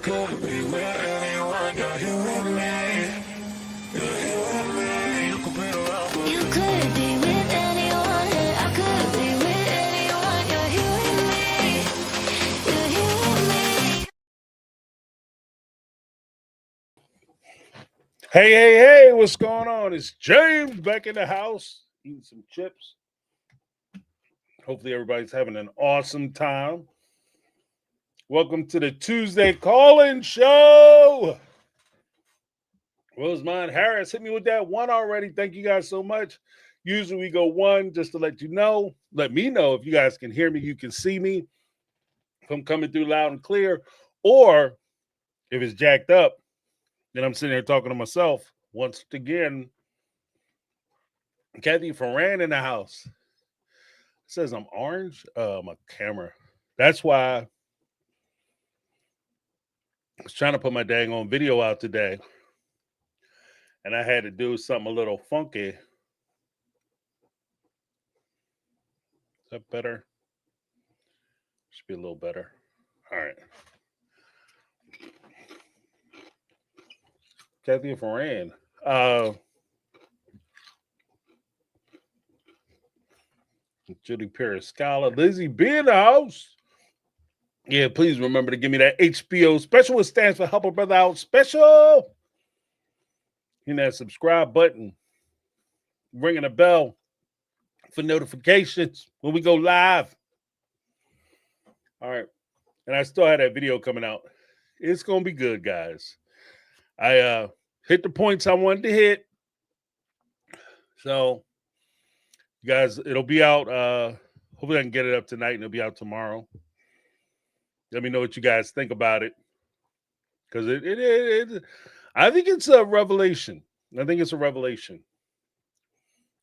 could be with anyone, you're here with me. You're here with me. You could be around for You could be with anyone, and I could be with anyone. You're here with me. You're here with me. Hey, what's going on? It's James back in the house eating some chips. Hopefully, everybody's having an awesome time. Welcome to the Tuesday call-in show. Rosemont Harris hit me with that one already. Thank you guys so much. Usually we go one just to let you know. Let me know if you guys can hear me, you can see me, if I'm coming through loud and clear, or if it's jacked up, then I'm sitting here talking to myself. Once again, Kathy Ferran in the house. It says I'm orange. My camera. That's why I was trying to put my dang on video out today. And I had to do something a little funky. Is that better? Should be a little better. All right. Kathy Ferran. Judy Periscala. Lizzie B in the house. Yeah, please remember to give me that HBO special. It stands for Help a Brother Out Special. Hit that subscribe button. Ringing a bell for notifications when we go live. All right. And I still had that video coming out. It's going to be good, guys. I hit the points I wanted to hit. So, you guys, it'll be out. Hopefully I can get it up tonight and it'll be out tomorrow. Let me know what you guys think about it. Because I think it's a revelation. I think it's a revelation.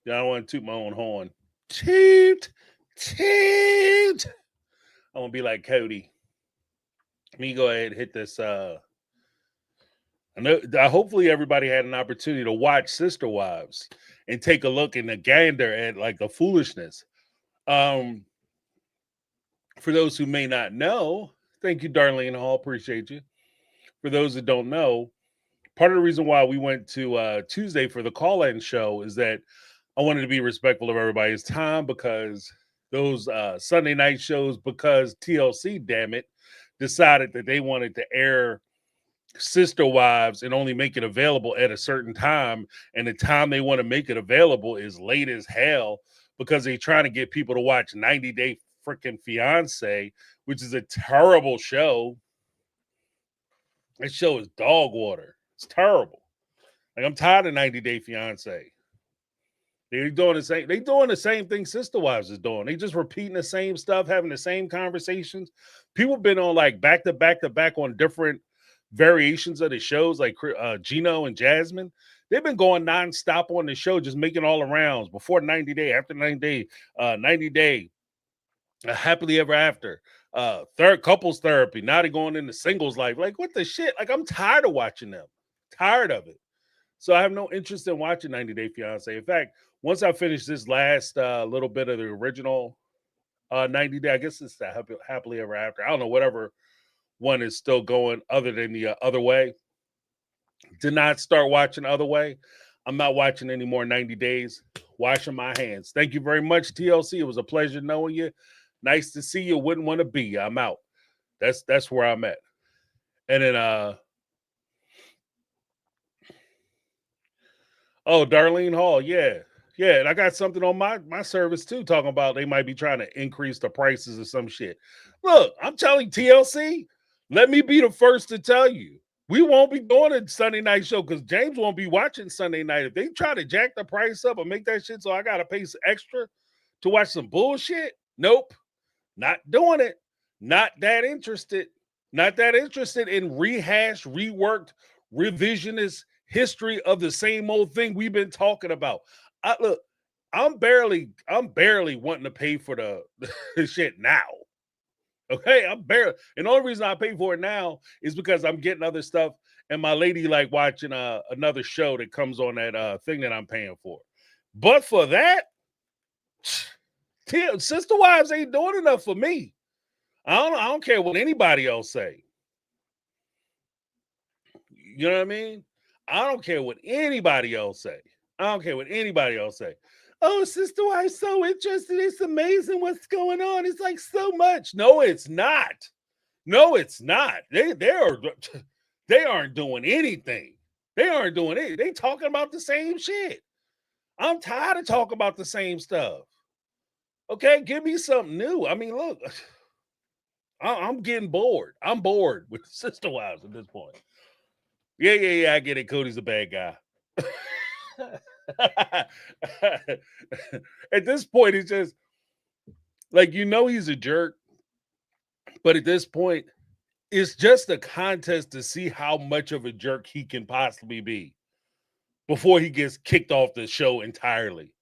Yeah, I don't want to toot my own horn. Toot. I want to be like Cody. Let me go ahead and hit this. I know. Hopefully, everybody had an opportunity to watch Sister Wives and take a look in the gander at like the foolishness. For those who may not know, thank you, Darlene Hall. Appreciate you. For those that don't know, part of the reason why we went to Tuesday for the call-in show is that I wanted to be respectful of everybody's time because those Sunday night shows, because TLC, damn it, decided that they wanted to air Sister Wives and only make it available at a certain time. And the time they want to make it available is late as hell because they're trying to get people to watch 90 Day freaking Fiance, which is a terrible show. That show is dog water. It's terrible. Like, I'm tired of 90 Day Fiance. They're doing the same thing Sister Wives is doing. They just repeating the same stuff, having the same conversations. People been on like back to back on different variations of the shows, like Gino and Jasmine. They've been going nonstop on the show, just making all the rounds before 90 Day, after 90 Day, 90 Day, Happily Ever After, third couples therapy. Now they're going into singles life. Like, what the shit? Like, I'm tired of watching them. Tired of it. So I have no interest in watching 90 Day Fiance. In fact, once I finish this last little bit of the original 90 Day, I guess it's the Happily Ever After. I don't know, whatever one is still going other than the Other Way. Did not start watching Other Way. I'm not watching any more 90 Days. Washing my hands. Thank you very much, TLC. It was a pleasure knowing you. Nice to see you. Wouldn't want to be you. I'm out. That's where I'm at. And then oh, Darlene Hall, yeah. And I got something on my service too, talking about they might be trying to increase the prices or some shit. Look, I'm telling TLC, let me be the first to tell you. We won't be doing a Sunday night show because James won't be watching Sunday night. If they try to jack the price up and make that shit so I got to pay some extra to watch some bullshit, nope. Not doing it. Not that interested. Not that interested in rehashed, reworked, revisionist history of the same old thing we've been talking about. Look, I'm barely wanting to pay for the shit now. Okay, and the only reason I pay for it now is because I'm getting other stuff, and my lady like watching another show that comes on that thing that I'm paying for. But for that, Sister Wives ain't doing enough for me. I don't care what anybody else say. You know what I mean? I don't care what anybody else say. I don't care what anybody else say. Oh, sister wife's so interested. It's amazing what's going on. It's like so much. No, it's not. No, it's not. They aren't doing anything. They aren't doing it. They talking about the same shit. I'm tired of talking about the same stuff. Okay, give me something new. I mean, look, I'm getting bored. I'm bored with sister wives at this point. Yeah. I get it. Cody's a bad guy. At this point, it's just like, he's a jerk. But at this point, it's just a contest to see how much of a jerk he can possibly be before he gets kicked off the show entirely.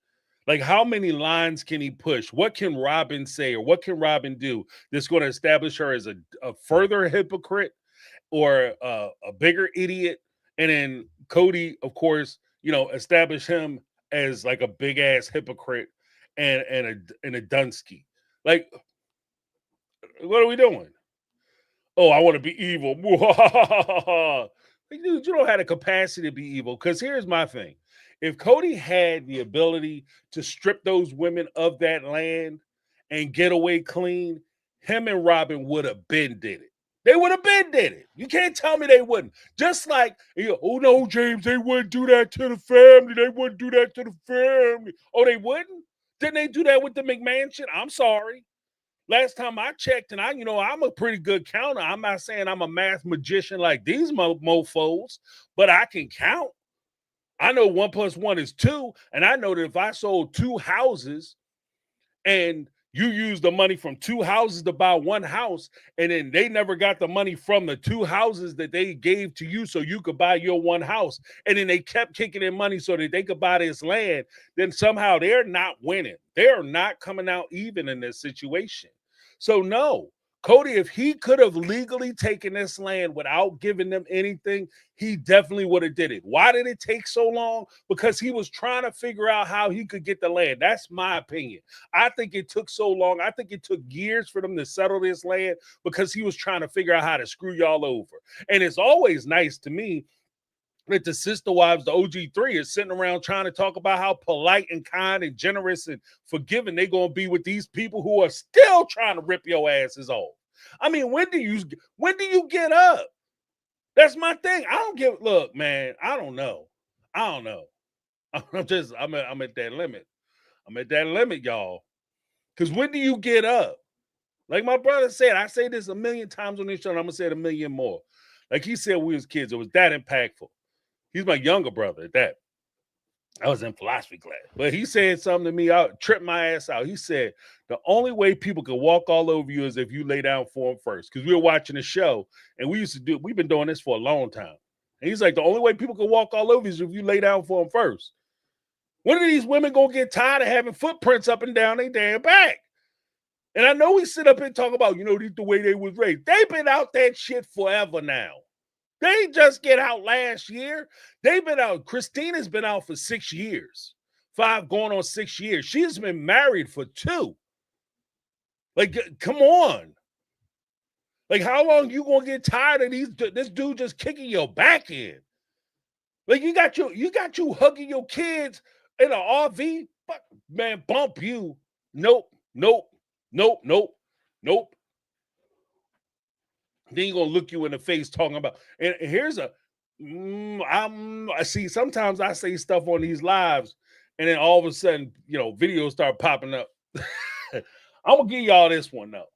Like, how many lines can he push? What can Robin say, or what can Robin do that's going to establish her as a further hypocrite or a bigger idiot? And then Cody, of course, establish him as like a big ass hypocrite and a Dunsky. Like, what are we doing? Oh, I want to be evil. Like, dude, you don't have the capacity to be evil. Because here's my thing. If Cody had the ability to strip those women of that land and get away clean, him and Robin would have been did it. They would have been did it. You can't tell me they wouldn't. Just like, oh no, James, they wouldn't do that to the family. They wouldn't do that to the family. Oh, they wouldn't? Didn't they do that with the McMansion? I'm sorry. Last time I checked, and I'm a pretty good counter. I'm not saying I'm a math magician like these mofos, but I can count. I know 1 + 1 is 2, and I know that if I sold 2 houses and you used the money from 2 houses to buy 1 house, and then they never got the money from the 2 houses that they gave to you so you could buy your 1 house, and then they kept kicking in money so that they could buy this land, then somehow they're not winning. They're not coming out even in this situation. So no, Cody, if he could have legally taken this land without giving them anything, he definitely would have did it. Why did it take so long? Because he was trying to figure out how he could get the land. That's my opinion. I think it took so long. I think it took years for them to settle this land because he was trying to figure out how to screw y'all over. And it's always nice to me that the sister wives, the OG3, is sitting around trying to talk about how polite and kind and generous and forgiving they're going to be with these people who are still trying to rip your asses off. I mean, when do you get up? That's my thing. Look, man, I don't know. I'm at that limit. I'm at that limit, y'all. Because when do you get up? Like my brother said, I say this a million times on this show, and I'm going to say it a million more. Like he said when we was kids, it was that impactful. He's my younger brother at that. I was in philosophy class. But he said something to me, I tripped my ass out. He said, the only way people can walk all over you is if you lay down for them first. Because we were watching the show, and we've been doing this for a long time. And he's like, the only way people can walk all over you is if you lay down for them first. When are these women going to get tired of having footprints up and down their damn back? And I know we sit up and talk about, the way they was raised. They've been out that shit forever now. They just get out last year. They've been out. Christina's been out for 6 years. 5 going on 6 years. She's been married for 2. Like, come on. Like, how long you gonna get tired of this dude just kicking your back in? Like, you got you hugging your kids in an RV? Fuck, man, bump you. Nope. Then he's gonna look you in the face talking about, and here's I see sometimes I say stuff on these lives, and then all of a sudden, videos start popping up. I'm gonna give y'all this one though.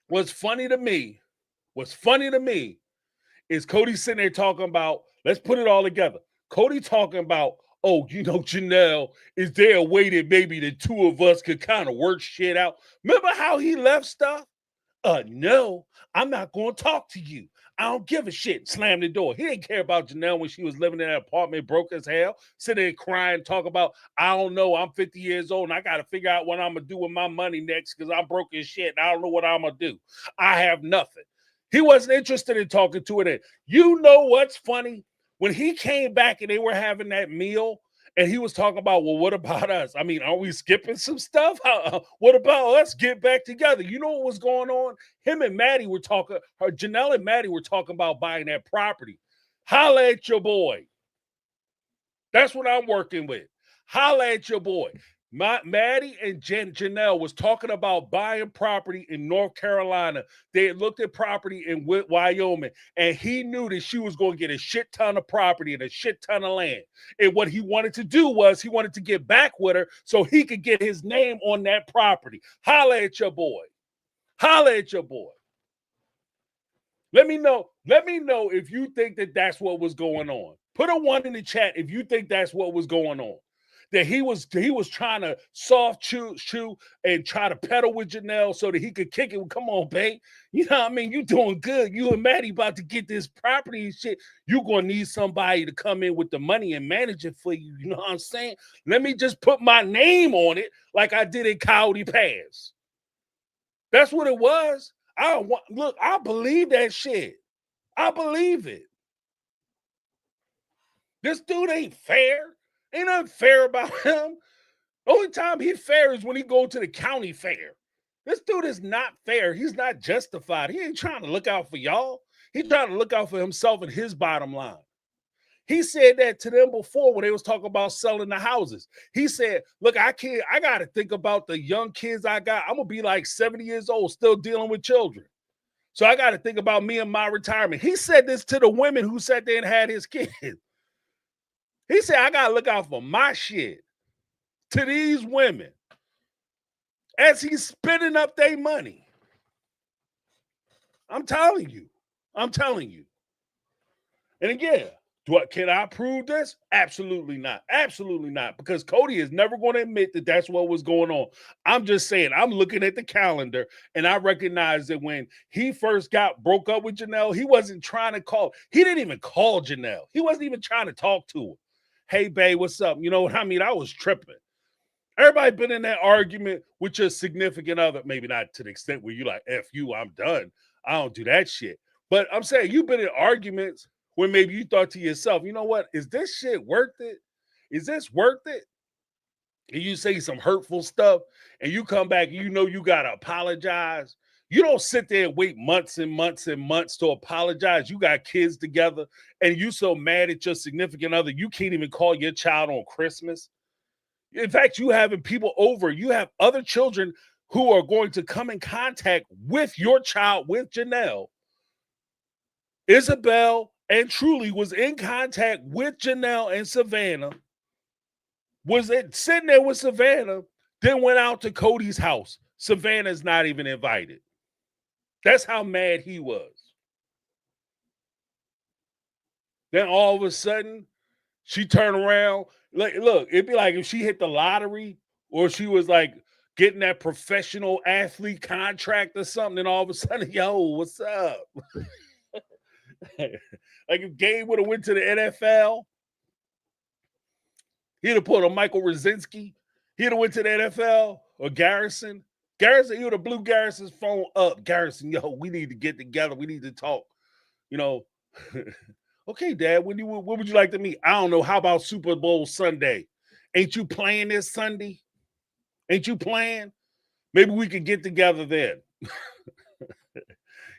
What's funny to me is Cody sitting there talking about, let's put it all together. Cody talking about, oh, Janelle, is there a way that maybe the 2 of us could kind of work shit out? Remember how he left stuff? No, I'm not going to talk to you. I don't give a shit. Slam the door. He didn't care about Janelle when she was living in that apartment, broke as hell, sitting there crying, talk about, I don't know, I'm 50 years old and I got to figure out what I'm going to do with my money next because I'm broke as shit and I don't know what I'm going to do. I have nothing. He wasn't interested in talking to her then. You know what's funny? When he came back and they were having that meal And he was talking about, well, what about us? I mean, are we skipping some stuff? What about us get back together? You know what was going on? Him and Maddie were talking, Janelle and Maddie were talking about buying that property. Holla at your boy. That's what I'm working with. Holla at your boy. Maddie and Janelle was talking about buying property in North Carolina. They had looked at property in Wyoming, and he knew that she was going to get a shit ton of property and a shit ton of land. And what he wanted to do was he wanted to get back with her so he could get his name on that property. Holla at your boy. Holla at your boy. Let me know if you think that that's what was going on. Put a 1 in the chat if you think that's what was going on. That he was trying to soft chew and try to pedal with Janelle so that he could kick it. Come on, babe. You know what I mean? You doing good. You and Maddie about to get this property and shit. You're going to need somebody to come in with the money and manage it for you. You know what I'm saying? Let me just put my name on it like I did in Cody Pass. That's what it was. I believe that shit. I believe it. This dude ain't fair. Ain't nothing fair about him. The only time he's fair is when he go to the county fair. This dude is not fair. He's not justified. He ain't trying to look out for y'all. He's trying to look out for himself and his bottom line. He said that to them before when they was talking about selling the houses. He said, look, I got to think about the young kids I got. I'm going to be like 70 years old still dealing with children. So I got to think about me and my retirement. He said this to the women who sat there and had his kids. He said, I got to look out for my shit to these women as he's spending up their money. I'm telling you. I'm telling you. And again, can I prove this? Absolutely not. Absolutely not. Because Cody is never going to admit that that's what was going on. I'm just saying, I'm looking at the calendar and I recognize that when he first broke up with Janelle, he wasn't trying to call. He didn't even call Janelle. He wasn't even trying to talk to her. Hey, babe, what's up? You know what I mean? I was tripping. Everybody been in that argument with your significant other. Maybe not to the extent where you like, F you, I'm done. I don't do that shit. But I'm saying you've been in arguments when maybe you thought to yourself, you know what? Is this shit worth it? Is this worth it? And you say some hurtful stuff and you come back and you know you got to apologize. You don't sit there and wait months and months and months to apologize. You got kids together and you so mad at your significant other, you can't even call your child on Christmas. In fact, you having people over. You have other children who are going to come in contact with your child, with Janelle. Isabel and Truly was in contact with Janelle and Savannah, was sitting there with Savannah, then went out to Cody's house. Savannah's not even invited. That's how mad he was. Then all of a sudden, she turned around. Like, look, it'd be like if she hit the lottery or she was like getting that professional athlete contract or something, and all of a sudden, yo, what's up? Like if Gabe would have went to the NFL, he'd have put on Michael Rosinski. He'd have went to the NFL or Garrison. He would have blew Garrison's phone up. Garrison, yo, we need to get together. We need to talk. You know, okay, Dad, when would you like to meet? I don't know. How about Super Bowl Sunday? Ain't you playing this Sunday? Ain't you playing? Maybe we could get together then. You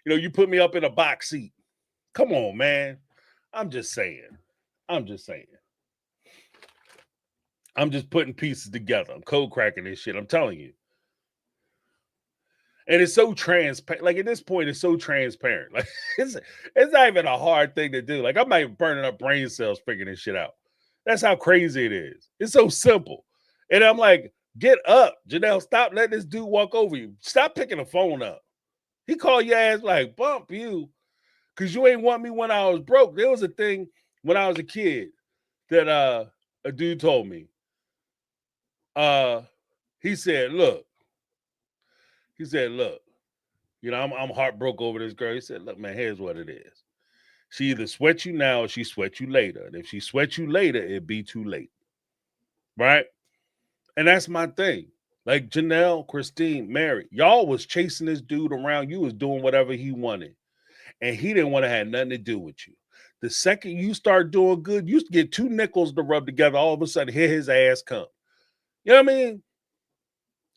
know, you put me up in a box seat. Come on, man. I'm just saying. I'm just putting pieces together. I'm code cracking this shit. I'm telling you. And it's so transparent. Like at this point, it's so transparent. Like it's not even a hard thing to do. Like I'm not even burning up brain cells figuring this shit out. That's how crazy it is. It's so simple. And I'm like, get up, Janelle. Stop letting this dude walk over you. Stop picking the phone up. He called your ass like, bump you. Because you ain't want me when I was broke. There was a thing when I was a kid that a dude told me. He said, look, you know, I'm heartbroken over this girl. He said, look, man, here's what it is. She either sweat you now or she sweat you later. And if she sweat you later, it'd be too late. Right? And that's my thing. Like Janelle, Christine, Mary, y'all was chasing this dude around. You was doing whatever he wanted. And he didn't want to have nothing to do with you. The second you start doing good, you used to get 2 nickels to rub together. All of a sudden, here his ass come. You know what I mean?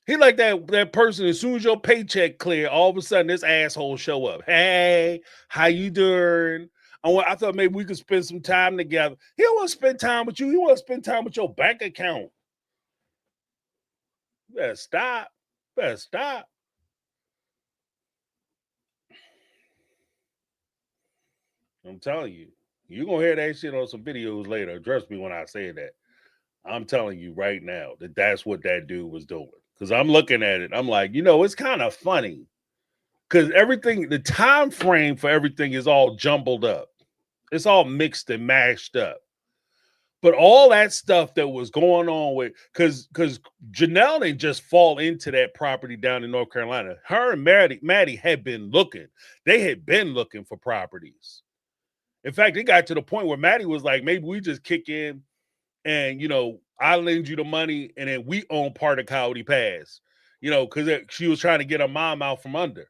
He like that person. As soon as your paycheck clear, all of a sudden this asshole show up. Hey, how you doing? I thought maybe we could spend some time together. He don't want to spend time with you. He want to spend time with your bank account. Better stop. Better stop. I'm telling you, you're gonna hear that shit on some videos later. Trust me when I say that. I'm telling you right now that's what that dude was doing. Because I'm looking at it, I'm like, it's kind of funny. Because everything, the time frame for everything is all jumbled up. It's all mixed and mashed up. But all that stuff that was going on with, because Janelle didn't just fall into that property down in North Carolina. Her and Maddie had been looking. They had been looking for properties. In fact, it got to the point where Maddie was like, maybe we just kick in and, I lend you the money and then we own part of Coyote Pass, because she was trying to get her mom out from under.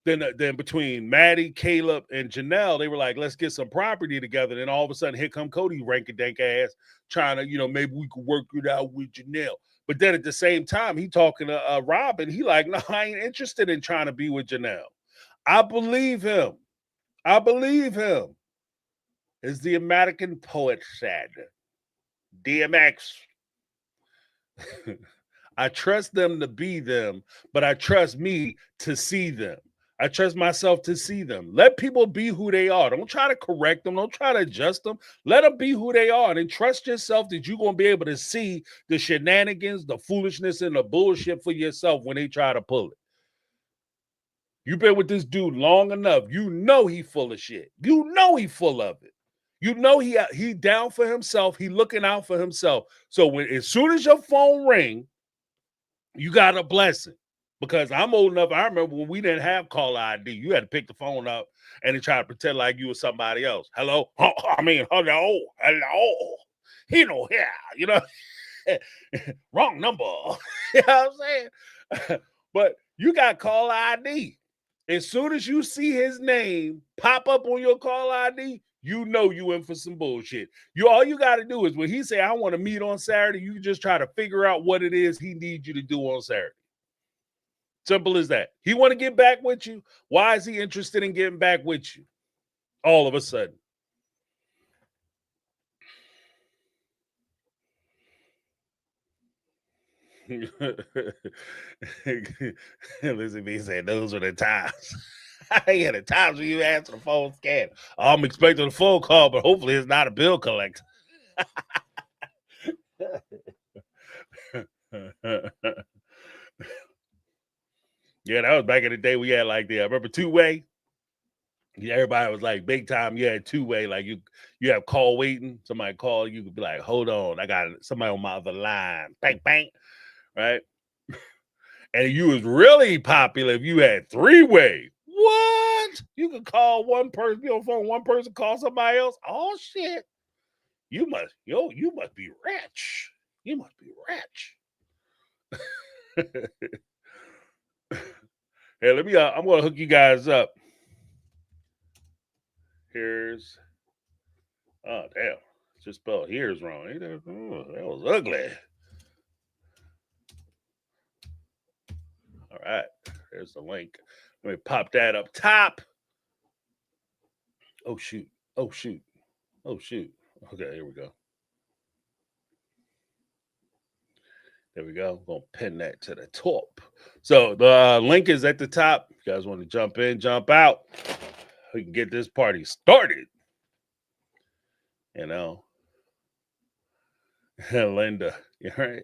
Then between Maddie, Caleb, and Janelle, they were like, let's get some property together. Then all of a sudden, here come Cody rank-a-dank ass trying to, maybe we could work it out with Janelle. But then at the same time, he talking to Robin. He like, no, I ain't interested in trying to be with Janelle. I believe him. As the American poet said, DMX. I trust them to be them, but I trust me to see them. I trust myself to see them. Let people be who they are. Don't try to correct them. Don't try to adjust them. Let them be who they are. And trust yourself that you're going to be able to see the shenanigans, the foolishness, and the bullshit for yourself when they try to pull it. You've been with this dude long enough. You know he full of shit. You know he full of it. You know he down for himself. He looking out for himself. So as soon as your phone ring, you got a blessing. Because I'm old enough, I remember when we didn't have caller ID, you had to pick the phone up and then try to pretend like you were somebody else. Hello? Hello. Yeah, wrong number. You know what I'm saying? But you got caller ID. As soon as you see his name pop up on your caller ID, you know you in for some bullshit. All you got to do is when he say, I want to meet on Saturday, you just try to figure out what it is he needs you to do on Saturday. Simple as that. He want to get back with you. Why is he interested in getting back with you? All of a sudden. Listen, me said those were the times. Yeah, the times when you answer the phone scan. I'm expecting a phone call, but hopefully it's not a bill collector. Yeah, that was back in the day we had like I remember two-way. Yeah, everybody was like big time. You had two-way, like you have call waiting. Somebody call, you could be like, hold on, I got somebody on my other line. Bang, bang, right? And you was really popular if you had three-way. What? You could call one person, be on the phone, one person call somebody else. Oh shit. You must be rich. You must be rich. Hey, I'm gonna hook you guys up. Here's damn. Just spelled here's wrong. That was ugly. All right. There's the link. Let me pop that up top. Oh shoot. Oh shoot. Oh shoot. Okay, here we go. There we go. I'm going to pin that to the top. So the link is at the top. If you guys want to jump in, jump out, we can get this party started. Linda, right?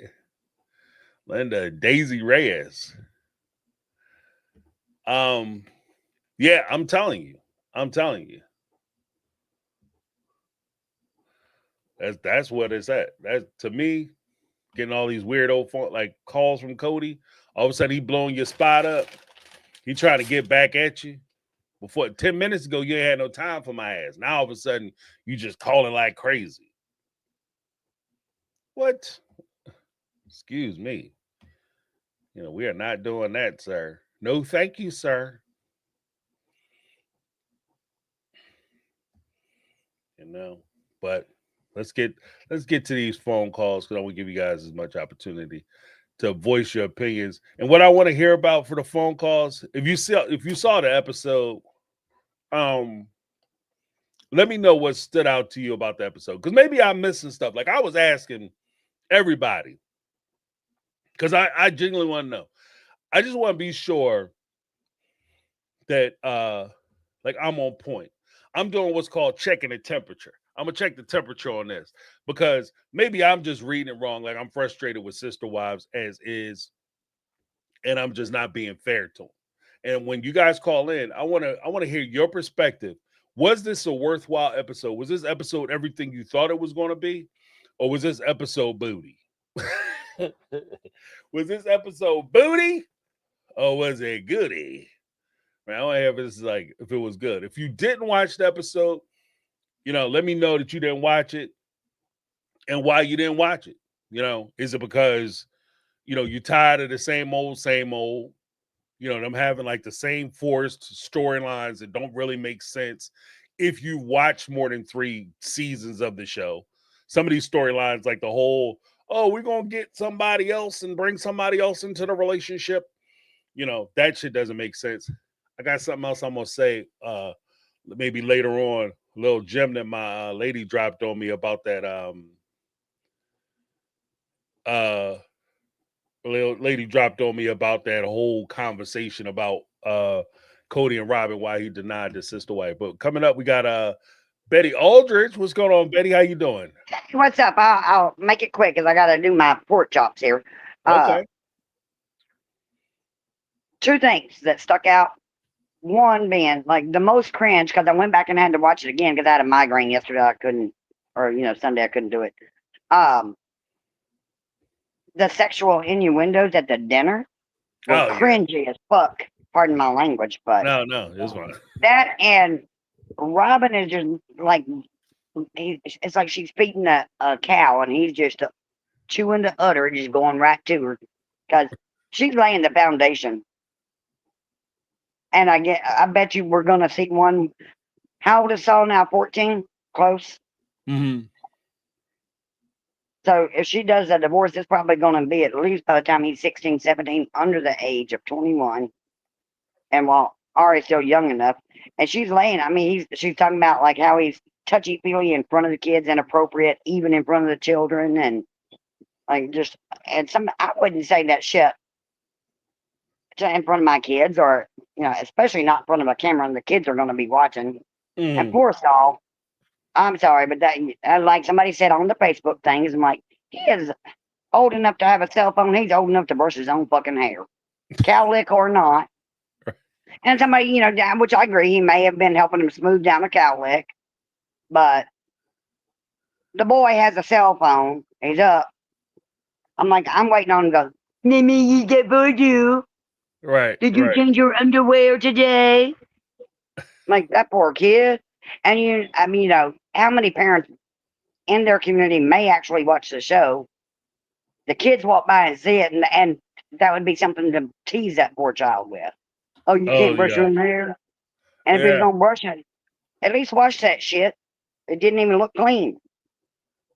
Linda Daisy Reyes. Yeah, I'm telling you. That's what it's at. That's to me. Getting all these weirdo like calls from Cody. All of a sudden, he blowing your spot up. He trying to get back at you. Before 10 minutes ago, you ain't had no time for my ass. Now all of a sudden, you just calling like crazy. What? Excuse me. We are not doing that, sir. No, thank you, sir. You know, but let's get to these phone calls because I want to give you guys as much opportunity to voice your opinions. And what I want to hear about for the phone calls, if you saw the episode, let me know what stood out to you about the episode. Because maybe I'm missing stuff. Like I was asking everybody. Because I genuinely want to know. I just want to be sure that like I'm on point. I'm doing what's called checking the temperature. I'm gonna check the temperature on this because maybe I'm just reading it wrong. Like I'm frustrated with Sister Wives as is, and I'm just not being fair to them. And when you guys call in, I wanna hear your perspective. Was this a worthwhile episode? Was this episode everything you thought it was going to be, or was this episode booty? Was this episode booty, or was it goody? Man, I want to hear if it's like if it was good. If you didn't watch the episode, let me know that you didn't watch it and why you didn't watch it. Is it because you're tired of the same old, same old? Them having like the same forced storylines that don't really make sense if you watch more than 3 seasons of the show. Some of these storylines, like the whole, oh, we're gonna get somebody else and bring somebody else into the relationship. That shit doesn't make sense. I got something else I'm gonna say maybe later on. A little gem that my lady dropped on me about that lady dropped on me about that whole conversation about Cody and Robin, why he denied the sister wife. But coming up, we got Betty Aldridge. What's going on, Betty? How you doing? What's up? I'll make it quick because I got to do my pork chops here. Okay. 2 things that stuck out. One being like the most cringe because I went back and had to watch it again because I had a migraine yesterday. I couldn't, or Sunday I couldn't do it. The sexual innuendos at the dinner were cringy as fuck. Pardon my language, but no, it's fine. That and Robin is just like it's like she's feeding a cow and he's just chewing the udder, just going right to her because she's laying the foundation. And I bet you we're gonna see one. How old is Saul now? 14? Close. Mm-hmm. So if she does a divorce, it's probably gonna be at least by the time he's 16, 17, under the age of 21. And while Ari's still young enough, and she's laying. I mean, she's talking about like how he's touchy feely in front of the kids, inappropriate even in front of the children, and like just I wouldn't say that shit in front of my kids, or especially not in front of a camera, and the kids are going to be watching. Mm-hmm. And poor Saul, I'm sorry, but that like somebody said on the Facebook things, I'm like, he is old enough to have a cell phone. He's old enough to brush his own fucking hair, cowlick or not. And somebody, which I agree, he may have been helping him smooth down the cowlick, but the boy has a cell phone. He's up. I'm like, I'm waiting on him to go, Mimi, you get voodoo. Right. Did you change your underwear today? Like that poor kid. And how many parents in their community may actually watch the show? The kids walk by and see it, and that would be something to tease that poor child with. Oh, you can't brush your hair? And if he's gonna brush it, at least wash that shit. It didn't even look clean.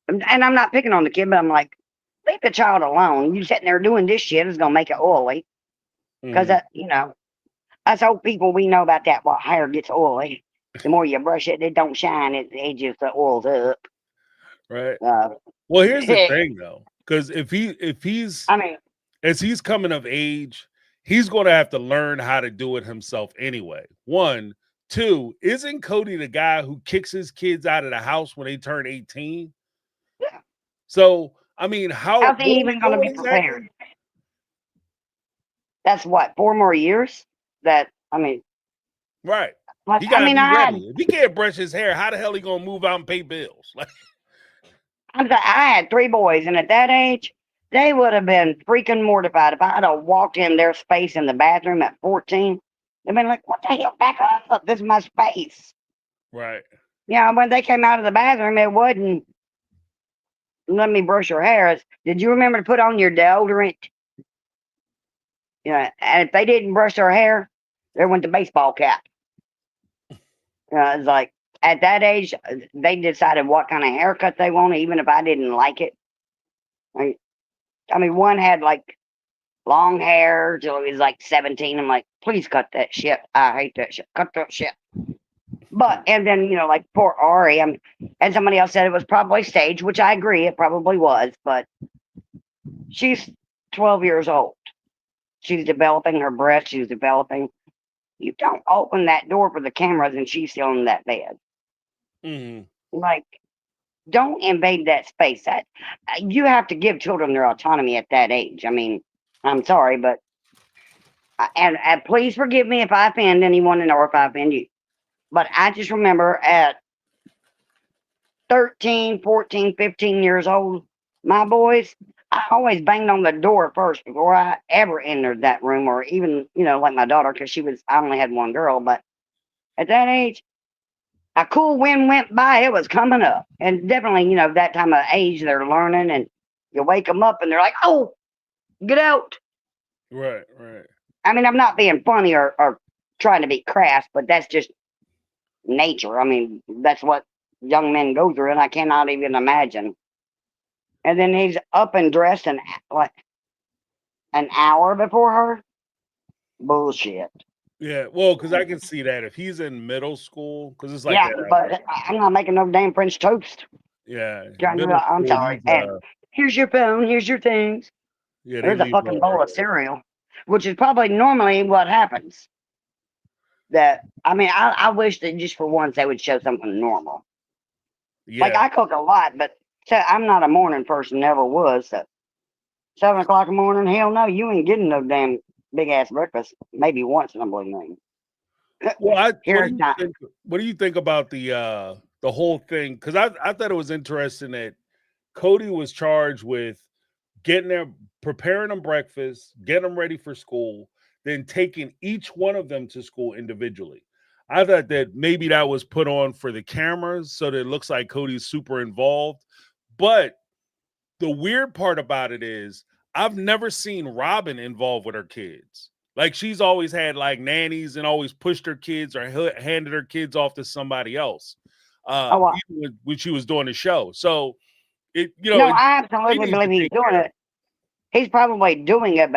And I'm not picking on the kid, but I'm like, leave the child alone. You sitting there doing this shit is gonna make it oily. Because us old people, we know about that. While hair gets oily, the more you brush it, it don't shine. It just oils up. Right. Well, here's the thing, though, because if he's, as he's coming of age, he's going to have to learn how to do it himself anyway. 1, 2, isn't Cody the guy who kicks his kids out of the house when they turn 18? Yeah. So I mean, how's he even going to be prepared? That's what, 4 more years? Right. He got to be ready. If he can't brush his hair, how the hell he gonna move out and pay bills? Like, I had 3 boys, and at that age, they would have been freaking mortified if I had walked in their space in the bathroom at 14. They'd been like, "What the hell? Back up! This is my space." Right. When they came out of the bathroom, it wouldn't let me brush your hair. Did you remember to put on your deodorant? And if they didn't brush their hair, they went to baseball cap. It's like, At that age, they decided what kind of haircut they wanted, even if I didn't like it. Like, I mean, one had like long hair till he was like 17. I'm like, please cut that shit. I hate that shit. Cut that shit. But, and then, like poor Ari, and somebody else said it was probably staged, which I agree, it probably was, but she's 12 years old. She's developing her breath. She's developing. You don't open that door for the cameras and she's still in that bed. Like, don't invade that space. That you have to give children their autonomy at that age. I mean, I'm sorry, but and please forgive me if I offend anyone or if I offend you. But I just remember at 13, 14, 15 years old, my boys, I always banged on the door first before I ever entered that room, or even, like my daughter, because I only had one girl. But at that age, a cool wind went by, it was coming up. And definitely, that time of age, they're learning, and you wake them up and they're like, oh, get out. Right. I mean, I'm not being funny or trying to be crass, but that's just nature. I mean, that's what young men go through, and I cannot even imagine. And then he's up and dressed and like an hour before her. Bullshit. Yeah, well, because I can see that if he's in middle school, because it's like Yeah, that. but I'm not making no damn French toast. Yeah, I'm sorry. And here's your phone. Here's your things. yeah, There's a fucking bowl of cereal, which is probably normally what happens. I wish that just for once they would show something normal. Yeah, Like, I cook a lot, but I'm not a morning person, never was. So 7 o'clock in the morning, hell no, you ain't getting no damn big ass breakfast. Maybe once in a blue moon. well, Here's not. what do you think about the whole thing? Because I thought it was interesting that Cody was charged with preparing them breakfast, getting them ready for school, then taking each one of them to school individually. I thought that maybe that was put on for the cameras so that it looks like Cody's super involved. But the weird part about it is I've never seen Robin involved with her kids. Like, she's always had like nannies and always pushed her kids or handed her kids off to somebody else. Even when she was doing the show. So No, I absolutely believe he's doing it. He's probably doing it,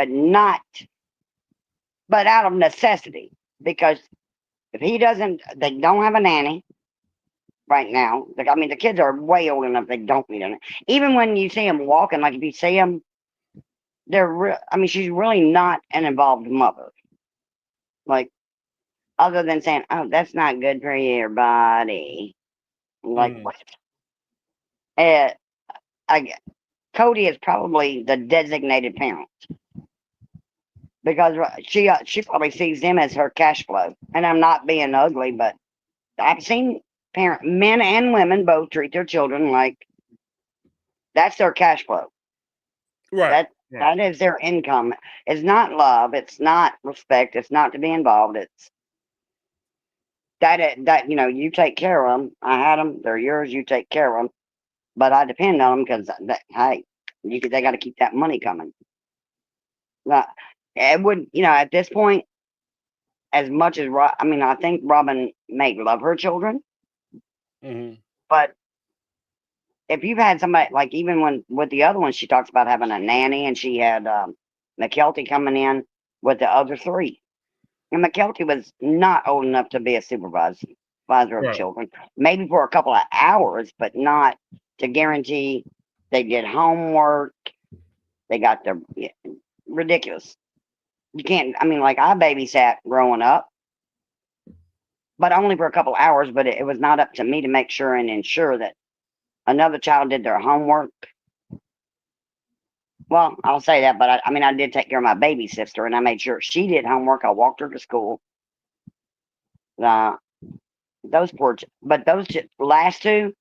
but out of necessity. Because if he doesn't, they don't have a nanny right now. I mean, the kids are way old enough; they don't need a nanny. Even when you see them walking, like if you see them, she's really not an involved mother. Like, other than saying, "Oh, that's not good for your body." Like, what? Cody is probably the designated parent because she probably sees them as her cash flow. And I'm not being ugly, but I've seen men and women both treat their children like that's their cash flow. Right. That is their income. It's not love. It's not respect. It's not to be involved. It's that you take care of them. I had them. They're yours. You take care of them. But I depend on them because hey, they got to keep that money coming. It would, at this point, as much as I think Robin may love her children, but if you've had somebody like even with the other one, she talks about having a nanny, and she had McKelty coming in with the other three, and McKelty was not old enough to be a supervisor of children, maybe for a couple of hours, but not to guarantee they did homework. They got their ridiculous. You can't. Like I babysat growing up, but only for a couple hours. But it was not up to me to make sure and ensure that another child did their homework. Well, I'll say that, but I did take care of my baby sister, and I made sure she did homework. I walked her to school. Those last two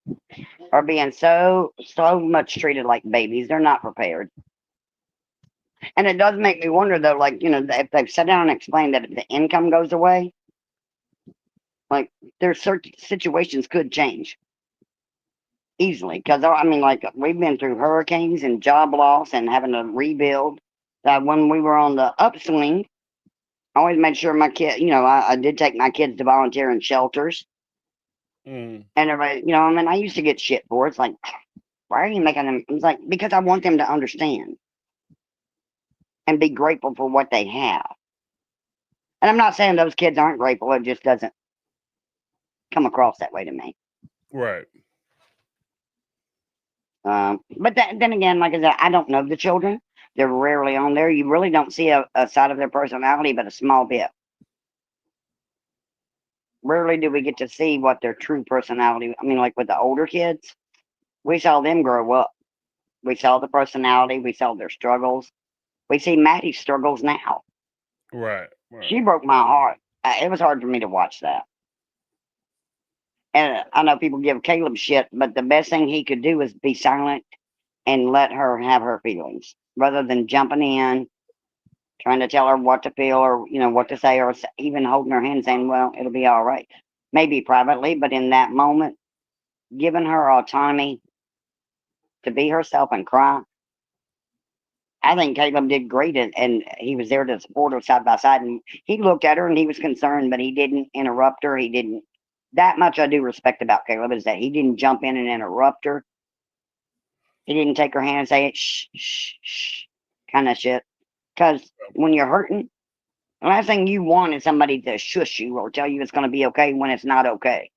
are being so much treated like babies. They're not prepared. And it does make me wonder, though, like, if they've sat down and explained that if the income goes away, like, their situations could change easily. Because, like, we've been through hurricanes and job loss and having to rebuild. When we were on the upswing, I always made sure my kid, I did take my kids to volunteer in shelters. Mm. And everybody, you know, I mean, I used to get shit for it. It's like, why are you making them? It's like, because I want them to understand and be grateful for what they have. And I'm not saying those kids aren't grateful. It just doesn't come across that way to me. Right. But then again, like I said, I don't know the children. They're rarely on there. You really don't see a side of their personality, but a small bit. Rarely do we get to see what their true personality. I mean, like with the older kids, we saw them grow up. We saw the personality. We saw their struggles. We see Maddie's struggles now. Right. She Right. broke my heart. It was hard for me to watch that. And I know people give Caleb shit, but the best thing he could do is be silent and let her have her feelings rather than jumping in, trying to tell her what to feel or, you know, what to say, or even holding her hand saying, well, it'll be all right. Maybe privately, but in that moment, giving her autonomy to be herself and cry. I think Caleb did great, and he was there to support her side by side. And he looked at her and he was concerned, but he didn't interrupt her. He didn't. That much I do respect about Caleb is that he didn't jump in and interrupt her. He didn't take her hand and say, shh, shh, shh, kind of shit. Because when you're hurting, the last thing you want is somebody to shush you or tell you it's going to be okay when it's not okay.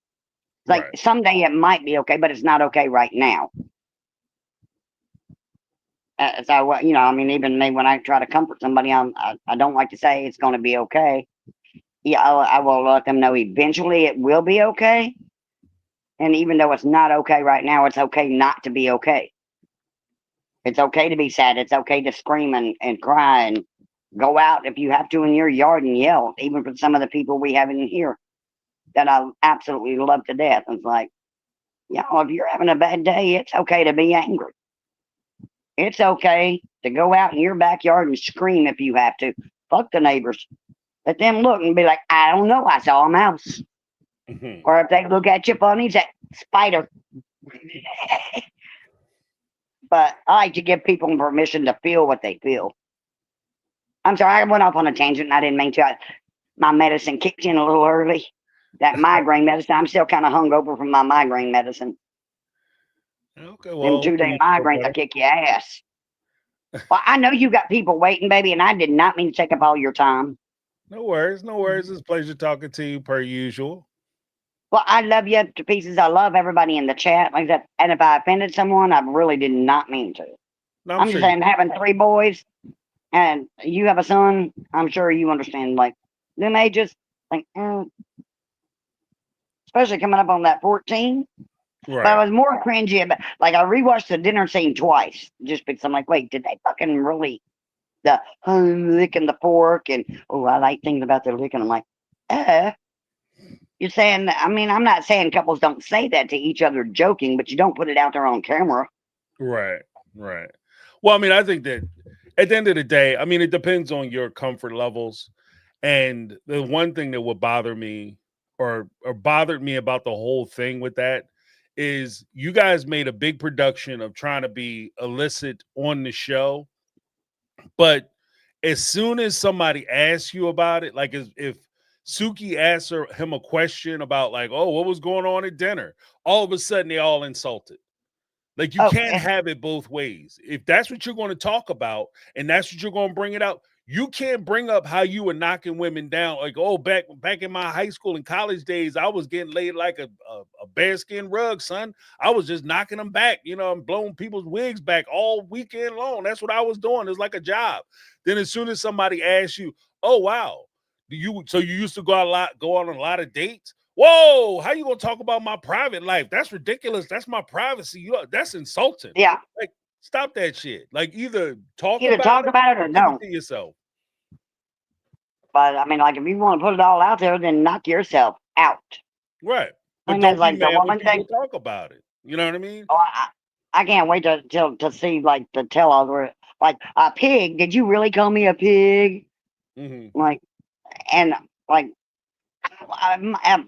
It's like Right. someday it might be okay, but it's not okay right now. So, you know, I mean, even me, when I try to comfort somebody, I don't like to say it's going to be okay. Yeah, I will let them know eventually it will be okay. And even though it's not okay right now, it's okay not to be okay. It's okay to be sad. It's okay to scream and cry and go out if you have to in your yard and yell, even for some of the people we have in here that I absolutely love to death. It's like, yeah, if you're having a bad day, it's okay to be angry. It's okay to go out in your backyard and scream if you have to. Fuck the neighbors. Let them look and be like, I don't know, I saw a mouse. Mhm. Or if they look at you funny, say, spider. But I like to give people permission to feel what they feel. I'm sorry, I went off on a tangent and I didn't mean to. My medicine kicked in a little early. That migraine medicine, I'm still kind of hungover from my migraine medicine. Okay. Well, Them hopefully 2 day you feel migraines, I better. kick your ass. Well, I know you got people waiting, baby, and I did not mean to take up all your time. No worries. No worries. It's a pleasure talking to you per usual. Well, I love you to pieces. I love everybody in the chat. Like that. And if I offended someone, I really did not mean to. No, I'm I'm just sure you. saying, having 3 boys and you have a son, I'm sure you understand. Like them ages, like especially coming up on that 14. But I Right. was more cringy about. Like I rewatched the dinner scene twice, just because I'm like, wait, did they fucking really the licking the fork and oh, I like things about the licking. I'm like, uh. You're saying, I mean, I'm not saying couples don't say that to each other joking, but you don't put it out there on camera. Right. Right. Well, I mean, I think that at the end of the day, I mean, it depends on your comfort levels. And the one thing that would bother me or bothered me about the whole thing with that is you guys made a big production of trying to be illicit on the show, but as soon as somebody asks you about it, like if Suki asks him a question about like, oh, what was going on at dinner, all of a sudden they all insulted. Like you Oh, can't have it both ways. If that's what you're going to talk about and that's what you're going to bring it out, you can't bring up how you were knocking women down. Like, oh, back in my high school and college days, I was getting laid like a bearskin rug, son. I was just knocking them back, you know, and blowing people's wigs back all weekend long. That's what I was doing. It's like a job. Then as soon as somebody asks you, oh wow, you used to go on a lot of dates? Whoa, how you gonna talk about my private life? That's ridiculous. That's my privacy. That's insulting. yeah. Like, stop that shit. Like, either talk Either about talk it about it or or keep it don't. to yourself. But I mean, like, if you want to put it all out there, then knock yourself out. Right. But And that's don't be like the mad when woman people thing. talk about it. You know what I mean? Oh, I can't wait to see like the tell all where like a pig. Did you really call me a pig? Hmm. Like, and like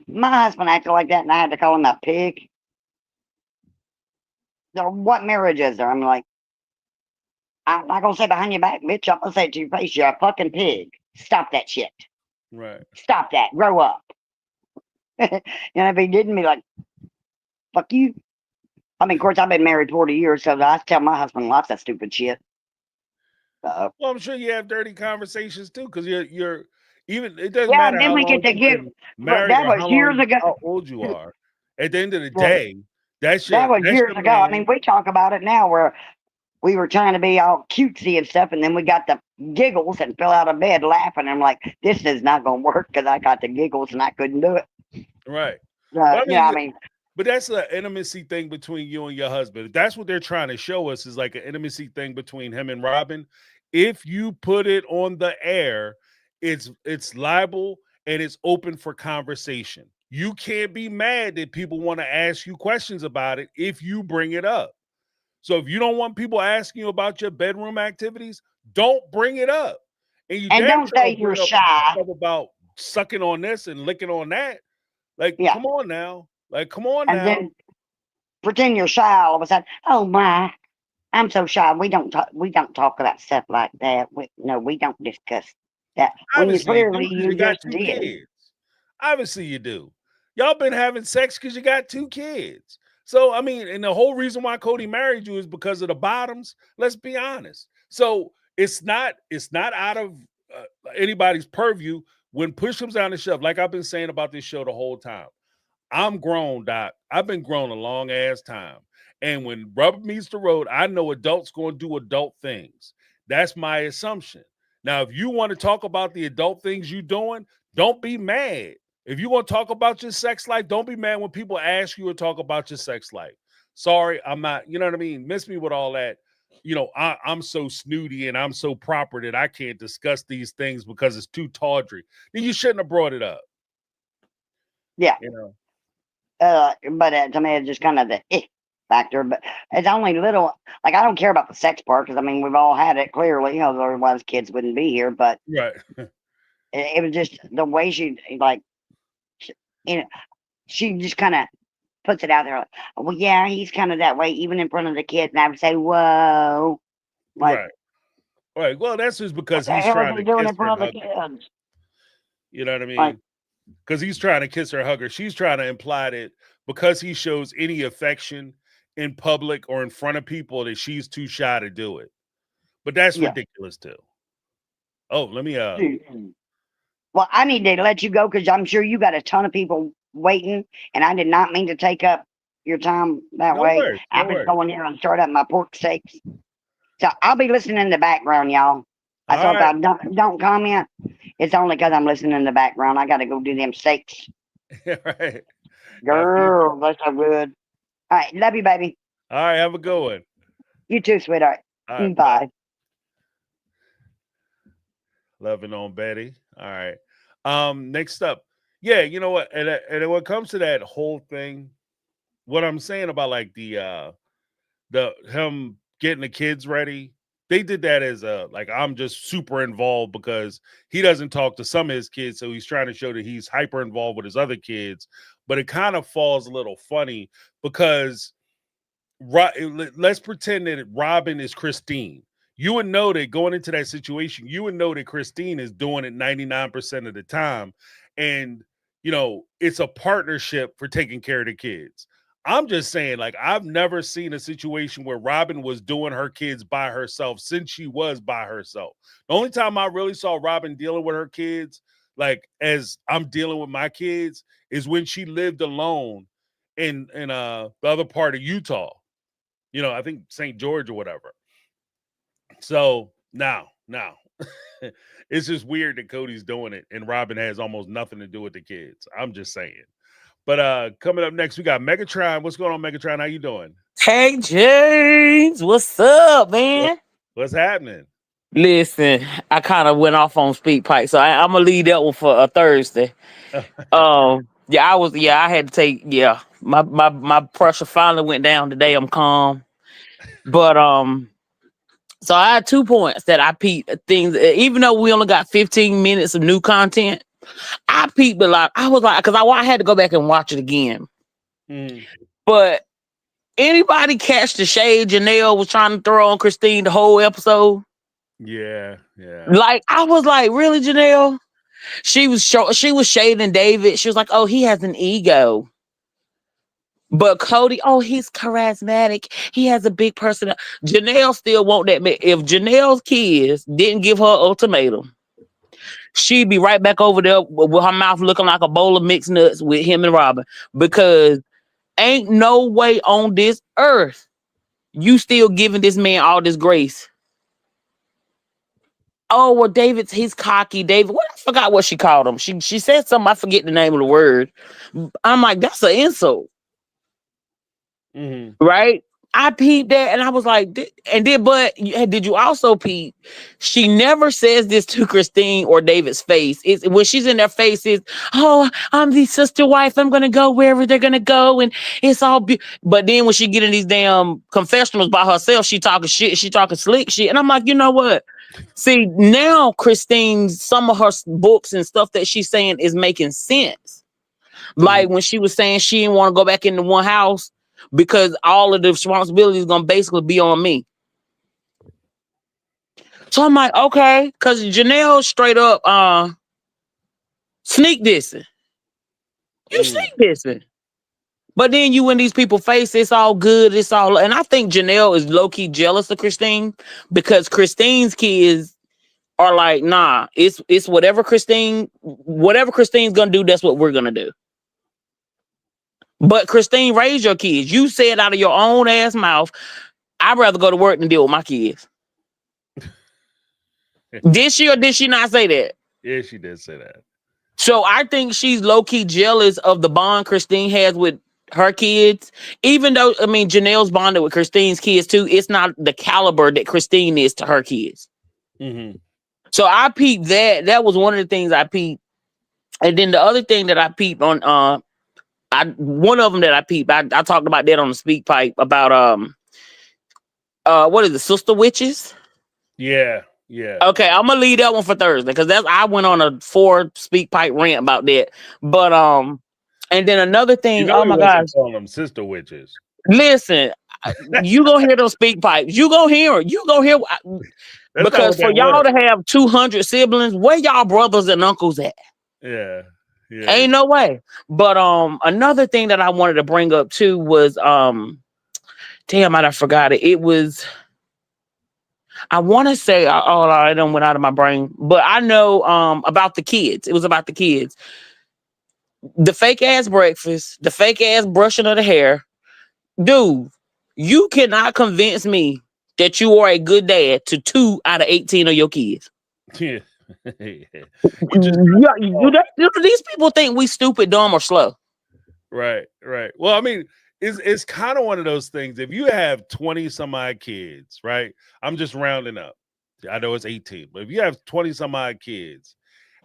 my husband acted like that, and I had to call him a pig. So what marriage is there? I'm like, I'm not gonna say behind your back, bitch. I'm gonna say it to your face. You're a fucking pig. Stop that shit. Right. Stop that. Grow up. And if he didn't, be like, Fuck you. I mean, of course, I've been married 40 years, so I tell my husband lots of stupid shit. Well, I'm sure you have dirty conversations too, because you're even. It doesn't Yeah, matter and then how we get long to you've give. been But married that or was years ago. how old you are. At the end of the Well, day, that's that was your years ago. I mean, man. we talk about it now where we were trying to be all cutesy and stuff, and then we got the giggles and fell out of bed laughing. I'm like, this is not going to work because I got the giggles and I couldn't do it. Right. Well, I You know, I mean, mean, but that's an intimacy thing between you and your husband. That's what they're trying to show us is like an intimacy thing between him and Robin. If you put it on the air, it's liable and it's open for conversation. You can't be mad that people want to ask you questions about it if you bring it up. So if you don't want people asking you about your bedroom activities, don't bring it up. And you and damn don't sure say don't you're bring up shy. stuff about sucking on this and licking on that. Like, Yeah, come on now. Like, come on and now. then pretend you're shy all of a sudden. Oh my, I'm so shy. We don't talk. We don't talk about stuff like that. No, we don't discuss that. When you Obviously you clearly do because you you got just two did. kids. Obviously you do. Y'all been having sex because you got two kids. So I mean, and the whole reason why Cody married you is because of the bottoms. Let's be honest. So it's not out of anybody's purview when push comes down to shove. Like I've been saying about this show the whole time. I'm grown, Doc. I've been grown a long ass time. And when rubber meets the road, I know adults going to do adult things. That's my assumption. Now, if you want to talk about the adult things you're doing, don't be mad. If you want to talk about your sex life, don't be mad when people ask you to talk about your sex life. Sorry, I'm not, you know what I mean? Miss me with all that. You know, I'm so snooty and I'm so proper that I can't discuss these things because it's too tawdry. Then you shouldn't have brought it up. Yeah. You know. But to me, it's just kind of the factor. But it's only little. Like I don't care about the sex part because I mean we've all had it clearly. Otherwise kids wouldn't be here. But Right. it was just the way she like, you know, she just kind of puts it out there. Like, well, yeah, he's kind of that way, even in front of the kids. And I would say, whoa, like, Right. Right. Well, that's just what because the he's hell is trying he to doing kiss in her and front of hug the her. kids? You know what I Like, mean? Because he's trying to kiss her, hug her. She's trying to imply that because he shows any affection in public or in front of people that she's too shy to do it. But that's yeah. ridiculous too. Oh, let me Well, I need to let you go because I'm sure you got a ton of people waiting, and I did not mean to take up your time that no way. worries. No I'm just worries. going here and start up my pork steaks. So I'll be listening in the background, y'all. All So if right. I don't comment, it's only because I'm listening in the background. I got to go do them steaks. Right. Girl, that's so good. All right, love you, baby. All right. Have a good one. You too, sweetheart. All right. Bye. Bye. Loving on Betty. All right. Next up. Yeah, you know what? And when it comes to that whole thing, what I'm saying about like the him getting the kids ready, they did that as a like I'm just super involved because he doesn't talk to some of his kids, so he's trying to show that he's hyper involved with his other kids. But it kind of falls a little funny because let's pretend that Robin is Christine. You would know that going into that situation, you would know that Christine is doing it 99% of the time. And, you know, it's a partnership for taking care of the kids. I'm just saying, like, I've never seen a situation where Robin was doing her kids by herself since she was by herself. The only time I really saw Robin dealing with her kids, like as I'm dealing with my kids, is when she lived alone in the other part of Utah. You know, I think St. George or whatever. So now, it's just weird that Cody's doing it and Robin has almost nothing to do with the kids. I'm just saying. But coming up next, we got Megatron. What's going on, Megatron? How you doing? Hey James, what's up, What, man? what's happening? Listen, I kind of went off on speak pipe, so I'm gonna leave that one for a Thursday. I had to take, my pressure finally went down today. I'm calm, but so I had 2 points that I peeped things. Even though we only got 15 minutes of new content, I peeped a lot. I was like, because I had to go back and watch it again, Mm, but. Anybody catch the shade Janelle was trying to throw on Christine the whole episode? yeah. Like I was like, really, Janelle? She was shading David. She was like, oh, he has an ego. But Cody, oh, he's charismatic. He has a big personality. Janelle still want that man. If Janelle's kids didn't give her an ultimatum, she'd be right back over there with her mouth looking like a bowl of mixed nuts with him and Robin. Because ain't no way on this earth you still giving this man all this grace. Oh, well, he's cocky. David, what I forgot what she called him. She said something, I forget the name of the word. I'm like, that's an insult. Mm-hmm. Right? I peeped that and I was like, but did you also peep? She never says this to Christine or David's face. It's when she's in their faces, oh, I'm the sister wife. I'm gonna go wherever they're gonna go, and it's all but then when she get in these damn confessionals by herself, she talking shit, she talking slick shit. And I'm like, you know what? See, now Christine's some of her books and stuff that she's saying is making sense. Like when she was saying she didn't want to go back into one house because all of the responsibility is gonna basically be on me. So I'm like, okay, because Janelle straight up sneak dissing. You sneak dissing. But then you in these people's face, it's all good, it's all, and I think Janelle is low-key jealous of Christine because Christine's kids are like, nah, it's whatever Christine's gonna do, that's what we're gonna do. But Christine raised your kids. You said out of your own ass mouth, I'd rather go to work than deal with my kids. Did she or did she not say that? Yeah, she did say that. So I think she's low-key jealous of the bond Christine has with her kids. Even though, I mean, Janelle's bonded with Christine's kids too. It's not the caliber that Christine is to her kids. Mm-hmm. So I peeped that. That was one of the things I peeped. And then the other thing that I peeped on, one of them that I peeped, I talked about that on the speak pipe about what is it, Sister Witches? Yeah. Yeah. Okay, I'm gonna leave that one for Thursday because I went on a 4 speak pipe rant about that. But and then another thing, oh my gosh, calling them sister witches. listen, you gonna hear those speak pipes. You gonna hear it. You gonna hear because for y'all to have 200 siblings, where y'all brothers and uncles at? Yeah. Yeah. Ain't no way. But another thing that I wanted to bring up too was damn, I forgot it. It was, I want to say, I don't went out of my brain, but I know about the kids. It was about the kids. The fake ass breakfast, the fake ass brushing of the hair. Dude, you cannot convince me that you are a good dad to 2 out of 18 of your kids. Yeah. These people think we stupid, dumb, or slow. Right. Well, I mean, it's kind of one of those things. If you have 20 some odd kids, right? I'm just rounding up. I know it's 18, but if you have 20 some odd kids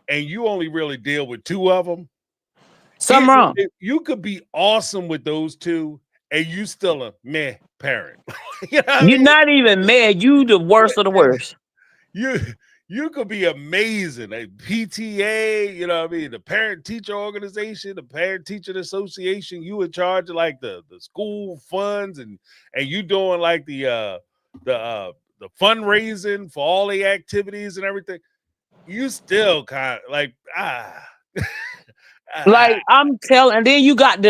and you only really deal with 2 of them, something wrong. You could be awesome with those 2 and you still a meh parent. You're not even mad. You the worst of the worst. You could be amazing. A PTA, you know what I mean? The parent teacher organization, the parent teacher association, you in charge of like the school funds and you doing like the fundraising for all the activities and everything. You still kind of like like I'm telling, and then you got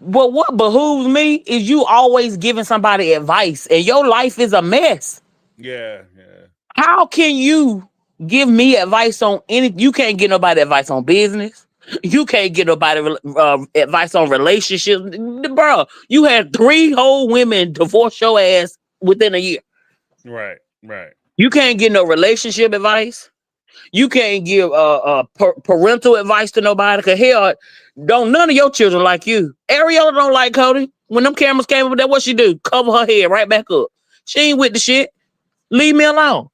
what behooves me is you always giving somebody advice and your life is a mess. Yeah. How can you give me advice on you can't get nobody advice on business. You can't get nobody advice on relationships. Bro, you had 3 whole women divorce your ass within a year. Right. You can't get no relationship advice. You can't give parental advice to nobody. Cause hell, none of your children like you. Ariella don't like Cody. When them cameras came over there, what she do? Cover her head right back up. She ain't with the shit. Leave me alone.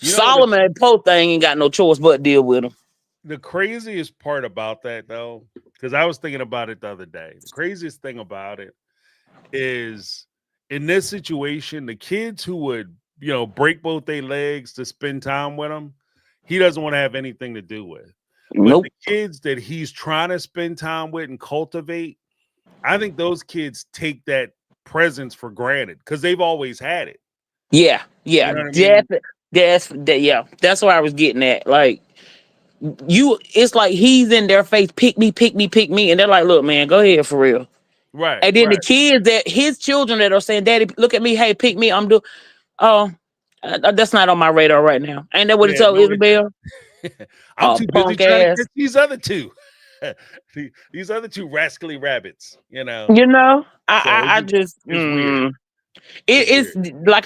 Solomon and Poe thing ain't got no choice but deal with him. The craziest part about that, though, because I was thinking about it the other day. The craziest thing about it is in this situation, the kids who would, break both their legs to spend time with him, he doesn't want to have anything to do with. Nope. But the kids that he's trying to spend time with and cultivate, I think those kids take that presence for granted because they've always had it. Yeah. You know what I mean? That's what I was getting at. Like, it's like he's in their face, pick me, pick me, pick me, and they're like, look, man, go ahead for real. Right. And then the Right. kids that his children that are saying, Daddy, look at me, hey, pick me, I'm doing. Oh, that's not on my radar right now. Ain't that what he Yeah. told No, it Isabel? I'm too busy Punk trying to ass. catch these other two. These other two rascally rabbits, you know. You know, So I just it's weird. it's like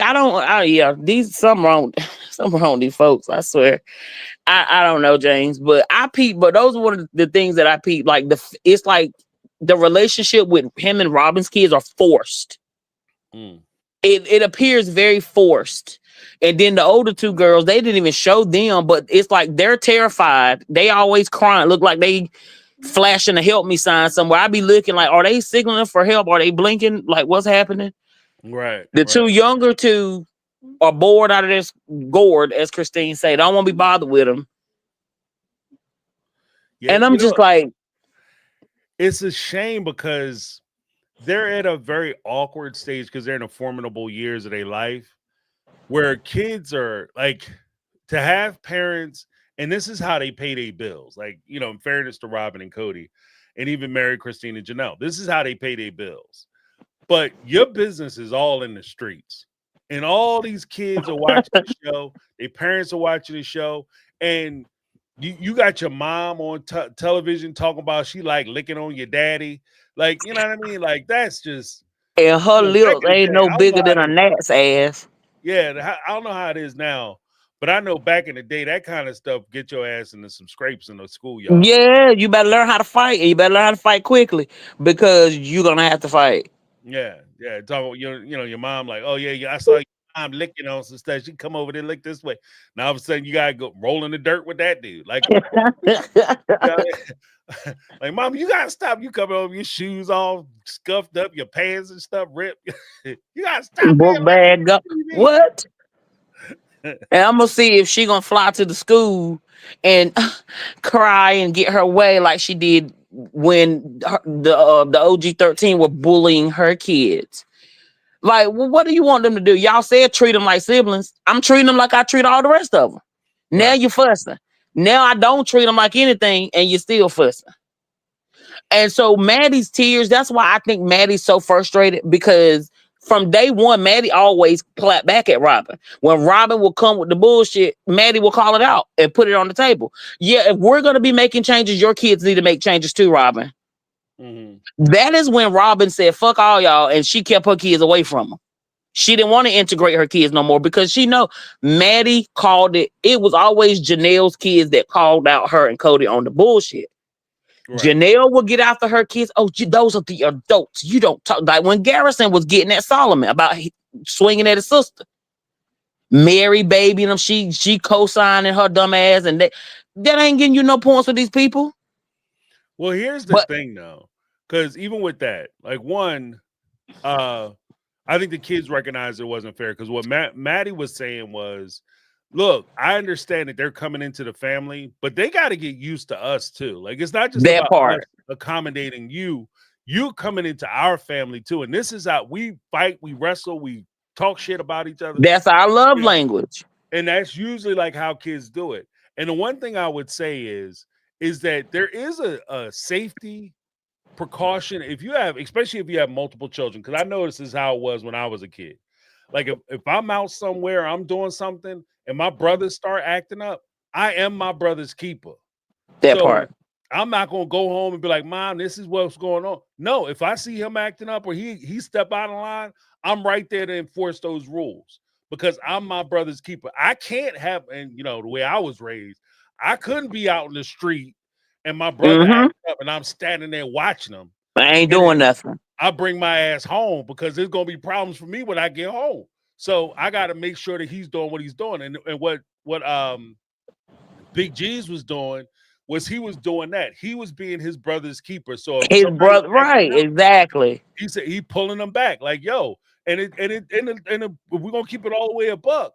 these something wrong something wrong with these folks. I swear. I don't know, James, but I peep. But those are one of the things that I peep. Like it's like the relationship with him and Robin's kids are forced. Mm. It appears very forced. And then the older two girls, they didn't even show them, but it's like they're terrified. They always crying. Look like they flashing a help me sign somewhere. I be looking like, are they signaling for help? Are they blinking? Like, what's happening? Right. The two Right. younger two are bored out of this gourd, as Christine said. Don't want to be bothered with them. Yeah. And I'm just like, it's a shame because they're at a very awkward stage because they're in the formidable years of their life where kids are like to have parents, and this is how they pay their bills. Like, you know, in fairness to Robin and Cody, and even Mary, Christine, and Janelle, this is how they pay their bills. But your business is all in the streets, and all these kids are watching the show. Their parents are watching the show, and you got your mom on television talking about she like licking on your daddy. Like, you know what I mean? Like, that's just, and her you know, back lips in the ain't day, no I don't know bigger how than a they, gnat's ass. yeah, I don't know how it is now, but I know back in the day, that kind of stuff get your ass into some scrapes in the schoolyard. Yeah, you better learn how to fight, and you better learn how to fight quickly because you're gonna have to fight. Yeah, yeah. Talk about your mom, like, oh yeah, I saw your mom licking on some stuff. She come over there, lick this way. Now all of a sudden you gotta go roll in the dirt with that dude. Like, you know, like, mom, you gotta stop. You coming over your shoes all scuffed up, your pants and stuff ripped. You gotta stop being Book like bag go. TV. What? And I'm gonna see if she gonna fly to the school and cry and get her way like she did when the OG-13 were bullying her kids. Like, well, what do you want them to do? Y'all said treat them like siblings. I'm treating them like I treat all the rest of them. Now Right. you're fussing. Now I don't treat them like anything, and you're still fussing. And so Maddie's tears, that's why I think Maddie's so frustrated because from day one, Maddie always clapped back at Robin. When Robin will come with the bullshit, Maddie will call it out and put it on the table. Yeah, if we're going to be making changes, your kids need to make changes too, Robin. Mm-hmm. That is when Robin said, fuck all y'all, and she kept her kids away from them. She didn't want to integrate her kids no more because she know Maddie called it. It was always Janelle's kids that called out her and Cody on the bullshit. Right. Janelle will get after her kids. Oh, those are the adults. You don't talk. Like when Garrison was getting at Solomon about swinging at his sister. Mary babying them. She co-signing her dumb ass. And that ain't getting you no points with these people. Well, here's the But thing though, because even with that, like one, I think the kids recognized it wasn't fair because what Maddie was saying was, look, I understand that they're coming into the family, but they got to get used to us too. Like, it's not just that about part. us accommodating you. You coming into our family too. And this is how we fight, we wrestle, we talk shit about each other. That's our love You know, language. and that's usually like how kids do it. And the one thing I would say is that there is a safety precaution if you have, especially if you have multiple children, because I know this is how it was when I was a kid. Like if I'm out somewhere, I'm doing something, and my brothers start acting up, I am my brother's keeper. That So part. I'm not gonna go home and be like, Mom, this is what's going on. No, if I see him acting up or he step out of line, I'm right there to enforce those rules because I'm my brother's keeper. I can't have, and you know, the way I was raised, I couldn't be out in the street and my brother acting up and I'm standing there watching him. I ain't And doing then nothing. I bring my ass home because there's gonna be problems for me when I get home. So I got to make sure that he's doing what he's doing. And what Big G's was doing was he was doing that. He was being his brother's keeper. So if His somebody's brother, right? acting up, Exactly. he said he pulling them back, like yo. And we're gonna keep it all the way a buck.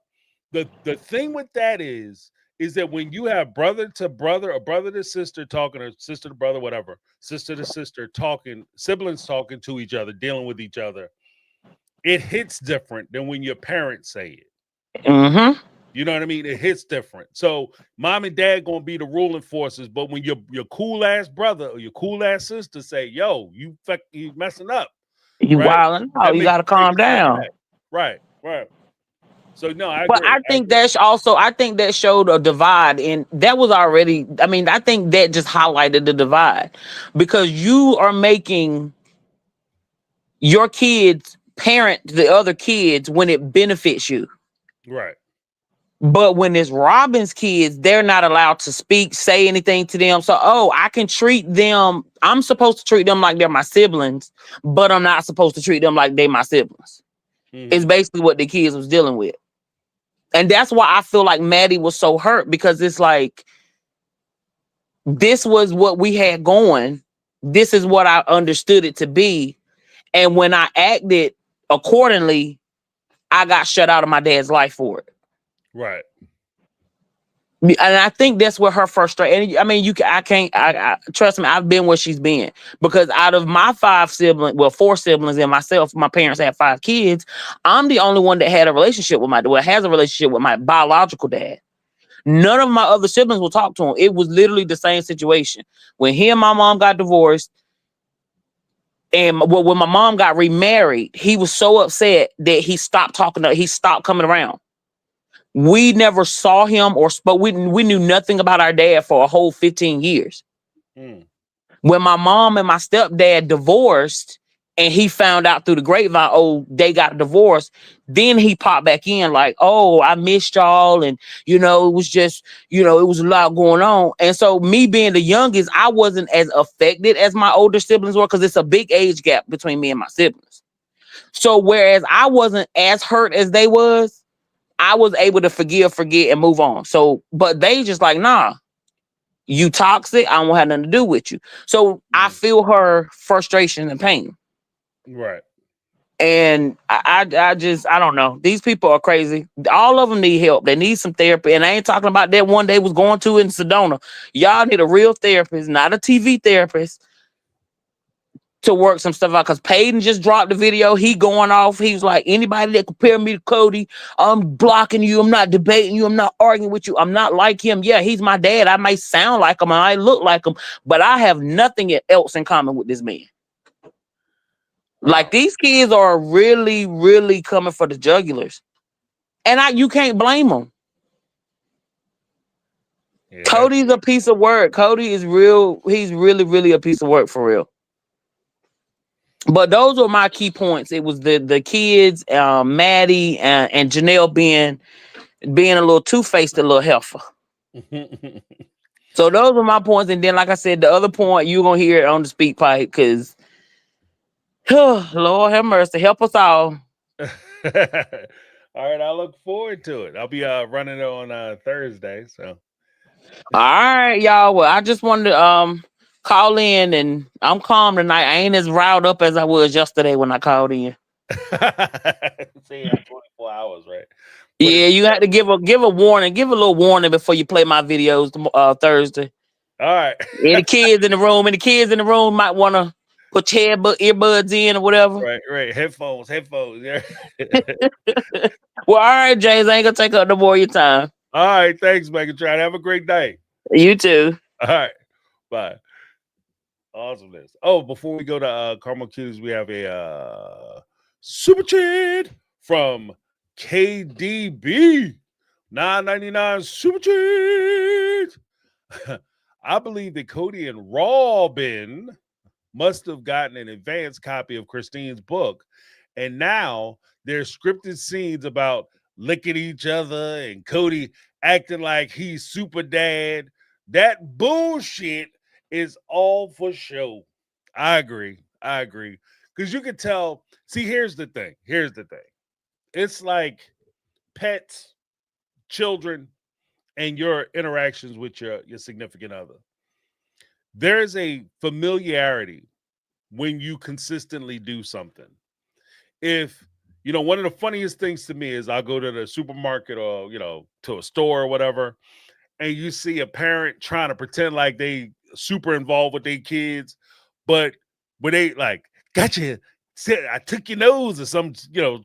The thing with that is that when you have brother to brother or brother to sister talking, or sister to brother, whatever, sister to sister talking, siblings talking to each other, dealing with each other, it hits different than when your parents say it. Mm-hmm. You know what I mean? It hits different. So mom and dad gonna be the ruling forces, but when your cool ass brother or your cool ass sister say, "Yo, you messing up," You right? wilding out. That You makes gotta you take calm a step down. back. Right, right. So no, I But agree. I I think agree. that's also, I think that showed a divide, and that was already, I mean, I think that just highlighted the divide because you are making your kids parent the other kids when it benefits you. Right. But when it's Robin's kids, they're not allowed to speak, say anything to them. So, oh, I can treat them. I'm supposed to treat them like they're my siblings, but I'm not supposed to treat them like they my siblings. It's Mhm. basically what the kids was dealing with. And that's why I feel like Maddie was so hurt because it's like, this was what we had going. This is what I understood it to be. And when I acted accordingly, I got shut out of my dad's life for it. Right. And I think that's where her frustration. I mean, I can't. I trust me. I've been where she's been because out of my 4 siblings and myself, my parents had 5 kids. I'm the only one that had a relationship with has a relationship with my biological dad. None of my other siblings will talk to him. It was literally the same situation when he and my mom got divorced. And when my mom got remarried, he was so upset that he stopped talking. He stopped coming around. We never saw him or spoke. We knew nothing about our dad for a whole 15 years. Mm. When my mom and my stepdad divorced and he found out through the grapevine, oh, they got divorced, then he popped back in like, oh, I missed y'all. And, it was just, it was a lot going on. And so me being the youngest, I wasn't as affected as my older siblings were because it's a big age gap between me and my siblings. So whereas I wasn't as hurt as they was, I was able to forgive, forget, and move on. So, but they just like, nah, you toxic. I don't have nothing to do with you. So I Mhm. feel her frustration and pain. Right. And I don't know. These people are crazy. All of them need help. They need some therapy. And I ain't talking about that one they was going to in Sedona. Y'all need a real therapist, not a TV therapist, to work some stuff out. Because Peyton just dropped the video. He going off. He was like, anybody that compare me to Cody, I'm blocking you. I'm not debating you. I'm not arguing with you. I'm not like him. Yeah, he's my dad. I might sound like him. I look like him. But I have nothing else in common with this man. Like Wow. these kids are really, really coming for the jugulars. And you can't blame them. Yeah. Cody's a piece of work. Cody is real. He's really, really a piece of work for real. But those were my key points. It was the kids, Maddie and Janelle being a little two-faced, a little heifer. So those were my points. And then, like I said, the other point, you're going to hear it on the speak pipe because, Lord have mercy, help us all. All right, I look forward to it. I'll be running it on Thursday. So All right, y'all. Well, I just wanted to call in, and I'm calm tonight. I ain't as riled up as I was yesterday when I called in. see, you have 24 hours, right? But Yeah, you had to give a warning, give a little warning before you play my videos Thursday. all right. And the kids in the room might want to put your earbuds in or whatever. Right. Headphones. Yeah. Well, all right, James, I ain't gonna take up no more of your time. All right. Thanks, Megatron. Have a great day. You too. All right. Bye. Awesomeness. Oh, before we go to Carmel Cuties, we have a super chat from KDB. $9.99 super chat. I believe that Cody and Robin must have gotten an advanced copy of Christine's book, and now there's scripted scenes about licking each other and Cody acting like he's super dad. That bullshit is all for show. I agree. Because you can tell. See, here's the thing. It's like pets, children, and your interactions with your significant other. There's a familiarity when you consistently do something. If one of the funniest things to me is I'll go to the supermarket or to a store or whatever, and you see a parent trying to pretend like they super involved with their kids, but when they like, gotcha, I took your nose or some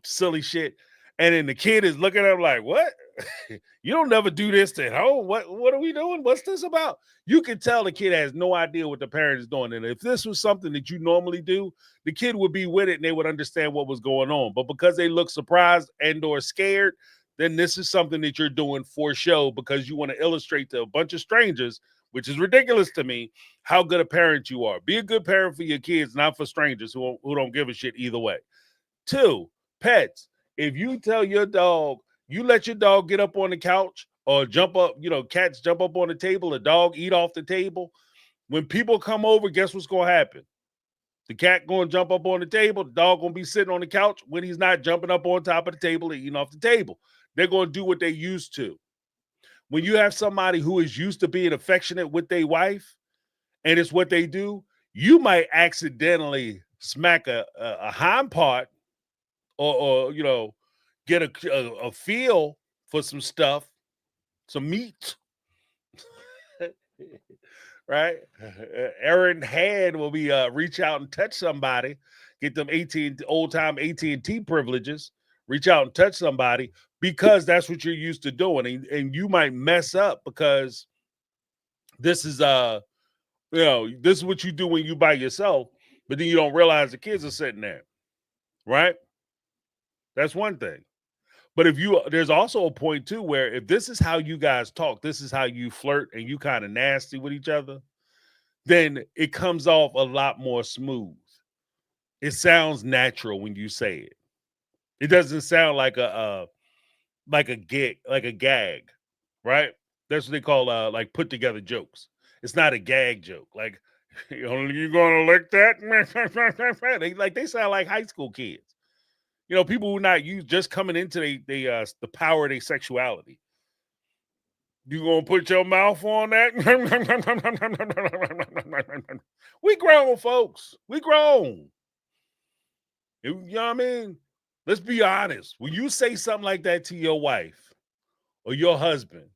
silly shit, and then the kid is looking at them like, what? You don't never do this at home. What are we doing? What's this about? You can tell the kid has no idea what the parent is doing. And if this was something that you normally do, the kid would be with it and they would understand what was going on. But because they look surprised and or scared, then this is something that you're doing for show because you want to illustrate to a bunch of strangers, which is ridiculous to me, how good a parent you are. Be a good parent for your kids, not for strangers who don't give a shit either way. 2, pets. If you tell your dog, you let your dog get up on the couch or jump up, cats jump up on the table, a dog eat off the table. When people come over, guess what's going to happen? The cat going to jump up on the table. The dog going to be sitting on the couch when he's not jumping up on top of the table and eating off the table. They're going to do what they used to. When you have somebody who is used to being affectionate with their wife and it's what they do, you might accidentally smack a hind part or get a feel for some stuff, some meat, right? Aaron hand will be reach out and touch somebody, get them old time AT&T privileges, reach out and touch somebody because that's what you're used to doing, and you might mess up because this is this is what you do when you by yourself, but then you don't realize the kids are sitting there, right? That's one thing. But there's also a point too where if this is how you guys talk, this is how you flirt and you kind of nasty with each other, then it comes off a lot more smooth. It sounds natural when you say it. It doesn't sound like a gag, right? That's what they call like put together jokes. It's not a gag joke. Like you gonna lick that? They sound like high school kids. People who not used just coming into the power of their sexuality. You gonna put your mouth on that? We grown, folks. We grown. You know what I mean? Let's be honest. When you say something like that to your wife or your husband,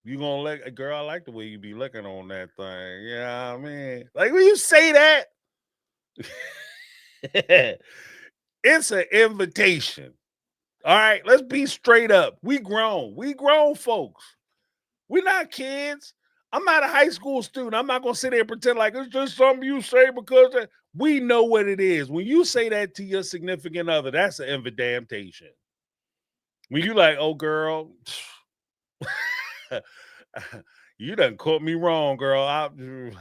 you gonna lick, girl, I like the way you be looking on that thing. You know what I mean? Like when you say that, it's an invitation. All right, let's be straight up. We grown. We grown folks. We're not kids. I'm not a high school student. I'm not going to sit there and pretend like it's just something you say because we know what it is. When you say that to your significant other, that's an invitation. When you like, oh, girl, you done caught me wrong, girl. You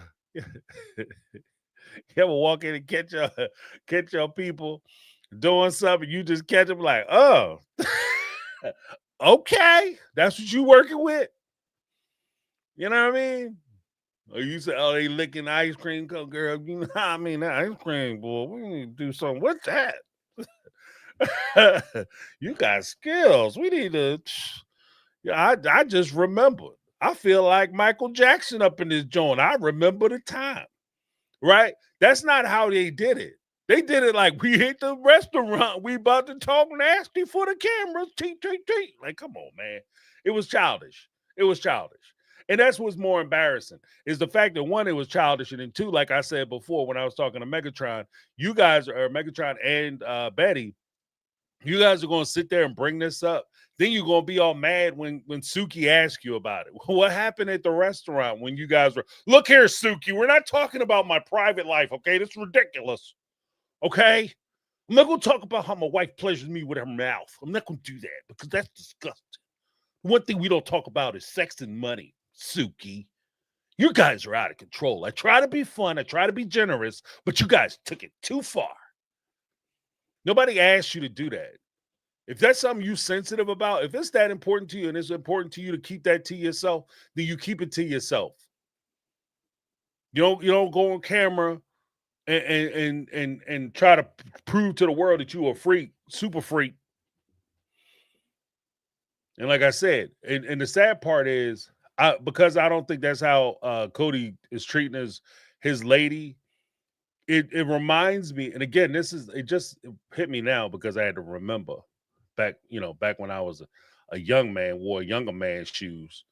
ever walk in and catch your people doing something, you just catch them like, oh, okay, that's what you working with. You know what I mean? Or you say, oh, they licking ice cream, girl. You know what I mean? That ice cream, boy, we need to do something. What's that? You got skills. We need to. Yeah, I just remembered. I feel like Michael Jackson up in this joint. I remember the time, right? That's not how they did it. They did it like we hit the restaurant. We about to talk nasty for the cameras. Like, come on, man. It was childish. It was childish. And that's what's more embarrassing is the fact that 1, it was childish. And then 2, like I said before, when I was talking to Megatron, you guys are Megatron and Betty. You guys are going to sit there and bring this up. Then you're going to be all mad when Suki asks you about it. What happened at the restaurant when you guys were, look here, Suki, we're not talking about my private life, okay? This is ridiculous, okay? I'm not going to talk about how my wife pleasures me with her mouth. I'm not going to do that because that's disgusting. One thing we don't talk about is sex and money, Suki. You guys are out of control. I try to be fun. I try to be generous, but you guys took it too far. Nobody asked you to do that. If that's something you're sensitive about, if it's that important to you and it's important to you to keep that to yourself, then you keep it to yourself. You don't go on camera and try to prove to the world that you a freak, super freak. And like I said, and the sad part is, because I don't think that's how Cody is treating his lady. It reminds me, and again, it just hit me now because I had to remember back when I was a young man, wore younger man's shoes,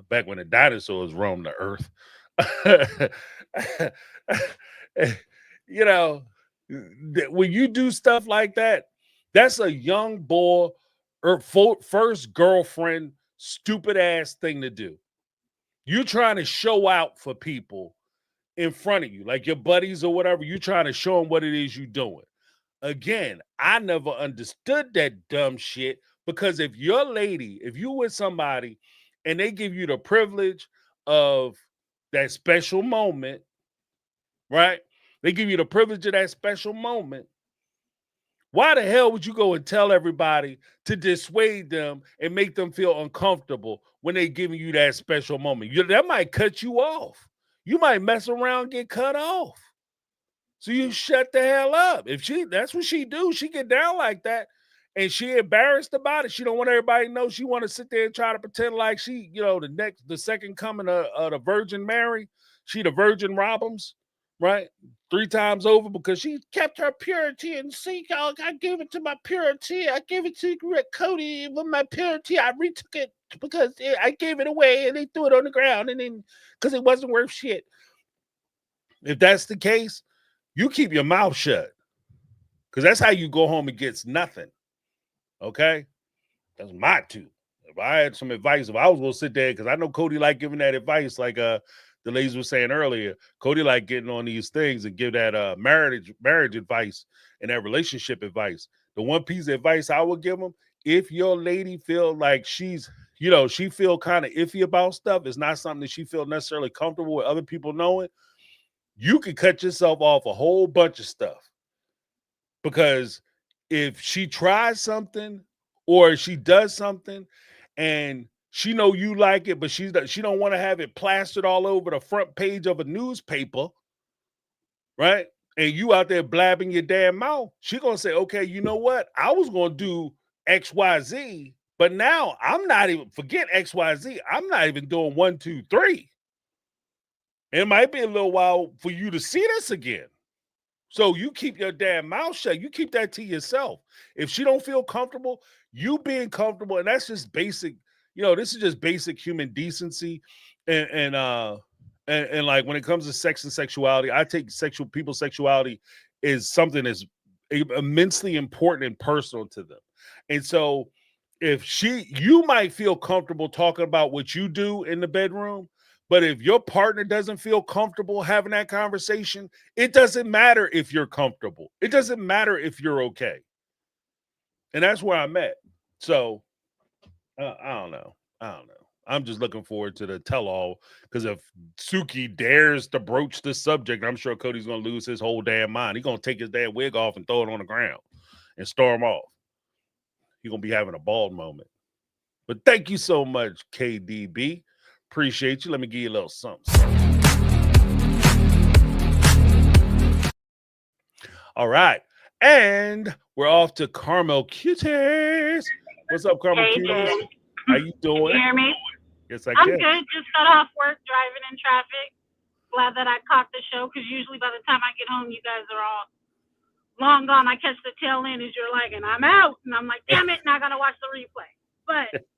back when the dinosaurs roamed the earth. When you do stuff like that, that's a young boy first girlfriend, stupid ass thing to do. You're trying to show out for people in front of you, like your buddies or whatever. You're trying to show them what it is you're doing. Again, I never understood that dumb shit, because if you with somebody and they give you the privilege of that special moment, right? They give you the privilege of that special moment. Why the hell would you go and tell everybody to dissuade them and make them feel uncomfortable when they giving you that special moment? That might cut you off. You might mess around and get cut off. So you shut the hell up. That's what she do. She get down like that, and she embarrassed about it. She don't want everybody to know. She want to sit there and try to pretend like she, the second coming of the Virgin Mary. She the Virgin Robins, right? 3 times over, because she kept her purity. And see, y'all, I gave it to my purity. I gave it to Cody with my purity. I retook it because I gave it away, and they threw it on the ground, and then because it wasn't worth shit. If that's the case, you keep your mouth shut, because that's how you go home and gets nothing. Okay? That's my two. If I had some advice, if I was going to sit there, because I know Cody like giving that advice, like the ladies were saying earlier, Cody like getting on these things and give that marriage advice and that relationship advice. The one piece of advice I would give them, if your lady feel like she feel kind of iffy about stuff, it's not something that she feel necessarily comfortable with other people knowing, you can cut yourself off a whole bunch of stuff. Because if she tries something or she does something and she know you like it, but she don't want to have it plastered all over the front page of a newspaper, right? And you out there blabbing your damn mouth, she gonna say, okay, you know what? I was gonna do XYZ, but now I'm not even, forget XYZ. I'm not even doing 1, 2, 3. It might be a little while for you to see this again. So you keep your damn mouth shut. You keep that to yourself. If she don't feel comfortable, you being comfortable, and that's just basic. This is just basic human decency, and like when it comes to sex and sexuality, I take people's sexuality is something that's immensely important and personal to them. And so, if you might feel comfortable talking about what you do in the bedroom. But if your partner doesn't feel comfortable having that conversation, it doesn't matter if you're comfortable. It doesn't matter if you're okay. And that's where I'm at. So I don't know. I'm just looking forward to the tell-all, because if Suki dares to broach this subject, I'm sure Cody's going to lose his whole damn mind. He's going to take his damn wig off and throw it on the ground and storm off. He's going to be having a bald moment. But thank you so much, KDB. Appreciate you. Let me give you a little something. All right. And we're off to Carmel Cuties. What's up, Carmel Hey, Cuties? Jay. How you doing? Can you hear me? Yes, I I'm can. good. Just got off work, driving in traffic. Glad that I caught the show, because usually by the time I get home, you guys are all long gone. I catch the tail end as you're like, and I'm out. And I'm like, damn it, now I got to watch the replay. But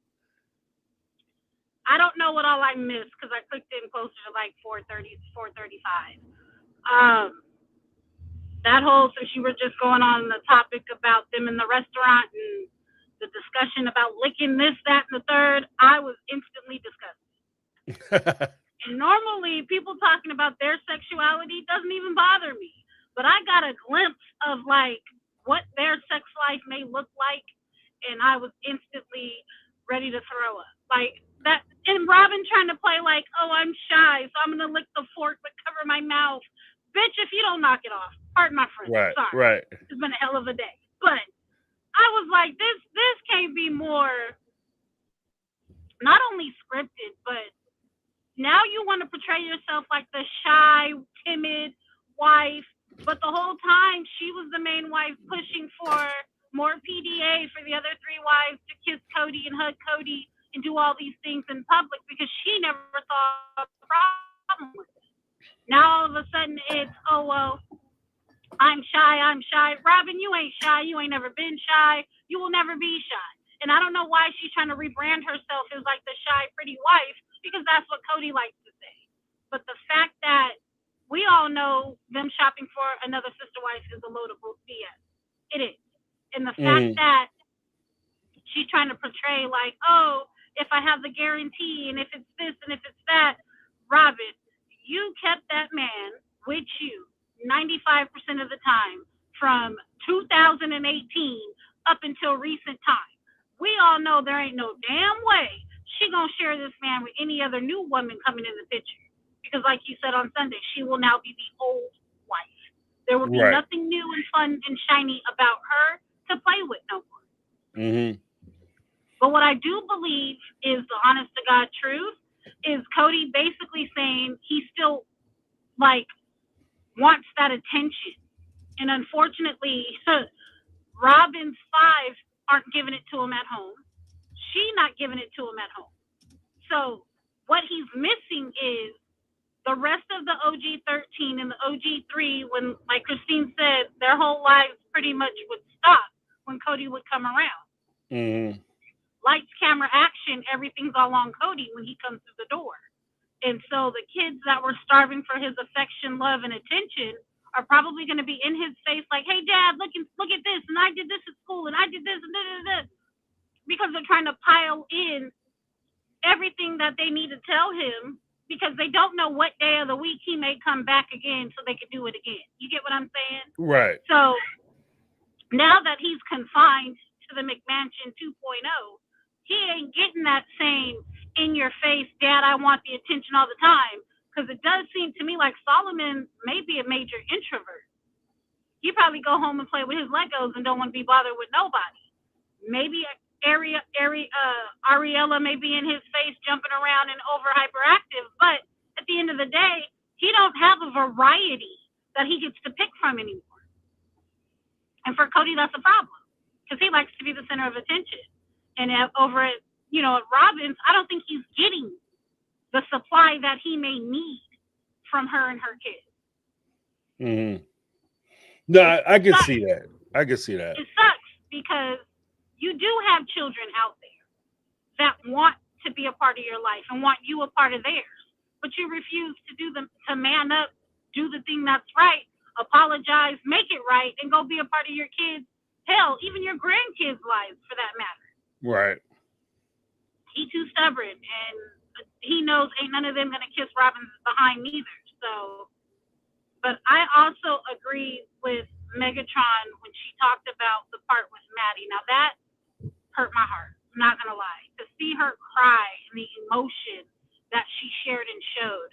I don't know what all I missed, because I clicked in closer to like 4:30, 4:35. That whole, since you were just going on the topic about them in the restaurant and the discussion about licking this, that, and the third, I was instantly disgusted. And normally people talking about their sexuality doesn't even bother me. But I got a glimpse of like what their sex life may look like, and I was instantly ready to throw up. Like that, and Robin trying to play like, oh, I'm shy, so I'm gonna lick the fork but cover my mouth. Bitch, if you don't knock it off, pardon my friend. Right, sorry. right. It's been a hell of a day. But I was like, this can't be more not only scripted, but now you want to portray yourself like the shy, timid wife, but the whole time she was the main wife pushing for more PDA for the other 3 wives to kiss Cody and hug Cody and do all these things in public, because she never saw a problem with it. Now all of a sudden it's, oh, well, I'm shy. Robin, you ain't shy. You ain't never been shy. You will never be shy. And I don't know why she's trying to rebrand herself as like the shy, pretty wife, because that's what Cody likes to say. But the fact that we all know them shopping for another sister wife is a load of BS. It is. And the fact that she's trying to portray like, oh, if I have the guarantee and if it's this and if it's that. Robin, you kept that man with you 95% of the time from 2018 up until recent time. We all know there ain't no damn way she gonna share this man with any other new woman coming in the picture. Because like you said on Sunday, she will now be the old wife. There will be Right. nothing new and fun and shiny about her to play with no more. Mm-hmm. But what I do believe is the honest to God truth is Cody basically saying he still like wants that attention. And unfortunately, Robin's 5 aren't giving it to him at home. She not giving it to him at home. So what he's missing is the rest of the OG 13 and the OG 3, when, like Christine said, their whole lives pretty much would stop when Cody would come around. Mm-hmm. Lights, camera, action, everything's all on Cody when he comes through the door. And so the kids that were starving for his affection, love, and attention are probably going to be in his face like, hey, Dad, look at this, and I did this at school, and I did this, and this, because they're trying to pile in everything that they need to tell him because they don't know what day of the week he may come back again so they can do it again. You get what I'm saying? Right. So now that he's confined to the McMansion 2.0, he ain't getting that same in your face, Dad, I want the attention all the time. Because it does seem to me like Solomon may be a major introvert. He probably go home and play with his Legos and don't want to be bothered with nobody. Maybe Ariella may be in his face jumping around and over hyperactive, but at the end of the day, he don't have a variety that he gets to pick from anymore. And for Cody, that's a problem because he likes to be the center of attention. And over at Robbins, I don't think he's getting the supply that he may need from her and her kids. Mm-hmm. No, I can see that. I can see that. It sucks because you do have children out there that want to be a part of your life and want you a part of theirs, but you refuse to man up, do the thing that's right, apologize, make it right, and go be a part of your kids' hell, even your grandkids' lives for that matter. Right. He too stubborn, and he knows ain't none of them gonna kiss Robin's behind neither. So, but I also agree with Megatron when she talked about the part with Maddie. Now that hurt my heart. I'm not gonna lie. To see her cry and the emotion that she shared and showed,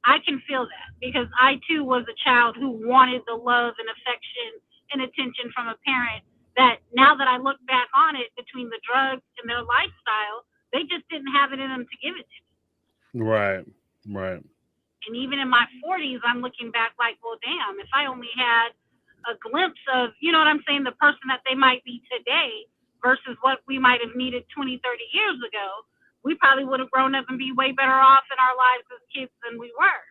I can feel that because I too was a child who wanted the love and affection and attention from a parent. That now that I look back on it, between the drugs and their lifestyle, they just didn't have it in them to give it to me. Right. Right. And even in my 40s, I'm looking back like, well, damn, if I only had a glimpse of, you know what I'm saying, the person that they might be today versus what we might have needed 20, 30 years ago, we probably would have grown up and be way better off in our lives as kids than we were.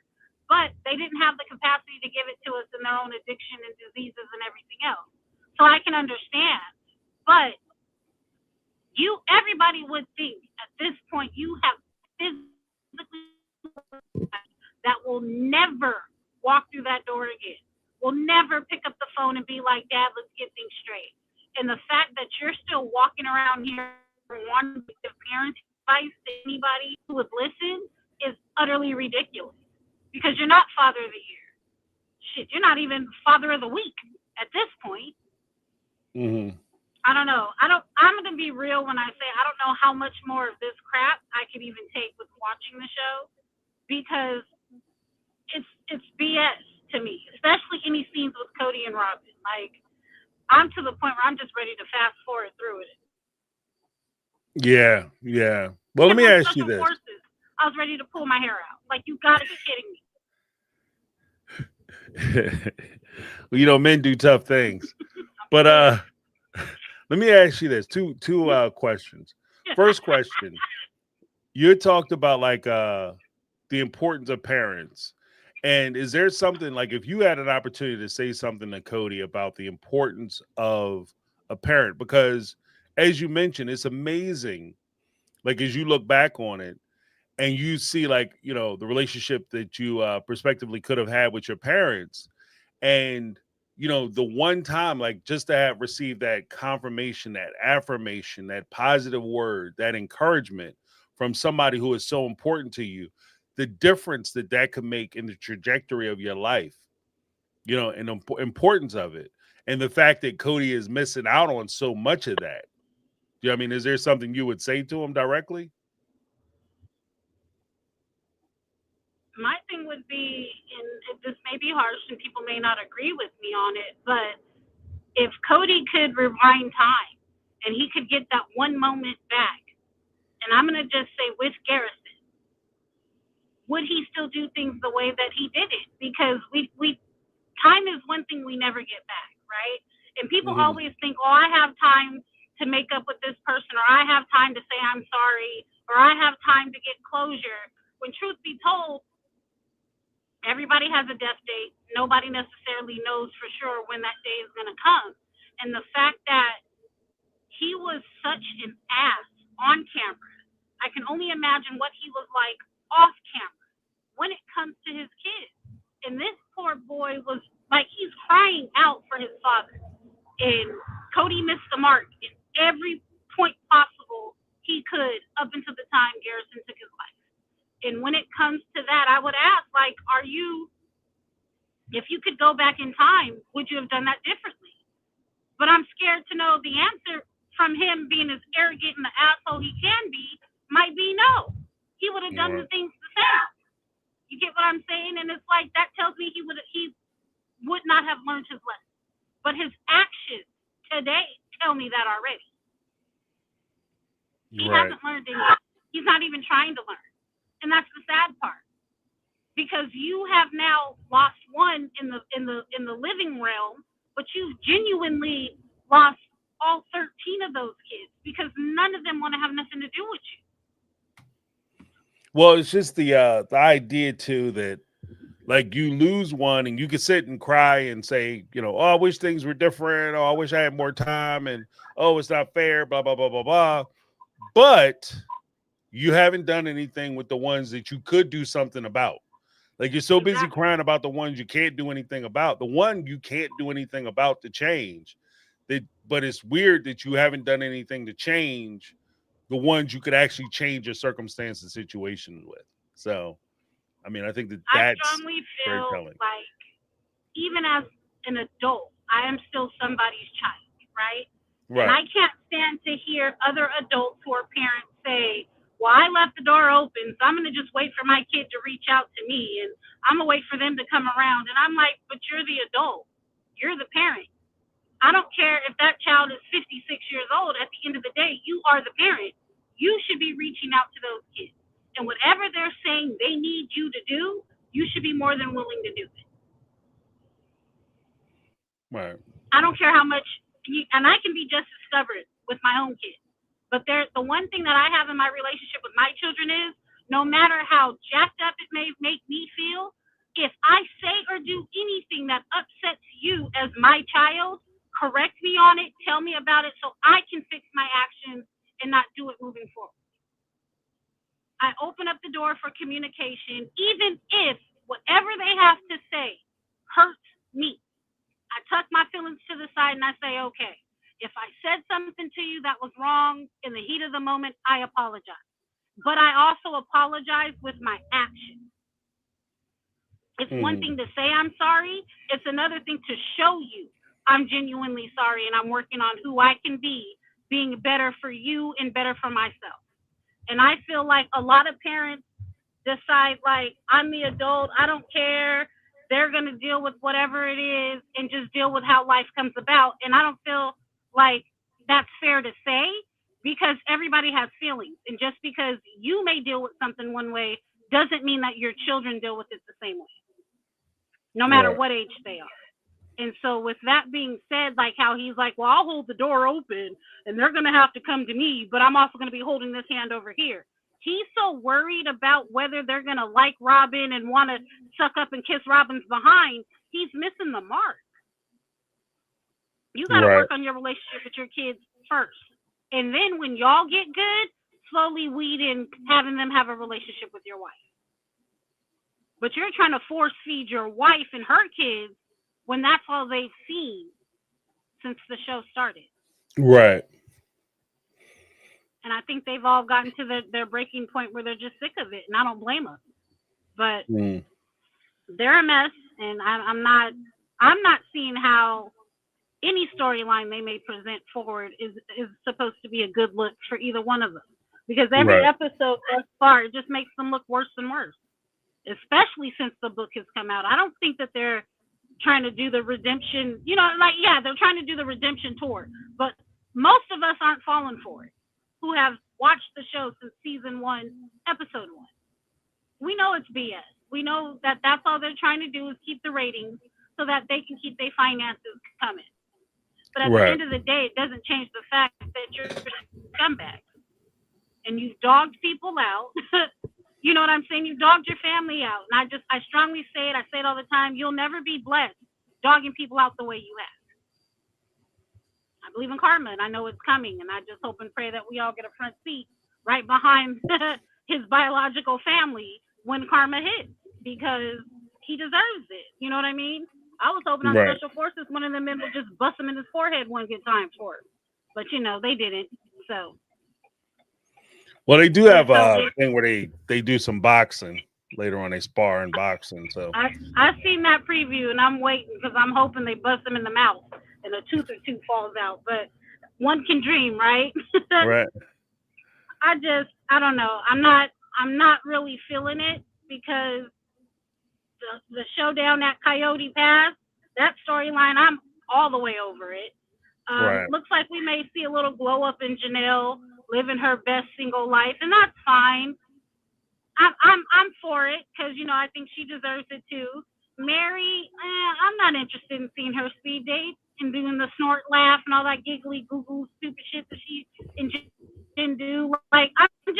But they didn't have the capacity to give it to us in their own addiction and diseases and everything else. So I can understand. But everybody would think at this point you have physically that will never walk through that door again, will never pick up the phone and be like, Dad, let's get things straight. And the fact that you're still walking around here wanting to give parenting advice to anybody who would listen is utterly ridiculous because you're not Father of the Year. Shit, you're not even Father of the Week at this point. Mm-hmm. I don't know. I'm going to be real when I say I don't know how much more of this crap I could even take with watching the show because it's BS to me, especially any scenes with Cody and Robin. Like, I'm to the point where I'm just ready to fast forward through it. Yeah, yeah. Well, let me ask you this. Forces, I was ready to pull my hair out. Like, you got to be kidding me. Well, men do tough things. But let me ask you this. Two questions. First question. You talked about like the importance of parents. And is there something like if you had an opportunity to say something to Cody about the importance of a parent? Because as you mentioned, it's amazing. Like as you look back on it and you see like, the relationship that you prospectively could have had with your parents. And you know, the one time, like, just to have received that confirmation, that affirmation, that positive word, that encouragement from somebody who is so important to you, the difference that that could make in the trajectory of your life, you know, and the importance of it. And the fact that Cody is missing out on so much of that. You know what I mean? Is there something you would say to him directly? My thing would be, and this may be harsh and people may not agree with me on it, but if Cody could rewind time and he could get that one moment back, and I'm going to just say with Garrison, would he still do things the way that he did it? Because we time is one thing we never get back, right? And people always think, oh, I have time to make up with this person, or I have time to say I'm sorry, or I have time to get closure. When truth be told, everybody has a death date. Nobody necessarily knows for sure when that day is going to come. And the fact that he was such an ass on camera, I can only imagine what he was like off camera when it comes to his kids. And this poor boy was like, he's crying out for his father. And Cody missed the mark in every point possible he could up until the time Garrison took his life. And when it comes to that, I would ask, like, if you could go back in time, would you have done that differently? But I'm scared to know the answer from him being as arrogant and the asshole he can be might be no. He would have done the things the same. You get what I'm saying? And it's like, that tells me he would not have learned his lesson. But his actions today tell me that already. He hasn't learned anything. He's not even trying to learn. And that's the sad part. Because you have now lost one in the living realm, but you've genuinely lost all 13 of those kids because none of them want to have nothing to do with you. Well, it's just the idea too that, like, you lose one and you can sit and cry and say, you know, oh, I wish things were different. Oh, I wish I had more time. And, oh, it's not fair, blah, blah, blah, blah, blah. But you haven't done anything with the ones that you could do something about. Like, you're so busy crying about the ones you can't do anything about. The one you can't do anything about to change. But it's weird that you haven't done anything to change the ones you could actually change your circumstance and situation with. So, I mean, I think that's I strongly very feel telling. like even as an adult, I am still somebody's child, right? And I can't stand to hear other adults who are parents say, well, I left the door open, so I'm going to just wait for my kid to reach out to me, and I'm going to wait for them to come around. And I'm like, but you're the adult. You're the parent. I don't care if that child is 56 years old. At the end of the day, you are the parent. You should be reaching out to those kids. And whatever they're saying they need you to do, you should be more than willing to do it. Right. I don't care how much, and I can be just as stubborn with my own kids. But the one thing that I have in my relationship with my children is, no matter how jacked up it may make me feel, if I say or do anything that upsets you as my child, correct me on it, tell me about it so I can fix my actions and not do it moving forward. I open up the door for communication, even if whatever they have to say hurts me. I tuck my feelings to the side and I say, okay, if I said something to you that was wrong in the heat of the moment, I apologize. But I also apologize with my actions. It's one thing to say I'm sorry. It's another thing to show you I'm genuinely sorry and I'm working on who I can be, being better for you and better for myself. And I feel like a lot of parents decide, like, I'm the adult, I don't care, they're going to deal with whatever it is and just deal with how life comes about. And I don't feel like that's fair to say, because everybody has feelings. And just because you may deal with something one way doesn't mean that your children deal with it the same way, no matter what age they are. And so with that being said, like how he's like, well, I'll hold the door open and they're going to have to come to me, but I'm also going to be holding this hand over here. He's so worried about whether they're going to like Robin and want to suck up and kiss Robin's behind. He's missing the mark. You got to work on your relationship with your kids first. And then when y'all get good, slowly weed in having them have a relationship with your wife. But you're trying to force feed your wife and her kids when that's all they've seen since the show started. Right. And I think they've all gotten to their breaking point where they're just sick of it, and I don't blame them. But they're a mess, and I'm not seeing how any storyline they may present forward is supposed to be a good look for either one of them. Because every episode thus far, it just makes them look worse and worse. Especially since the book has come out. I don't think that they're trying to do the redemption, they're trying to do the redemption tour. But most of us aren't falling for it, who have watched the show since season 1, episode 1. We know it's BS. We know that that's all they're trying to do is keep the ratings so that they can keep their finances coming. But at the end of the day, it doesn't change the fact that you're scumbags. And you've dogged people out. You know what I'm saying? You dogged your family out. And I strongly say it. I say it all the time. You'll never be blessed dogging people out the way you have. I believe in karma, and I know it's coming. And I just hope and pray that we all get a front seat right behind his biological family when karma hits, because he deserves it. You know what I mean? I was hoping on Special Forces one of them men would just bust him in his forehead one good time for it. But, they didn't. So. Well, they do have a thing where they do some boxing later on. They spar in boxing. So I've seen that preview, and I'm waiting because I'm hoping they bust him in the mouth and a tooth or two falls out. But one can dream, right? Right. I don't know. I'm not really feeling it because the showdown at Coyote Pass, that storyline, I'm all the way over it. Looks like we may see a little glow up in Janelle living her best single life, and that's fine. I'm for it because I think she deserves it too. Mary, I'm not interested in seeing her speed date and doing the snort laugh and all that giggly goo goo stupid shit that she and Jen do. Like I think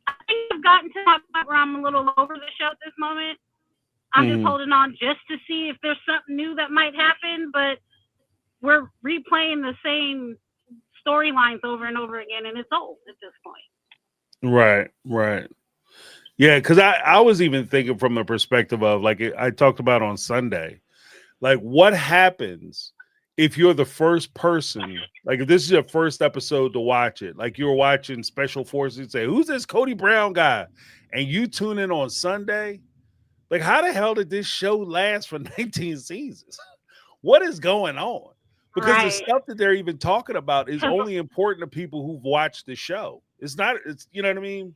I've gotten to that point where I'm a little over the show at this moment. I'm just holding on just to see if there's something new that might happen, but we're replaying the same storylines over and over again, and it's old at this point. Right. Yeah, because I was even thinking from the perspective of, like I talked about on Sunday, like what happens if you're the first person, like if this is your first episode to watch it, like you're watching Special Forces and say, who's this Cody Brown guy? And you tune in on Sunday, like how the hell did this show last for 19 seasons? What is going on? Because the stuff that they're even talking about is only important to people who've watched the show. It's you know what I mean?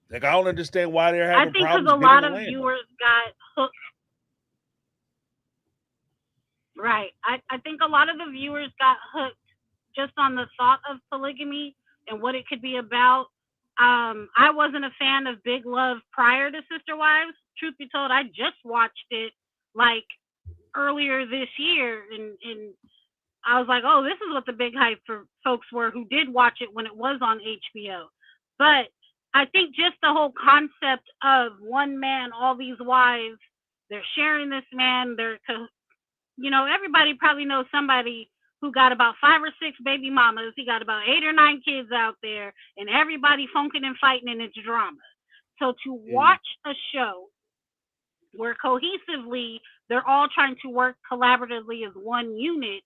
Like, I don't understand why they're having problems. I think because a lot of viewers got hooked. Right. I think a lot of the viewers got hooked just on the thought of polygamy and what it could be about. I wasn't a fan of Big Love prior to Sister Wives. Truth be told, I just watched it like earlier this year, and I was like, oh, this is what the big hype for folks were who did watch it when it was on HBO. But I think just the whole concept of one man, all these wives, they're sharing this man, everybody probably knows somebody who got about 5 or 6 baby mamas. He got about 8 or 9 kids out there, and everybody funking and fighting, and it's drama. So to watch a show where cohesively they're all trying to work collaboratively as one unit,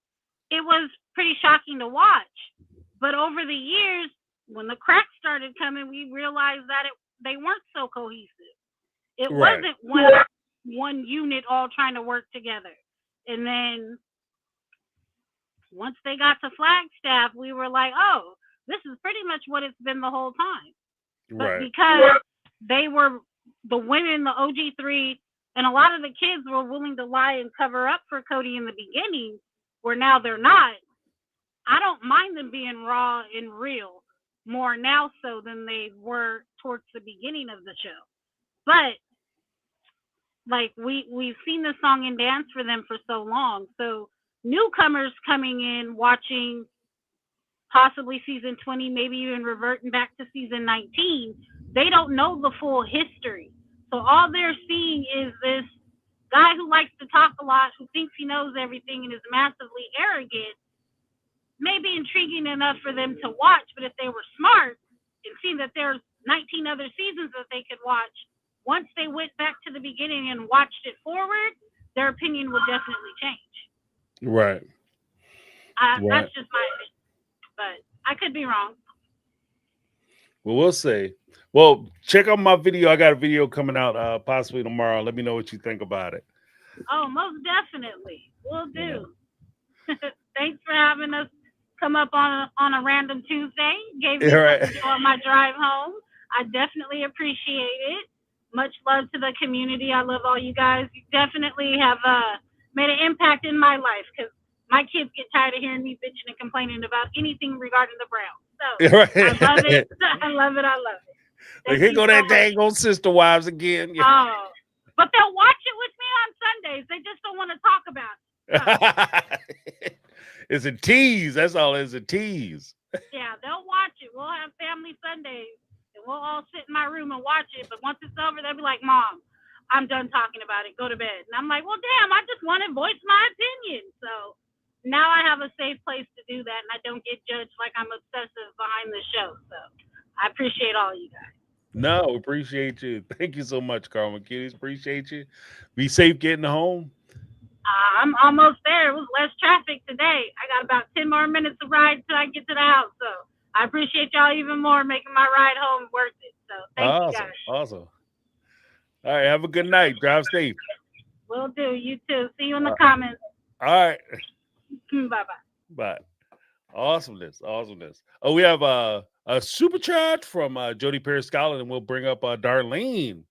it was pretty shocking to watch. But over the years, when the cracks started coming, we realized that they weren't so cohesive. It wasn't one unit all trying to work together. And then once they got to Flagstaff, we were like, oh, this is pretty much what it's been the whole time. But because they were the women, the OG3, and a lot of the kids were willing to lie and cover up for Cody in the beginning, where now they're not. I don't mind them being raw and real more now so than they were towards the beginning of the show. But like we've seen the song and dance for them for so long. So newcomers coming in, watching possibly season 20, maybe even reverting back to season 19, they don't know the full history. So all they're seeing is this guy who likes to talk a lot, who thinks he knows everything and is massively arrogant. May be intriguing enough for them to watch, but if they were smart and seen that there's 19 other seasons that they could watch, once they went back to the beginning and watched it forward, their opinion will definitely change. Right. That's just my opinion, but I could be wrong. Well, we'll see. Well, check out my video. I got a video coming out possibly tomorrow. Let me know what you think about it. Oh, most definitely. We'll do. Thanks for having us come up on a random Tuesday. Gave me something to do on my drive home. I definitely appreciate it. Much love to the community. I love all you guys. You definitely have made an impact in my life because my kids get tired of hearing me bitching and complaining about anything regarding the Browns. So I love it. I love it. I love it. Like, here go that dang old sister wives again. Oh, but they'll watch it with me on Sundays. They just don't want to talk about it. So. It's a tease. That's all. It's a tease. Yeah, they'll watch it. We'll have family Sundays, and we'll all sit in my room and watch it. But once it's over, they'll be like, "Mom, I'm done talking about it. Go to bed." And I'm like, "Well, damn, I just want to voice my opinion." So now I have a safe place to do that, and I don't get judged like I'm obsessive behind the show. So I appreciate all you guys. No, appreciate you. Thank you so much, Carmen Kitties. Appreciate you. Be safe getting home. I'm almost there. It was less traffic today. I got about 10 more minutes to ride till I get to the house. So I appreciate y'all even more making my ride home worth it. So thank you guys. Awesome. All right. Have a good night. Drive safe. Will do. You too. See you in the comments. All right. Bye-bye. Bye. Awesomeness. Oh, we have a super chat from Jody Periscala, and we'll bring up Darlene.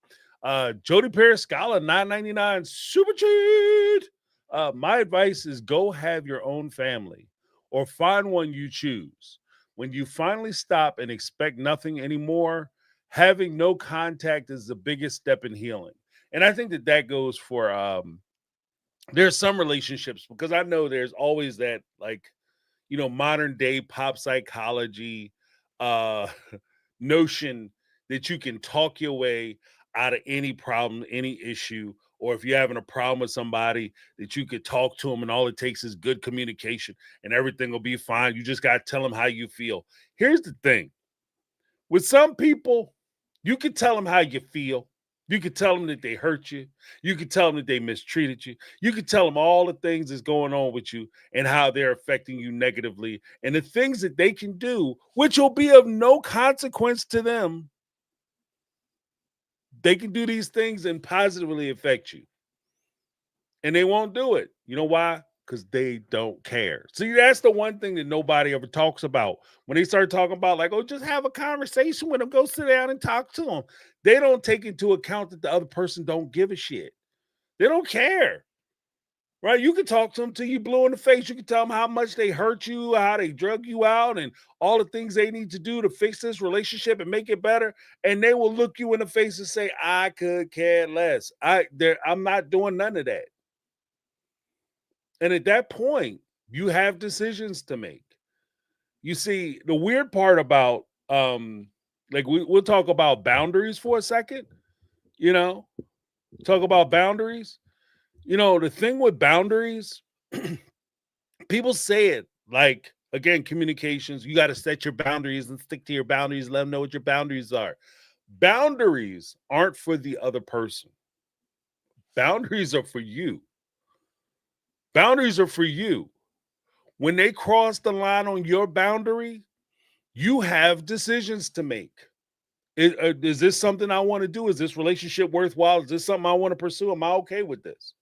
Jody Periscala, $9.99 super chat. My advice is go have your own family or find one you choose. When you finally stop and expect nothing anymore, having no contact is the biggest step in healing. And I think that goes for there's some relationships, because I know there's always that, like, you know, modern day pop psychology notion that you can talk your way out of any problem, any issue, or if you're having a problem with somebody, that you could talk to them and all it takes is good communication and everything will be fine. You just got to tell them how you feel. Here's the thing. With some people, you can tell them how you feel. You can tell them that they hurt you. You can tell them that they mistreated you. You can tell them all the things that's going on with you and how they're affecting you negatively and the things that they can do, which will be of no consequence to them. They can do these things and positively affect you. And they won't do it. You know why? Because they don't care. See, that's the one thing that nobody ever talks about. When they start talking about, like, oh, just have a conversation with them, go sit down and talk to them. They don't take into account that the other person don't give a shit. They don't care. Right? You can talk to them till you blue in the face. You can tell them how much they hurt you, how they drug you out, and all the things they need to do to fix this relationship and make it better. And they will look you in the face and say, I could care less. I'm not doing none of that. And at that point, you have decisions to make. You see, the weird part about, like, we'll talk about boundaries for a second, you know, talk about boundaries. You know, the thing with boundaries, people say it like, again, communications, you got to set your boundaries and stick to your boundaries. Let them know what your boundaries are. Boundaries aren't for the other person. Boundaries are for you. Boundaries are for you. When they cross the line on your boundary, you have decisions to make. Is this something I want to do? Is this relationship worthwhile? Is this something I want to pursue? Am I okay with this?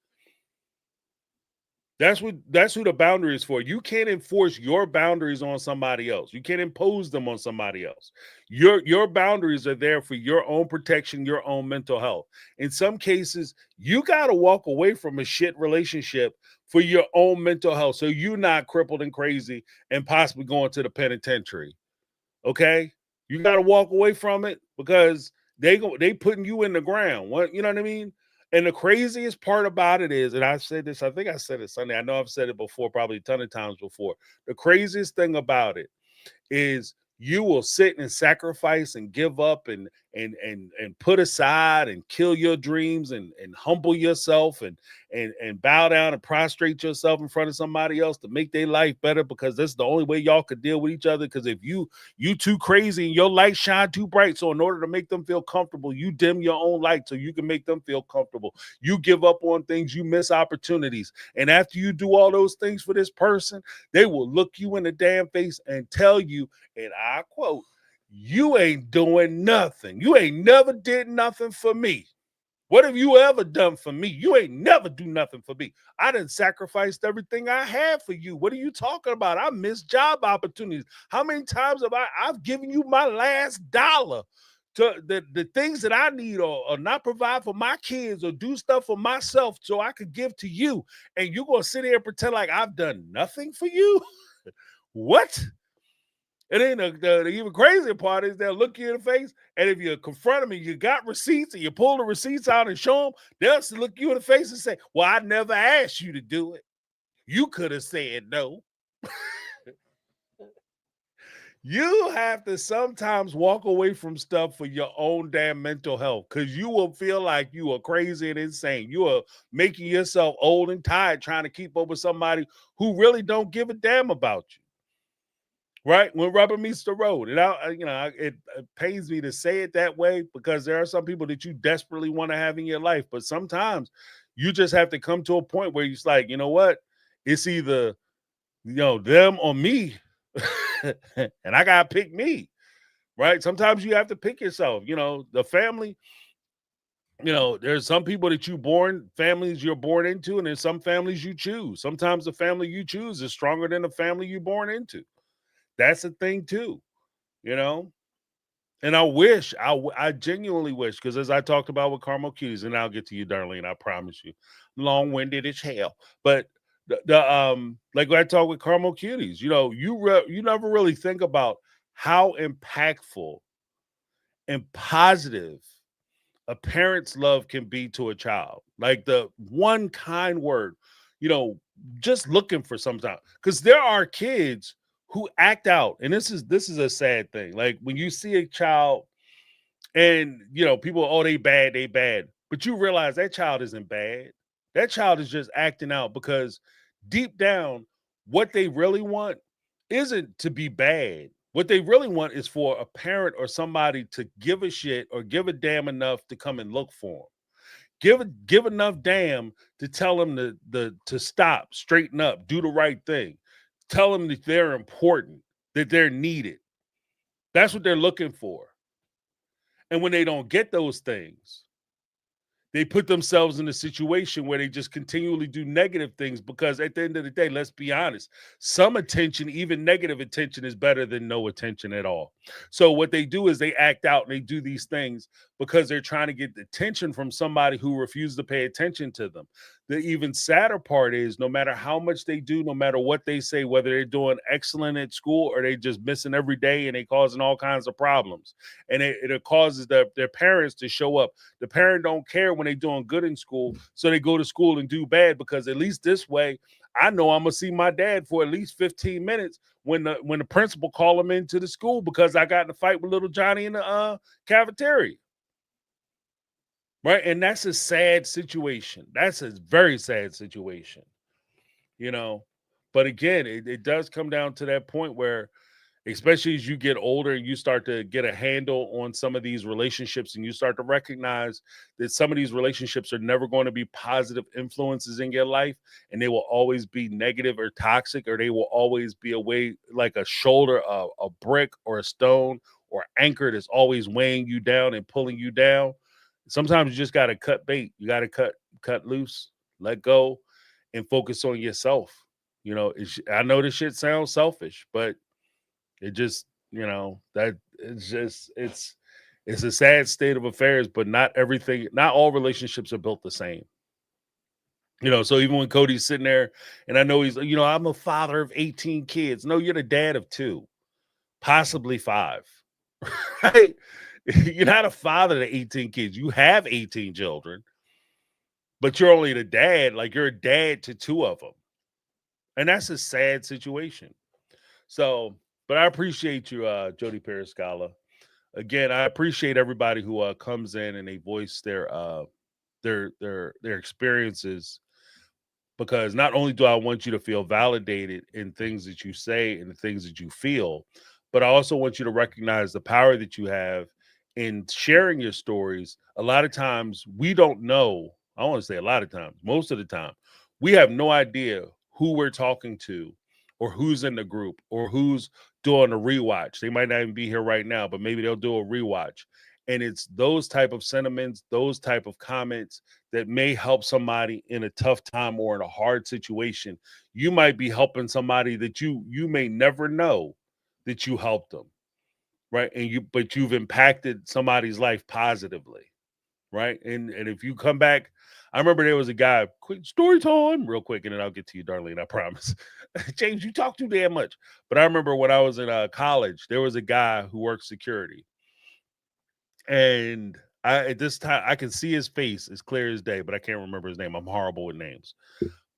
That's who the boundary is for. You can't enforce your boundaries on somebody else. You can't impose them on somebody else. Your boundaries are there for your own protection, your own mental health. In some cases, you got to walk away from a shit relationship for your own mental health, so you're not crippled and crazy and possibly going to the penitentiary. Okay? You got to walk away from it because they putting you in the ground. What, you know what I mean? And the craziest part about it is, and I said this, I think I said it Sunday. I know I've said it before, probably a ton of times before. The craziest thing about it is you will sit and sacrifice and give up and put aside and kill your dreams and humble yourself and bow down and prostrate yourself in front of somebody else to make their life better, because that's the only way y'all could deal with each other. Because if you too crazy and your light shine too bright, so in order to make them feel comfortable, you dim your own light so you can make them feel comfortable. You give up on things, you miss opportunities, and after you do all those things for this person, they will look you in the damn face and tell you, and I quote, "You ain't doing nothing. You ain't never did nothing for me. What have you ever done for me? You ain't never do nothing for me. I done sacrificed everything I had for you. What are you talking about? I missed job opportunities. How many times have I've given you my last dollar to the things that I need, or not provide for my kids or do stuff for myself so I could give to you. And you're going to sit here and pretend like I've done nothing for you? What? It ain't the even crazier part is they'll look you in the face, and if you confront them and you got receipts and you pull the receipts out and show them, they'll look you in the face and say, "Well, I never asked you to do it. You could have said no." You have to sometimes walk away from stuff for your own damn mental health, because you will feel like you are crazy and insane. You are making yourself old and tired trying to keep up with somebody who really don't give a damn about you. Right? When rubber meets the road. And it pains me to say it that way, because there are some people that you desperately want to have in your life. But sometimes you just have to come to a point where it's like, you know what? It's either, them or me. And I gotta pick me. Right? Sometimes you have to pick yourself. The family, there's some people that families you're born into, and there's some families you choose. Sometimes the family you choose is stronger than the family you're born into. That's a thing too, and I genuinely wish, because as I talked about with Carmel Cuties, and I'll get to you, Darlene, I promise you, long-winded as hell. But like when I talk with Carmel Cuties, you never really think about how impactful and positive a parent's love can be to a child. Like the one kind word, just looking for sometimes, because there are kids who act out, and this is a sad thing. Like when you see a child and people, oh, they bad, but you realize that child isn't bad. That child is just acting out because deep down, what they really want isn't to be bad. What they really want is for a parent or somebody to give a shit or give a damn enough to come and look for them. Give enough damn to tell them to stop, straighten up, do the right thing. Tell them that they're important, that they're needed. That's what they're looking for. And when they don't get those things, they put themselves in a situation where they just continually do negative things, because at the end of the day, let's be honest, some attention, even negative attention, is better than no attention at all. So what they do is they act out and they do these things because they're trying to get attention from somebody who refuses to pay attention to them. The even sadder part is, no matter how much they do, no matter what they say, whether they're doing excellent at school or they just missing every day and they causing all kinds of problems, and it causes their parents to show up. The parent don't care when they're doing good in school, so they go to school and do bad, because at least this way, I know I'm gonna see my dad for at least 15 minutes when the principal call him into the school because I got in a fight with little Johnny in the cafeteria. Right. And that's a sad situation. That's a very sad situation, But again, it does come down to that point where, especially as you get older and you start to get a handle on some of these relationships, and you start to recognize that some of these relationships are never going to be positive influences in your life, and they will always be negative or toxic, or they will always be a way, like a shoulder, a brick or a stone or anchor that's always weighing you down and pulling you down. Sometimes you just got to cut bait. You got to cut loose, let go, and focus on yourself. I know this shit sounds selfish, but it just, that it's a sad state of affairs, but not all relationships are built the same. So even when Cody's sitting there, and I know he's, I'm a father of 18 kids. No, you're the dad of 2, possibly 5, right? You're not a father to 18 kids. You have 18 children, but you're only the dad. Like, you're a dad to 2 of them. And that's a sad situation. So But I appreciate you, Jody Periscala. Again, I appreciate everybody who comes in and they voice their experiences, because not only do I want you to feel validated in things that you say and the things that you feel, but I also want you to recognize the power that you have in sharing your stories. A lot of times we don't know, I want to say a lot of times, most of the time, we have no idea who we're talking to or who's in the group or who's doing a rewatch. They might not even be here right now, but maybe they'll do a rewatch. And it's those type of sentiments, those type of comments that may help somebody in a tough time or in a hard situation. You might be helping somebody that you may never know that you helped them, right? But you've impacted somebody's life positively, right? And if you come back, I remember there was a guy, quick story time, real quick, and then I'll get to you, Darlene, I promise. James, you talk too damn much. But I remember when I was in college, there was a guy who worked security. And at this time I can see his face as clear as day, but I can't remember his name. I'm horrible with names.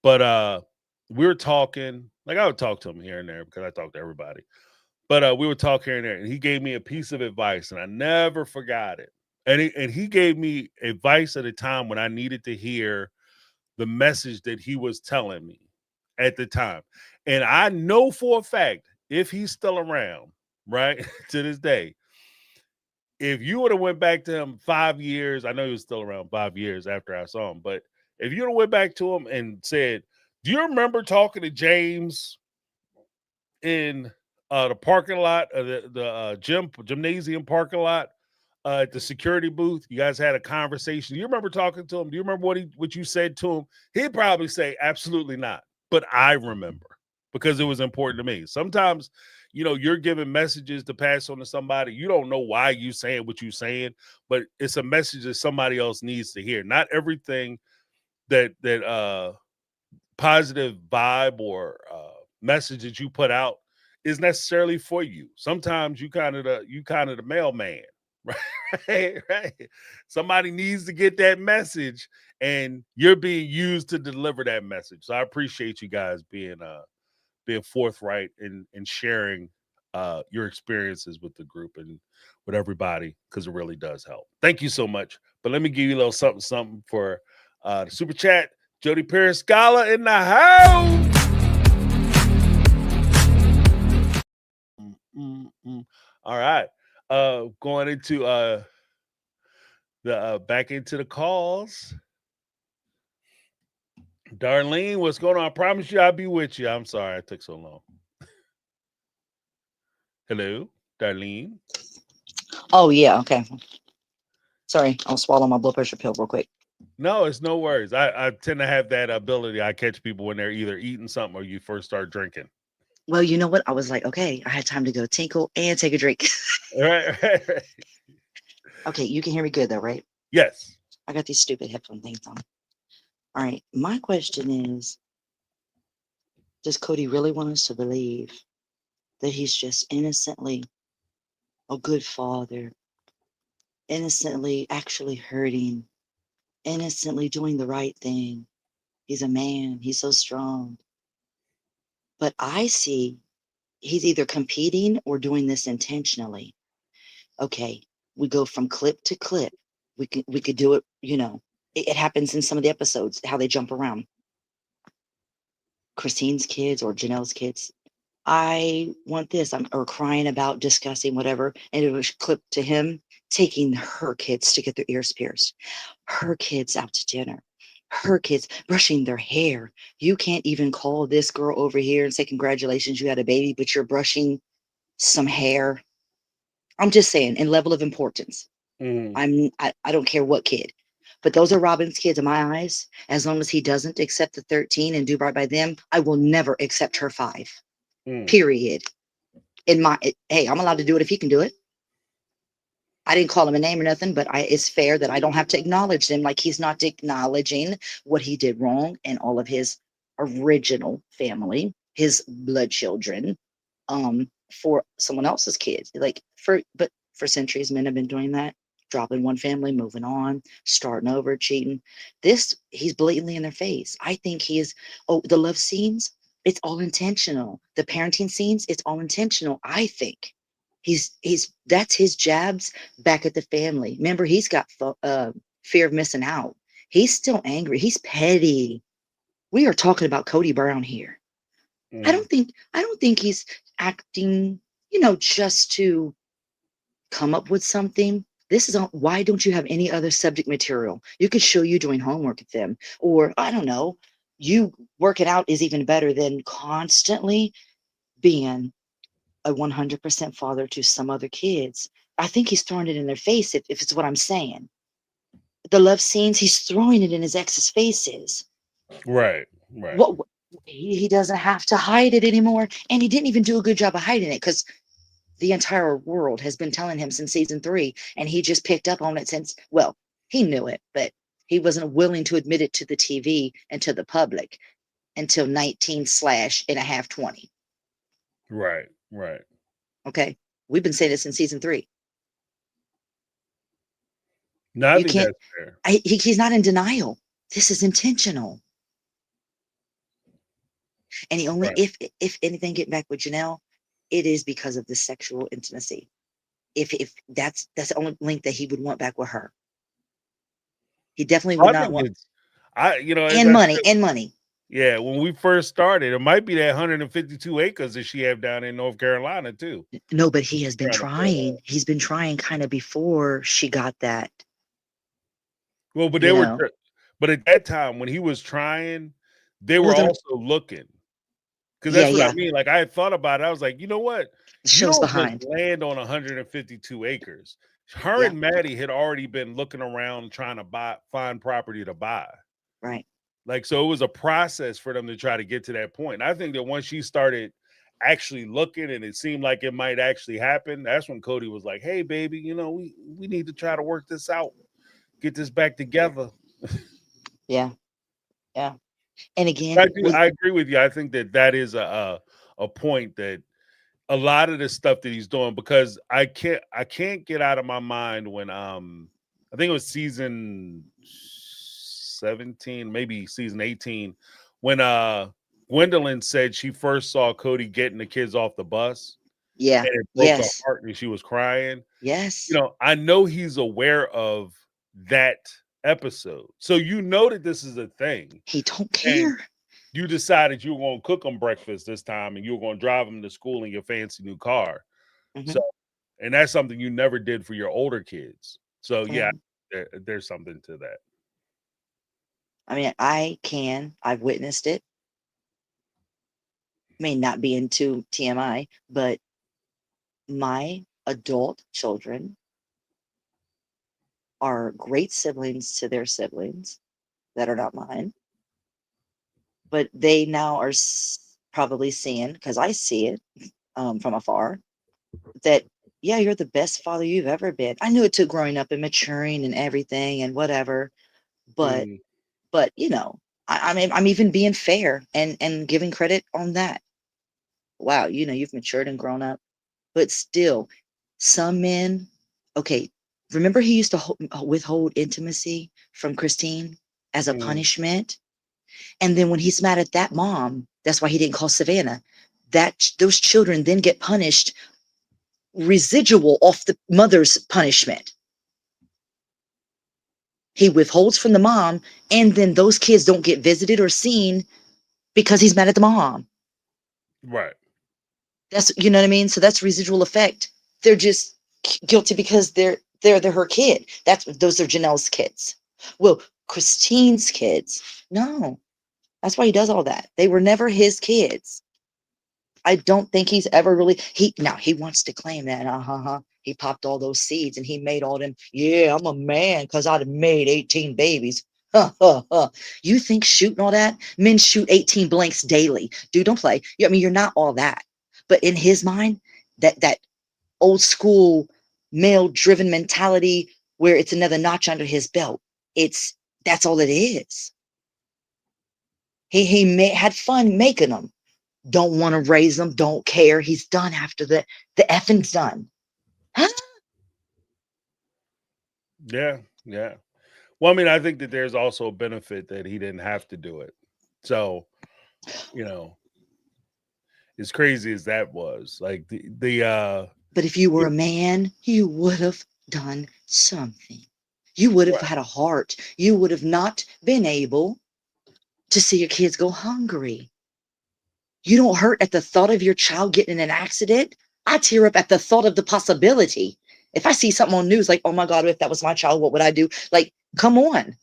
But we were talking, like I would talk to him here and there because I talk to everybody. But we would talk here and there, and he gave me a piece of advice, and I never forgot it. And he gave me advice at a time when I needed to hear the message that he was telling me at the time. And I know for a fact, if he's still around, right, to this day, if you would have went back to him 5 years, I know he was still around 5 years after I saw him, but if you would have went back to him and said, "Do you remember talking to James in the parking lot of the gymnasium parking lot at the security booth? You guys had a conversation. Do you remember talking to him? Do you remember what you said to him?" He'd probably say, "Absolutely not." But I remember because it was important to me. Sometimes, you're giving messages to pass on to somebody. You don't know why you saying what you're saying, but it's a message that somebody else needs to hear. Not everything that positive vibe or message that you put out is necessarily for you. Sometimes you kind of the mailman, right? Right. Somebody needs to get that message, and you're being used to deliver that message. So I appreciate you guys being forthright and sharing your experiences with the group and with everybody, because it really does help. Thank you so much. But let me give you a little something for the super chat. Jody Periscala in the house. All right. Going into the back into the calls. Darlene, what's going on? I promise you I'll be with you. I'm sorry it took so long. Hello, Darlene. Oh, yeah. Okay. Sorry. I'll swallow my blood pressure pill real quick. No, it's no worries. I tend to have that ability. I catch people when they're either eating something or you first start drinking. Well, you know what? I was like, okay, I had time to go tinkle and take a drink. Right. Okay. You can hear me good, though, right? Yes. I got these stupid headphone things on. All right. My question is, does Cody really want us to believe that he's just innocently a good father, innocently actually hurting, innocently doing the right thing? He's a man. He's so strong. But I see he's either competing or doing this intentionally. Okay, we go from clip to clip. We could do it, it happens in some of the episodes, how they jump around. Christine's kids or Janelle's kids. I want this. Or crying about discussing whatever. And it was clip to him taking her kids to get their ears pierced. Her kids out to dinner. Her kids brushing their hair. You can't even call this girl over here and say, congratulations, you had a baby, but you're brushing some hair. I'm just saying, in level of importance. Mm. I don't care what kid, but those are Robin's kids in my eyes. As long as he doesn't accept the 13 and do right by them, I will never accept her 5. Period. Hey, I'm allowed to do it if he can do it. I didn't call him a name or nothing, but it's fair that I don't have to acknowledge them like he's not acknowledging what he did wrong and all of his original family, his blood children, for someone else's kids. But for centuries, men have been doing that, dropping one family, moving on, starting over, cheating. He's blatantly in their face. I think he is. Oh, the love scenes, It's all intentional. The parenting scenes, it's all intentional, I think. That's his jabs back at the family. Remember, he's got fear of missing out. He's still angry. He's petty. We are talking about Cody Brown here. I don't think he's acting, just to come up with something. This is why don't you have any other subject material? You could show you doing homework with them, or I don't know, you working out is even better than constantly being a 100% father to some other kids. I think he's throwing it in their face if it's what I'm saying. The love scenes, he's throwing it in his ex's faces. Right. What he doesn't have to hide it anymore, and he didn't even do a good job of hiding it because the entire world has been telling him since season 3, and he just picked up on it since, well, he knew it, but he wasn't willing to admit it to the TV and to the public until 19/20. Right. Okay. We've been saying this since season 3. No, I You think can't, that's fair. he's not in denial. This is intentional. And he only, Right. if anything, getting back with Janelle, it is because of the sexual intimacy. If that's the only link that he would want back with her. He definitely would I not think want, it's as and I money, said, and money. yeah, when we first started, it might be that 152 acres that she have down in North Carolina too. No, but he has been Trying to pull trying. He's been trying kind of before she got that, Well, but you know. but at that time when he was trying, they Well, were they're, also looking. Because yeah, that's what I yeah. mean. Like I had thought about it. I was like, you know what? The You show's don't just behind. land on 152 acres. Her Yeah, and Maddie had already been looking around trying to find property to buy. right. Like, so it was a process for them to try to get to that point. I think that once she started actually looking and it seemed like it might actually happen, that's when Cody was like, hey, baby, we need to try to work this out, get this back together. Yeah, yeah. And again, I agree with you. I think that is a point that a lot of the stuff that he's doing, because I can't get out of my mind when I think it was season 17, maybe season 18, when Gwendolyn said she first saw Cody getting the kids off the bus yeah, and it broke her yes, heart and she was crying. yes. I know he's aware of that episode. So that this is a thing. He don't And care. you decided you were going to cook them breakfast this time and you were going to drive them to school in your fancy new car. Mhm. So, and that's something you never did for your older kids. So, yeah, there's something to that. I mean, I've witnessed it. May not be into TMI, but my adult children are great siblings to their siblings that are not mine. But they now are probably seeing, because I see it from afar, that, yeah, you're the best father you've ever been. I knew it took growing up and maturing and everything and whatever, but Mm. I mean, I'm even being fair and giving credit on that. Wow, you've matured and grown up, but still, some men. Okay, remember he used to withhold intimacy from Christine as a Mm. punishment, and then when he's mad at that mom, that's why he didn't call Savannah. Those children then get punished residual off the mother's punishment. He withholds from the mom, and then those kids don't get visited or seen because he's mad at the mom. Right. That's, you know what I mean? So that's residual effect. They're just guilty because they're her kid. Those are Janelle's kids. Well, Christine's kids, no. That's why he does all that. They were never his kids. I don't think he's ever really he wants to claim that he popped all those seeds and he made all them. Yeah, I'm a man because I'd have made 18 babies. You think shooting all that? Men shoot 18 blanks daily. Dude, don't play. I mean, you're not all that. But in his mind, that old school male driven mentality where it's another notch under his belt. That's all it is. He had fun making them. Don't want to raise them, don't care. He's done after the effing's done. Huh? Yeah. Yeah. Well, I mean, I think that there's also a benefit that he didn't have to do it. So, you know, as crazy as that was. Like the But if you were a man, you would have done something. You would have right. had a heart. You would have not been able to see your kids go hungry. You don't hurt at the thought of your child getting in an accident. I tear up at the thought of the possibility. If I see something on news like, oh my God, if that was my child, what would I do? Like, come on.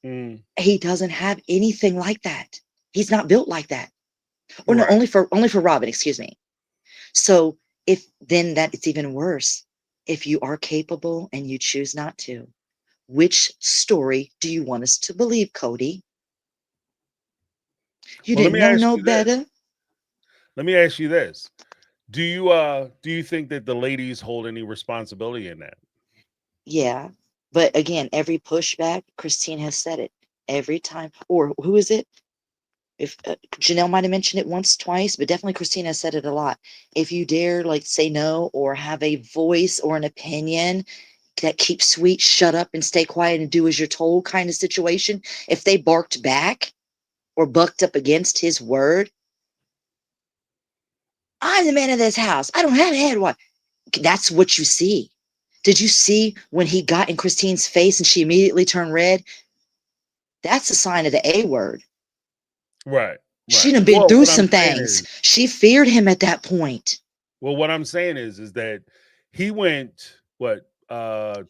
Mm, He doesn't have anything like that. He's not built like that. Or no, right. only for Robin, excuse me. So if then that it's even worse. If you are capable and you choose not to, which story do you want us to believe, Cody? You Well, let didn't me know ask no you this. better. Let me ask you this. Do you think that the ladies hold any responsibility in that? Yeah. But again, every pushback, Christine has said it every time. Or who is it? If Janelle might have mentioned it once, twice, but definitely Christine has said it a lot. If you dare like say no or have a voice or an opinion that keep sweet, shut up and stay quiet and do as you're told kind of situation, if they barked back or bucked up against his word, I'm the man of this house. I don't have a head. What? That's what you see. Did you see when he got in Christine's face and she immediately turned red? That's a sign of the A word. Right. She Right. done been Well, through what I'm some saying things. is, She feared him at that point. what I'm saying is that he went what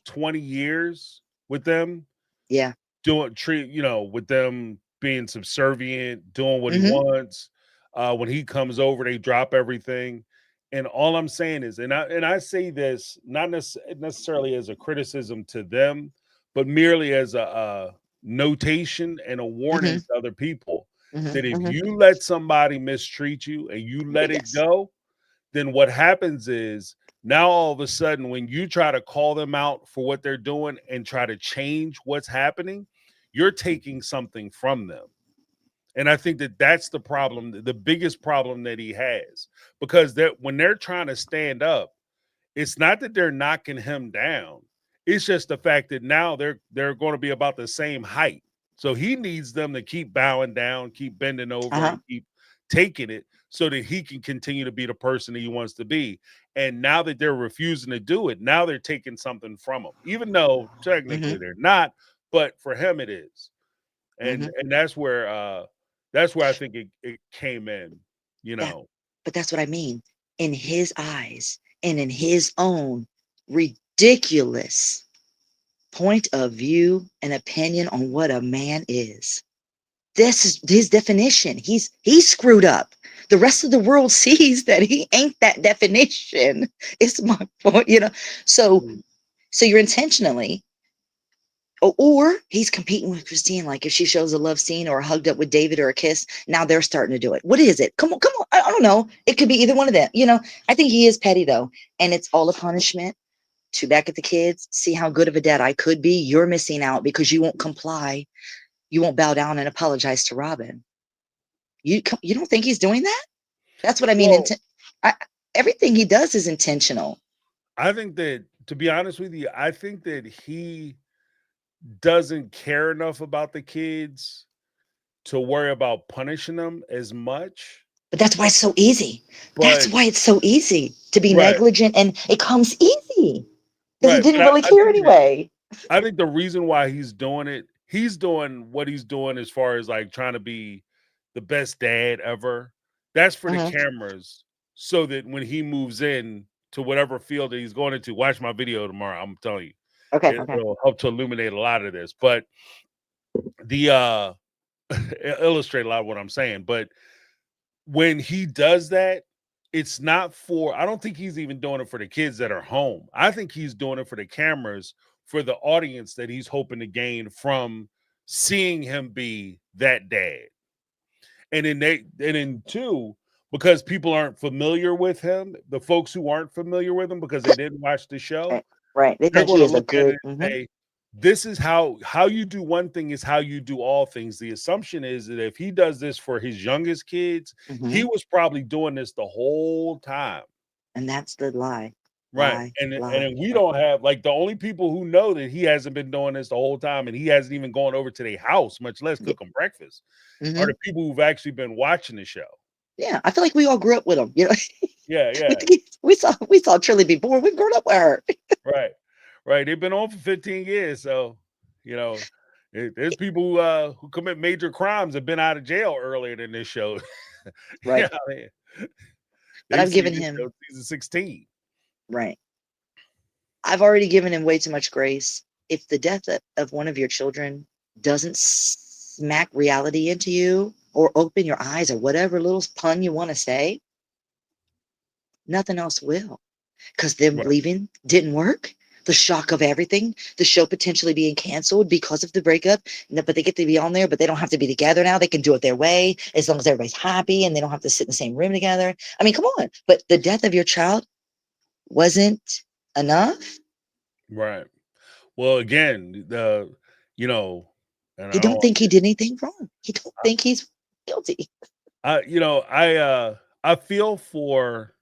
20 years with them Yeah. doing treat, with them being subservient, doing what he Mm-hmm. wants. When he comes over, they drop everything. And all I'm saying is, and I say this not necessarily as a criticism to them, but merely as a notation and a Mm-hmm. warning to other people that Mm-hmm. if Mm-hmm. you let somebody mistreat you and you let it Yes. go, then what happens is now all of a sudden when you try to call them out for what they're doing and try to change what's happening, you're taking something from them. And I think that that's the problem, the biggest problem that he has, because when they're trying to stand up, it's not that they're knocking him down. It's just the fact that now they're going to be about the same height. So he needs them to keep bowing down, keep bending over, Uh-huh. and keep taking it so that he can continue to be the person that he wants to be. And now that they're refusing to do it, now they're taking something from him, even though Mm-hmm. technically they're not. But for him, it is, Mm-hmm. and that's where I think it came in. You Yeah. know, But that's what I mean. In his eyes and in his own ridiculous point of view and opinion on what a man is. This is his definition. He's screwed up. The rest of the world sees that he ain't that definition. It's my point. So you're intentionally, or he's competing with Christine. Like if she shows a love scene or hugged up with David or a kiss, now they're starting to do it. What is it? Come on. I don't know. It could be either one of them. I think he is petty though, and it's all a punishment to back at the kids. See how good of a dad I could be. You're missing out because you won't comply. You won't bow down and apologize to Robin. You don't think he's doing that? That's what I mean. well, Everything he does is intentional. I think that, to be honest with you, I think that he doesn't care enough about the kids to worry about punishing them as much. But that's why it's so easy. That's But why it's so easy to be right, negligent, and it comes easy because he right. didn't But really care anyway. I think the reason why he's doing it, he's doing what he's doing as far as like trying to be the best dad ever. That's for the Hmm. cameras, so that when he moves in to whatever field that he's going into, watch my video tomorrow. I'm telling you, Okay. Okay. it'll help to illuminate a lot of this. But the illustrate a lot of what I'm saying. But when he does that, it's not for, I don't think he's even doing it for the kids that are home. I think he's doing it for the cameras, for the audience that he's hoping to gain from seeing him be that dad. And then two, because people aren't familiar with him, the folks who aren't familiar with him because they didn't watch the show, Right. Right. They they're think going he to is a look at it good. and say, this is how you do one thing is how you do all things. The assumption is that if he does this for his youngest kids, he was probably doing this the whole time. And that's the lie. Right. Lie. And Lie. then we Lie. don't have, like, the only people who know that he hasn't been doing this the whole time and he hasn't even gone over to their house, much less Yeah. cook them breakfast, are Hmm. the people who've actually been watching the show. Yeah, I feel like we all grew up with them. You know, Yeah, yeah. we saw Trilly be born. We've grown up with her. Right. Right. They've been on for 15 years. So, you know, there's people who commit major crimes have been out of jail earlier than this show. Right. Yeah, I mean, But they've I've seen given this him show season 16. right. I've already given him way too much grace. If the death of one of your children doesn't smack reality into you or open your eyes or whatever little pun you want to say, nothing else will. Because them Right. leaving didn't work. The shock of everything, the show potentially being canceled because of the breakup, but they get to be on there, but they don't have to be together now. They can do it their way as long as everybody's happy and they don't have to sit in the same room together. I mean, come on. But the death of your child wasn't enough. Right. Well, again, you know, and He I don't don't, think he did anything wrong. He don't think he's guilty. I feel for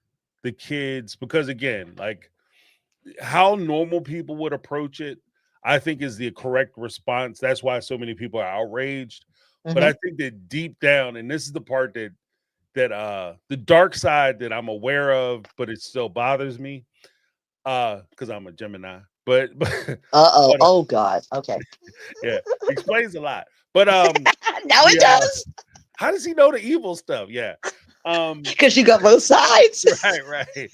the kids because again, like how normal people would approach it, I think is the correct response. That's why so many people are outraged. But Mm-hmm. I think that deep down, and this is the part that the dark side that I'm aware of, but it still bothers me, because I'm a Gemini. But Uh-oh. but Oh God. Okay. yeah, explains a lot. But Now it the does. how does he know the evil stuff? Yeah. Because you got both sides. Right, right.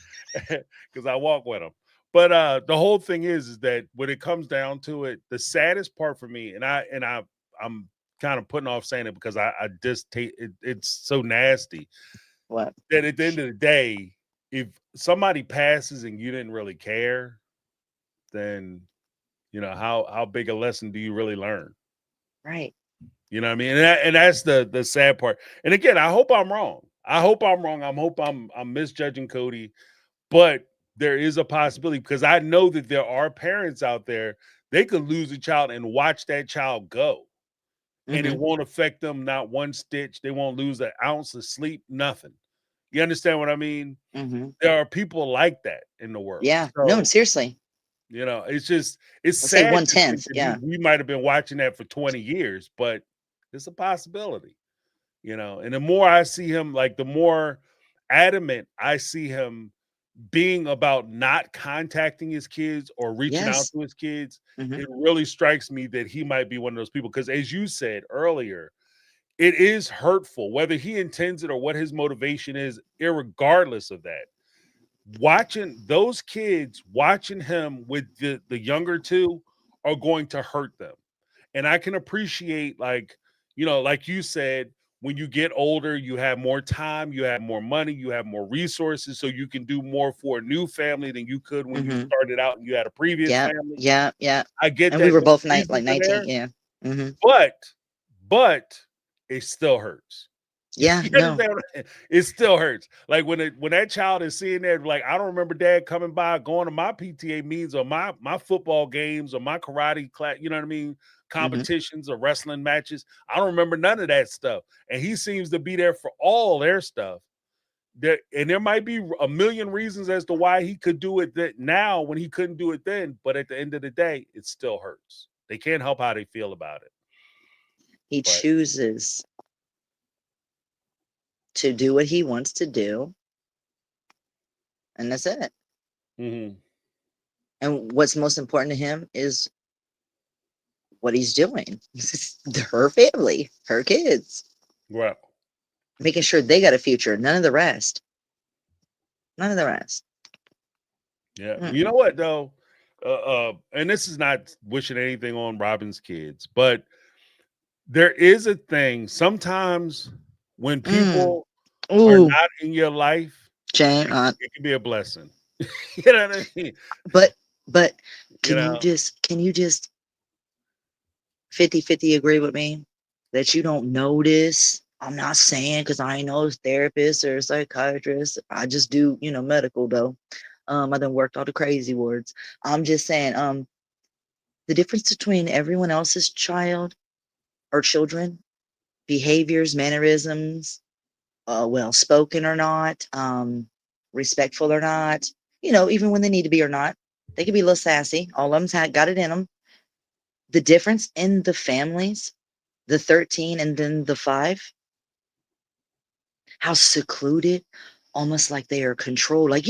Because I walk with him. But the whole thing is that when it comes down to it, the saddest part for me, I'm kind of putting off saying it because I just take it, it's so nasty What? that at the end of the day, if somebody passes and you didn't really care, then how big a lesson do you really learn? Right. You know what I mean? And that's the sad part. And again, I hope I'm wrong. I hope I'm wrong. I hope I'm misjudging Cody. But there is a possibility because I know that there are parents out there, they could lose a child and watch that child go. And it Mm-hmm. won't affect them not one stitch. They won't lose an ounce of sleep, nothing. You understand what I mean? Mm-hmm. There are people like that in the world. Yeah. No, So, seriously. it's Let's say sad to think 1/10. that Yeah. we might have been watching that for 20 years, but it's a possibility. And the more I see him, like the more adamant I see him being about not contacting his kids or reaching out Yes. to his kids, Mm-hmm. it really strikes me that he might be one of those people. Because as you said earlier, it is hurtful, whether he intends it or what his motivation is, irregardless of that. Watching those kids, watching him with the younger two are going to hurt them. And I can appreciate, like you said, when you get older, you have more time, you have more money, you have more resources, so you can do more for a new family than you could when you Mm-hmm. started out and you had a previous Yeah. family. Yeah. Yeah. I get And we that were those both like reasons are 19. there, Yeah. Mm-hmm. but it still hurts. Yeah. You No. understand what it still hurts. Like when that child is seeing that, like, I don't remember dad coming by, going to my PTA meetings or my football games or my karate class, you know what I mean? Mm-hmm. Competitions or wrestling matches. I don't remember none of that stuff. And he seems to be there for all their stuff. And there might be a million reasons as to why he could do it that now when he couldn't do it then. But at the end of the day, it still hurts. They can't help how they feel about it. He But chooses to do what he wants to do, and that's it. mhm, And what's most important to him is what he's doing. Her family, her kids, right. making sure they got a future. None of the rest. None of the rest. Yeah. You know Mm-mm. what though? And this is not wishing anything on Robin's kids, but there is a thing sometimes when Mm. people are Ooh, not in your life, Jane. it can be a blessing. You know what I mean? But You know, can you just 50-50 agree with me that you don't notice? I'm not saying because I ain't no therapist or psychiatrist. I just do, medical though. I done worked all the crazy words. I'm just saying, the difference between everyone else's child or children, behaviors, mannerisms, well spoken or not, respectful or not, even when they need to be or not. They can be a little sassy. All of them's got it in them. The difference in the families, the 13 and then the 5, how secluded, almost like they are controlled. Like,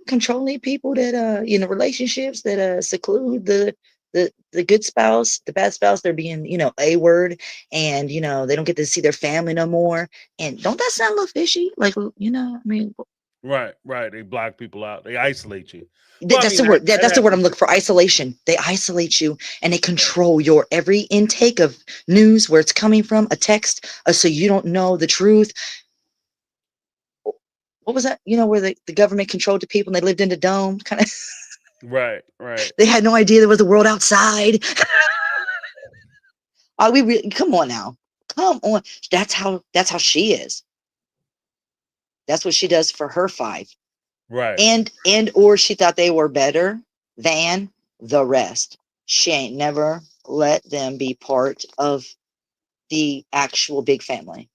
controlling people that relationships that seclude the good spouse, the bad spouse, they're being, a word, and they don't get to see their family no more. And don't that sound a little fishy? Like, I mean, Right. They block people out. They isolate you. Well, I that's mean, the word. that That's the word I'm happens. looking for. Isolation. They isolate you, and they Right. control your every intake of news, where it's coming from, a text, so you don't know the truth. What was that? Where the government controlled the people and they lived in the dome, kind of. Right. They had no idea there was a world outside. Are we really? Come on now. Come on. That's how she is. That's what she does for her 5. Right. And or she thought they were better than the rest. She ain't never let them be part of the actual big family.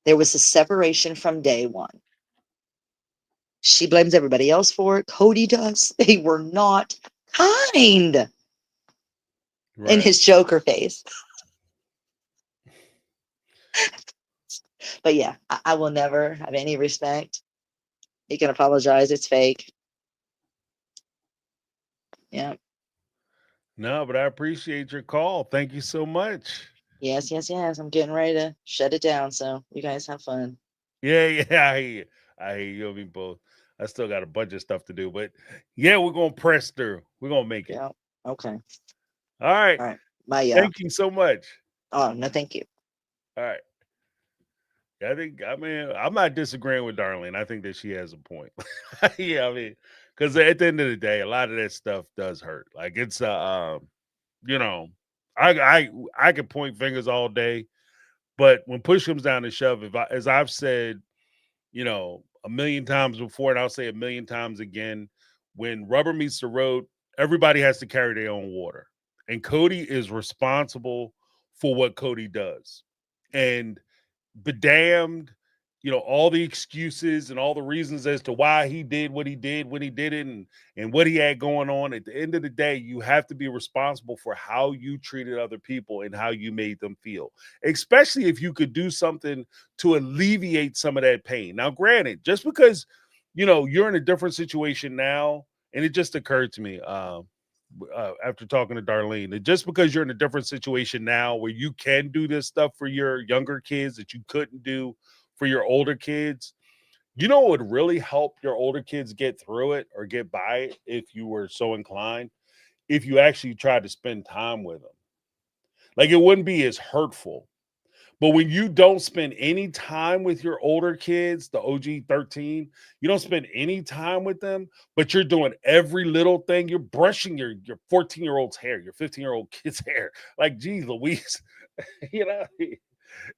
There was a separation from day one. She blames everybody else for it. Cody does. They were not kind. In Right. his Joker face. But yeah, I will never have any respect. He can apologize. It's fake. Yeah. No, but I appreciate your call. Thank you so much. Yes. I'm getting ready to shut it down. So you guys have fun. Yeah. I hear you. I hear you. I mean, both. I still got a bunch of stuff to do, but yeah, we're gonna press through. We're gonna make it. Yeah. Okay. All right. All right. Bye, y'all. Thank you so much. Oh, no, thank you. All right. I mean, I'm not disagreeing with Darlene. I think that she has a point. Yeah, I mean, because at the end of the day, a lot of that stuff does hurt. Like it's you know, I could point fingers all day, but when push comes down to shove, as I've said, a million times before, and I'll say a million times again, when rubber meets the road, everybody has to carry their own water, and Cody is responsible for what Cody does, and be damned, all the excuses and all the reasons as to why he did what he did when he did it, and what he had going on. At the end of the day, you have to be responsible for how you treated other people and how you made them feel, especially if you could do something to alleviate some of that pain. Now, granted, just because you're in a different situation now, and it just occurred to me after talking to Darlene, that just because you're in a different situation now where you can do this stuff for your younger kids that you couldn't do for your older kids, what would really help your older kids get through it or get by it, if you were so inclined, if you actually tried to spend time with them. Like, it wouldn't be as hurtful. But when you don't spend any time with your older kids, the OG 13, you don't spend any time with them, but you're doing every little thing. You're brushing your 14-year-old's hair, your 15-year-old kid's hair. Like, geez, Louise,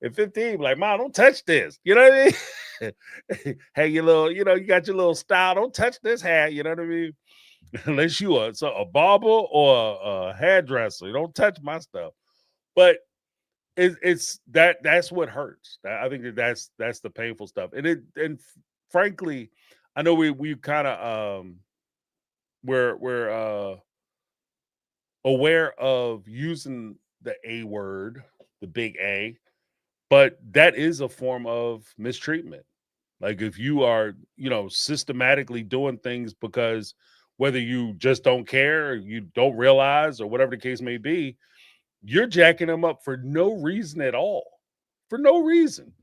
at 15, like, Mom, don't touch this. You know what I mean? Hey, you got your little style. Don't touch this hair. You know what I mean? Unless you are a barber or a hairdresser. Don't touch my stuff. But it's that's what hurts. I think that's the painful stuff. And frankly, I know we kind of we're aware of using the A word, the big A, but that is a form of mistreatment. Like, if you are, systematically doing things because whether you just don't care, or you don't realize, or whatever the case may be, you're jacking them up for no reason at all. For no reason.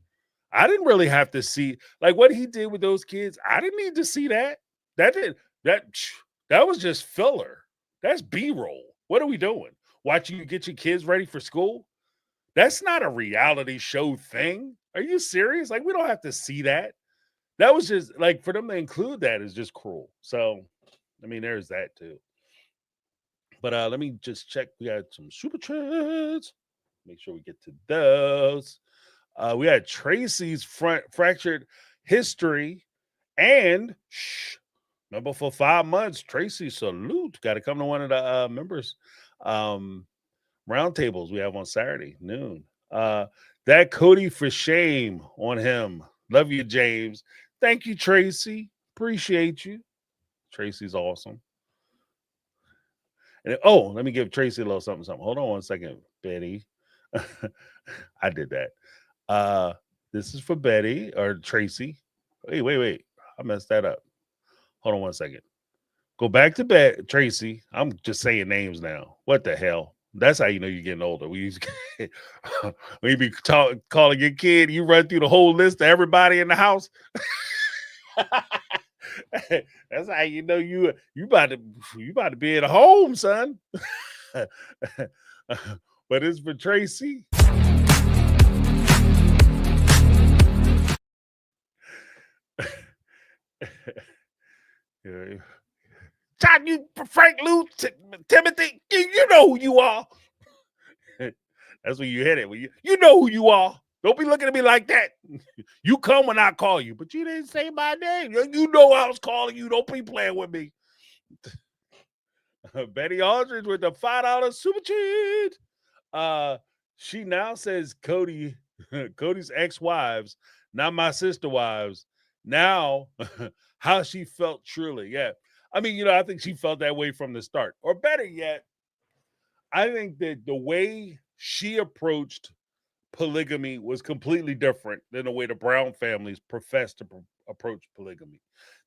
I didn't really have to see, like, what he did with those kids. I didn't need to see that. That did that that was just filler. That's B-roll. What are we doing? Watching you get your kids ready for school? That's not a reality show thing. Are you serious? Like, we don't have to see that. That was just like, for them to include that is just cruel. So, I mean, there's that too. But let me just check. We got some super chats. Make sure we get to those. We had Tracy's fractured history, and remember, for 5 months, Tracy, salute. Got to come to one of the members roundtables we have on Saturday noon. That Cody, for shame on him. Love you, James. Thank you, Tracy. Appreciate you. Tracy's awesome. And let me give Tracy a little something. Hold on one second, Betty. I did that. This is for Betty or Tracy. Wait. I messed that up. Hold on one second. Go back to Tracy. I'm just saying names now. What the hell? That's how you know you're getting older. When you be calling your kid, you run through the whole list of everybody in the house. That's how you know you about to be at home, son. But it's for Tracy. John, you Frank Lou, Timothy, you know who you are. That's when you hit it. When you know who you are. Don't be looking at me like that. You come when I call you, but you didn't say my name. You know I was calling you. Don't be playing with me. Betty Aldridge with the $5 super cheat. She now says Cody's ex-wives, not my sister wives. Now, how she felt truly. Yeah. I mean, I think she felt that way from the start. Or better yet, I think that the way she approached polygamy was completely different than the way the Brown families professed to approach polygamy.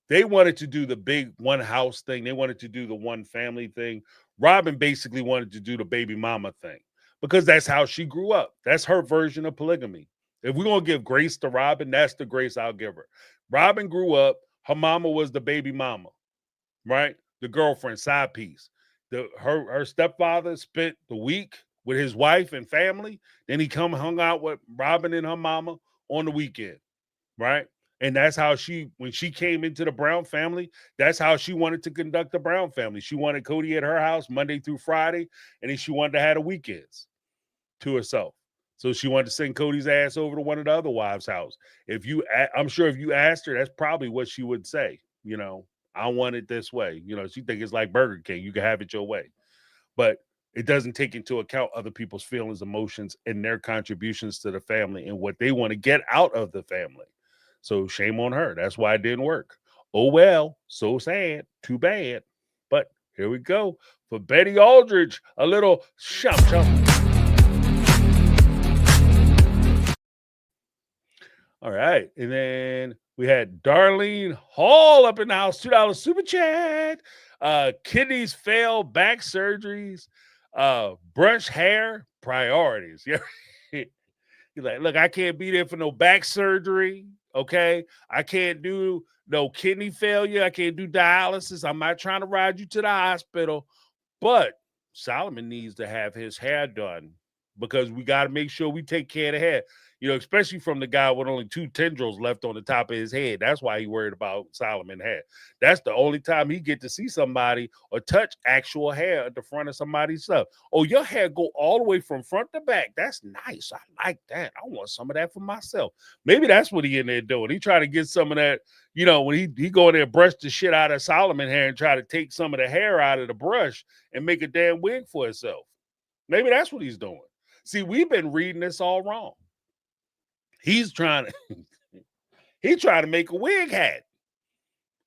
They wanted to do the big one house thing. They wanted to do the one family thing. Robin basically wanted to do the baby mama thing because that's how she grew up. That's her version of polygamy. If we're going to give grace to Robin, that's the grace I'll give her. Robin grew up. Her mama was the baby mama, right? The girlfriend, side piece. Her stepfather spent the week with his wife and family. Then he hung out with Robin and her mama on the weekend, right? And that's how when she came into the Brown family, that's how she wanted to conduct the Brown family. She wanted Cody at her house Monday through Friday, and then she wanted to have the weekends to herself. So she wanted to send Cody's ass over to one of the other wives' house. I'm sure if you asked her, that's probably what she would say. I want it this way. She think it's like Burger King. You can have it your way. But it doesn't take into account other people's feelings, emotions, and their contributions to the family and what they want to get out of the family. So shame on her. That's why it didn't work. Oh, well, so sad. Too bad. But here we go. For Betty Aldridge, a little shump. All right. And then we had Darlene Hall up in the house, $2 super chat. Kidneys fail, back surgeries, brush hair, priorities. Yeah. He's like, look, I can't be there for no back surgery. Okay. I can't do no kidney failure. I can't do dialysis. I'm not trying to ride you to the hospital. But Solomon needs to have his hair done because we got to make sure we take care of the hair. Especially from the guy with only 2 tendrils left on the top of his head. That's why he worried about Solomon hair. That's the only time he get to see somebody or touch actual hair at the front of somebody's stuff. Oh, your hair go all the way from front to back. That's nice. I like that. I want some of that for myself. Maybe that's what he in there doing. He trying to get some of that, when he go in there and brush the shit out of Solomon hair and try to take some of the hair out of the brush and make a damn wig for himself. Maybe that's what he's doing. See, we've been reading this all wrong. He's trying to make a wig hat.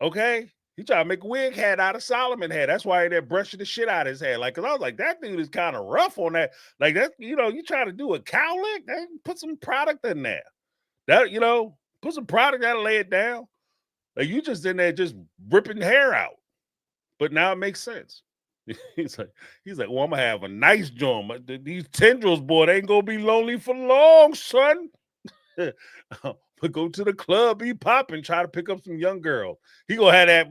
Okay? He trying to make a wig hat out of Solomon hair. That's why they're brushing the shit out of his hair. Cause I was like, that dude is kind of rough on that. Like that, you try to do a cowlick, put some product in there. That, put some product that'll lay it down. Like you just in there just ripping hair out. But now it makes sense. He's like, well, I'm gonna have a nice joint. These tendrils, boy, they ain't gonna be lonely for long, son. But go to the club, be popping, try to pick up some young girl. He gonna have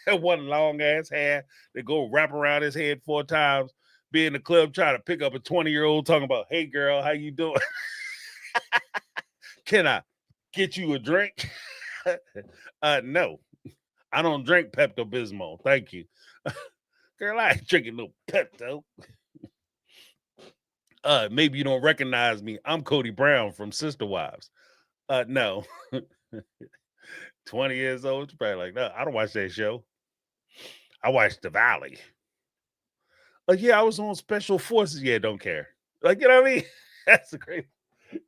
that one long ass hair that go wrap around his head 4 times. Be in the club trying to pick up a 20-year-old talking about, hey girl, how you doing? Can I get you a drink? No, I don't drink Pepto-Bismol. Thank you. Girl, I ain't drinking no Pepto. Maybe you don't recognize me. I'm Cody Brown from Sister Wives. No. 20 years old. You're probably like, no, I don't watch that show. I watch The Valley. Yeah, I was on Special Forces. Yeah, don't care. Like, you know what I mean? That's the crazy.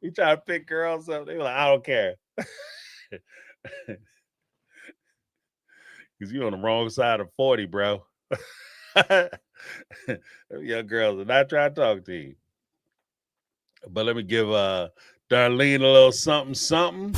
You try to pick girls up. They were like, I don't care. Because you're on the wrong side of 40, bro. Young girls are not trying to talk to you. But let me give Darlene, a little something, something.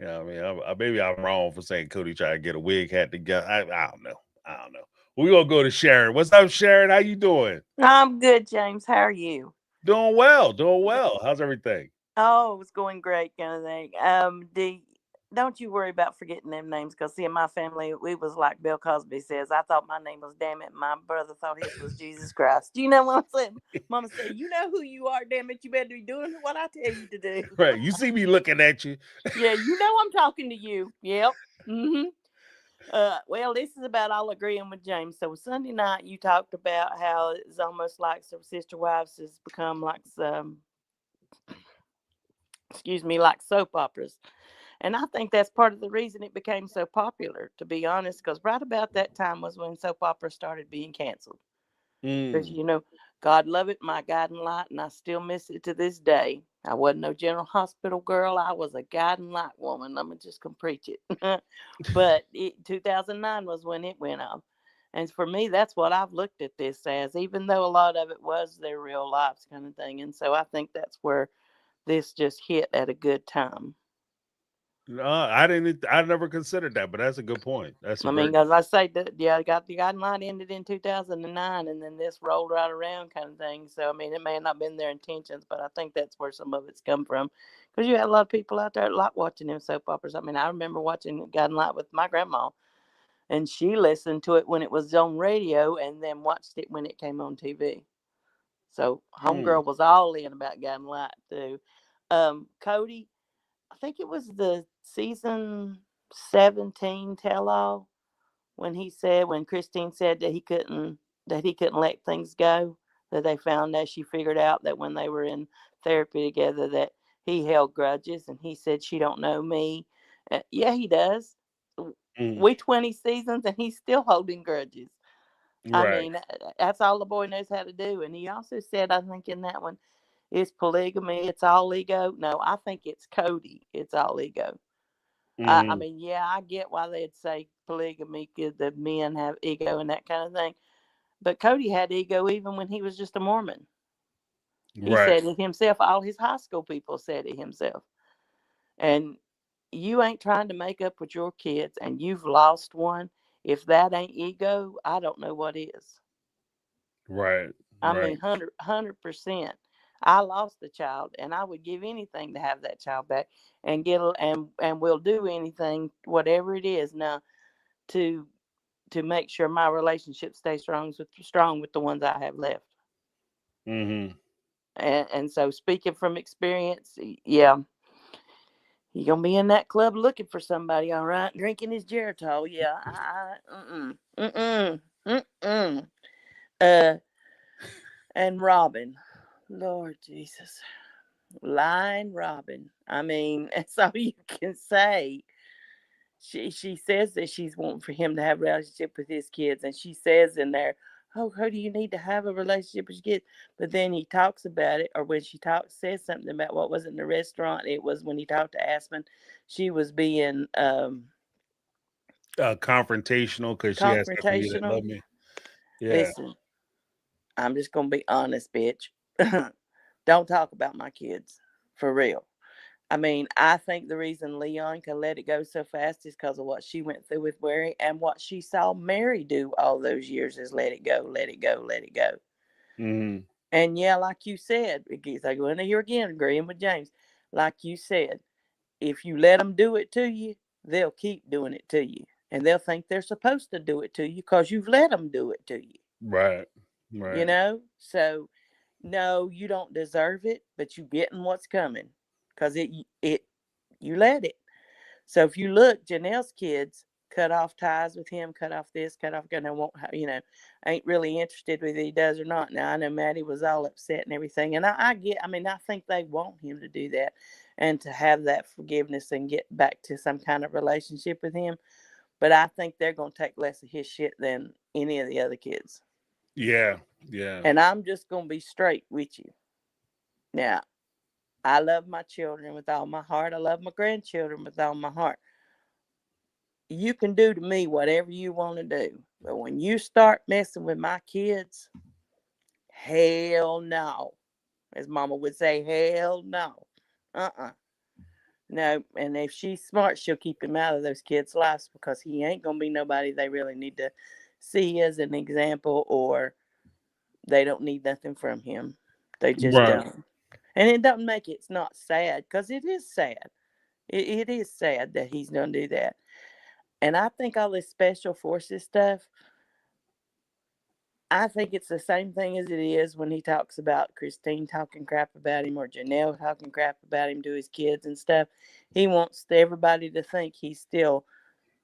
Yeah, I mean, maybe I'm wrong for saying Cody tried to get a wig hat together. I don't know. I don't know. We're gonna go to Sharon. What's up, Sharon? How you doing? I'm good, James. How are you? Doing well. Doing well. How's everything? Oh, it's going great, kind of thing. Don't you worry about forgetting them names, because see, in my family, we was like Bill Cosby says. I thought my name was Damn It. My brother thought his was Jesus Christ. Do you know what I'm saying? Mama said, "You know who you are, damn it. You better be doing what I tell you to do." Right. You see me looking at you. Yeah, you know I'm talking to you. Yep. Mm-hmm. Well, this is about all agreeing with James. So Sunday night, you talked about how it's almost like some sister wives has become like some, excuse me, like soap operas. And I think that's part of the reason it became so popular, to be honest, because right about that time was when soap operas started being canceled. Because, Mm. God love it, my guiding light, and I still miss it to this day. I wasn't no general hospital girl. I was a guiding light woman. I'm just going to preach it. But 2009 was when it went off. And for me, that's what I've looked at this as, even though a lot of it was their real lives kind of thing. And so I think that's where this just hit at a good time. No, I didn't. I never considered that, but that's a good point. That's a I mean, great. as I say, got the guiding light ended in 2009, and then this rolled right around, kind of thing. So, I mean, it may have not been their intentions, but I think that's where some of it's come from, because you had a lot of people out there that like watching them soap operas. I mean, I remember watching Guiding Light with my grandma, and she listened to it when it was on radio, and then watched it when it came on TV. So, Mm. homegirl was all in about Guiding Light too. Cody, I think it was the season 17 tell all when Christine said that he couldn't let things go, that they found out, she figured out that when they were in therapy together that he held grudges, and he said, "She don't know me." Yeah, he does. Mm. We 20 seasons and he's still holding grudges. I Right. mean, that's all the boy knows how to do. And he also said, I think in that one, it's polygamy, it's all ego. No, I think it's Cody, it's all ego. I Mm. mean, yeah, I get why they'd say polygamy, because the men have ego and that kind of thing. But Cody had ego even when he was just a Mormon. He Right. said it himself. All his high school people said it himself. And you ain't trying to make up with your kids and you've lost one. If that ain't ego, I don't know what is. Right. I Right. mean, 100%. I lost a child, and I would give anything to have that child back, and and will do anything, whatever it is now, to make sure my relationship stays strong with the ones I have left. Mm-hmm. And so, speaking from experience, yeah, you're gonna be in that club looking for somebody, all right, drinking his Geritol. Yeah, mm-mm. Uh, and Robin, Lord Jesus. Line Robin. I mean, that's all you can say. She says that she's wanting for him to have a relationship with his kids, and she says in there, "Oh, how do you need to have a relationship with your kids?" But then he talks about it, or when she says something about what was in the restaurant. It was when he talked to Aspen. She was being Confrontational because she asked if you didn't love confrontational. me. Yeah. Listen, I'm just gonna be honest, bitch. Don't talk about my kids, for real. I mean, I think the reason Leon can let it go so fast is because of what she went through with Mary, and what she saw Mary do all those years is let it go, let it go, let it go. Mm-hmm. And yeah, like you said, I go into here again, agreeing with James. Like you said, if you let them do it to you, they'll keep doing it to you. And they'll think they're supposed to do it to you because you've let them do it to you. Right. You Right. know? So, no, you don't deserve it, but you getting what's coming because you let it. So if you look, Janelle's kids cut off ties with him, cut off this, cut off, and won't, ain't really interested whether he does or not. Now I know Maddie was all upset and everything, and I mean, I think they want him to do that and to have that forgiveness and get back to some kind of relationship with him. But I think they're gonna take less of his shit than any of the other kids. Yeah. Yeah. And I'm just gonna be straight with you. Now, I love my children with all my heart. I love my grandchildren with all my heart. you can do to me whatever you want to do. But when you start messing with my kids, hell no. As Mama would say, hell no. Uh-uh. No, and if she's smart, she'll keep him out of those kids' lives because he ain't going to be nobody they really need to see as an example, or they don't need nothing from him. They just Right. don't. And it doesn't make it's not sad, because it is sad. It is sad that he's going to do that. And I think all this special forces stuff, I think it's the same thing as it is when he talks about Christine talking crap about him or Janelle talking crap about him to his kids and stuff. He wants everybody to think he's still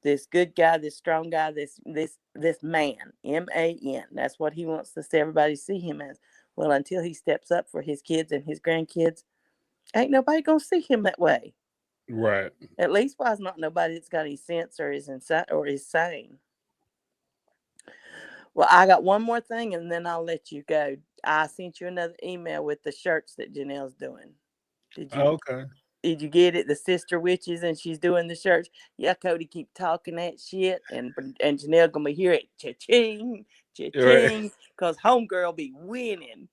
this good guy, this strong guy, this man, man. That's what he wants to see everybody see him as. Well, until he steps up for his kids and his grandkids, ain't nobody gonna see him that way. Right. At least why is not nobody that's got any sense or is sane. Well, I got one more thing and then I'll let you go. I sent you another email with the shirts that Janelle's doing. Did you Okay. Did you get it? The sister witches, and she's doing the shirts. Yeah, Cody, keep talking that shit, and Janelle gonna be here at cha-ching, cha-ching, because homegirl be winning.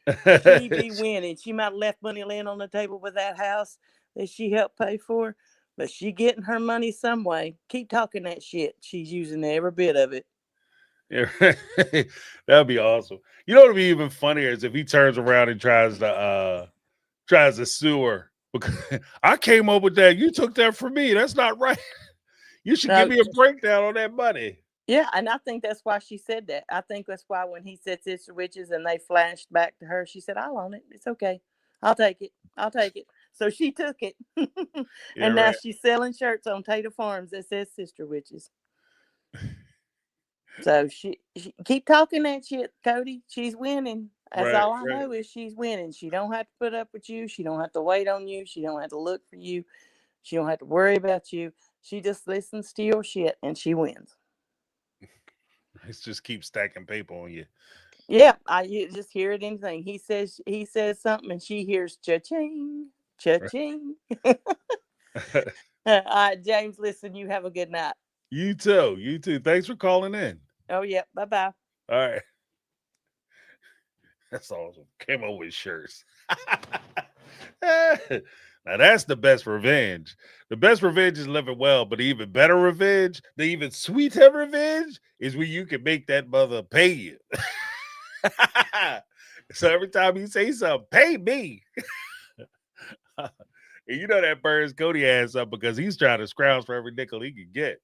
She be winning. She might have left money laying on the table with that house that she helped pay for, but she getting her money some way. Keep talking that shit. She's using every bit of it. Yeah, that'd be awesome. You know what would be even funnier is if he turns around and tries to sue her because I came up with that. You took that from me. That's not right. You should give me a breakdown on that money. Yeah, and I think that's why she said that. I think that's why when he said sister witches and they flashed back to her, she said, I'll own it. It's okay. I'll take it. I'll take it. So she took it. And now she's selling shirts on Tater Farms that says sister witches. So she keep talking that shit, Cody. She's winning. That's all I know is she's winning. She don't have to put up with you. She don't have to wait on you. She don't have to look for you. She don't have to worry about you. She just listens to your shit and she wins. Let's just keep stacking paper on you. Yeah, you just hear it anything. He says something and she hears cha-ching, cha-ching. All right, James, listen, you have a good night. You too. You too. Thanks for calling in. Oh, yeah. Bye-bye. All right. That's awesome. Came up with shirts. Now that's the best revenge. The best revenge is living well, but the even better revenge, the even sweeter revenge, is when you can make that mother pay you. So every time you say something, pay me. And you know that burns Cody ass up because he's trying to scrounge for every nickel he can get.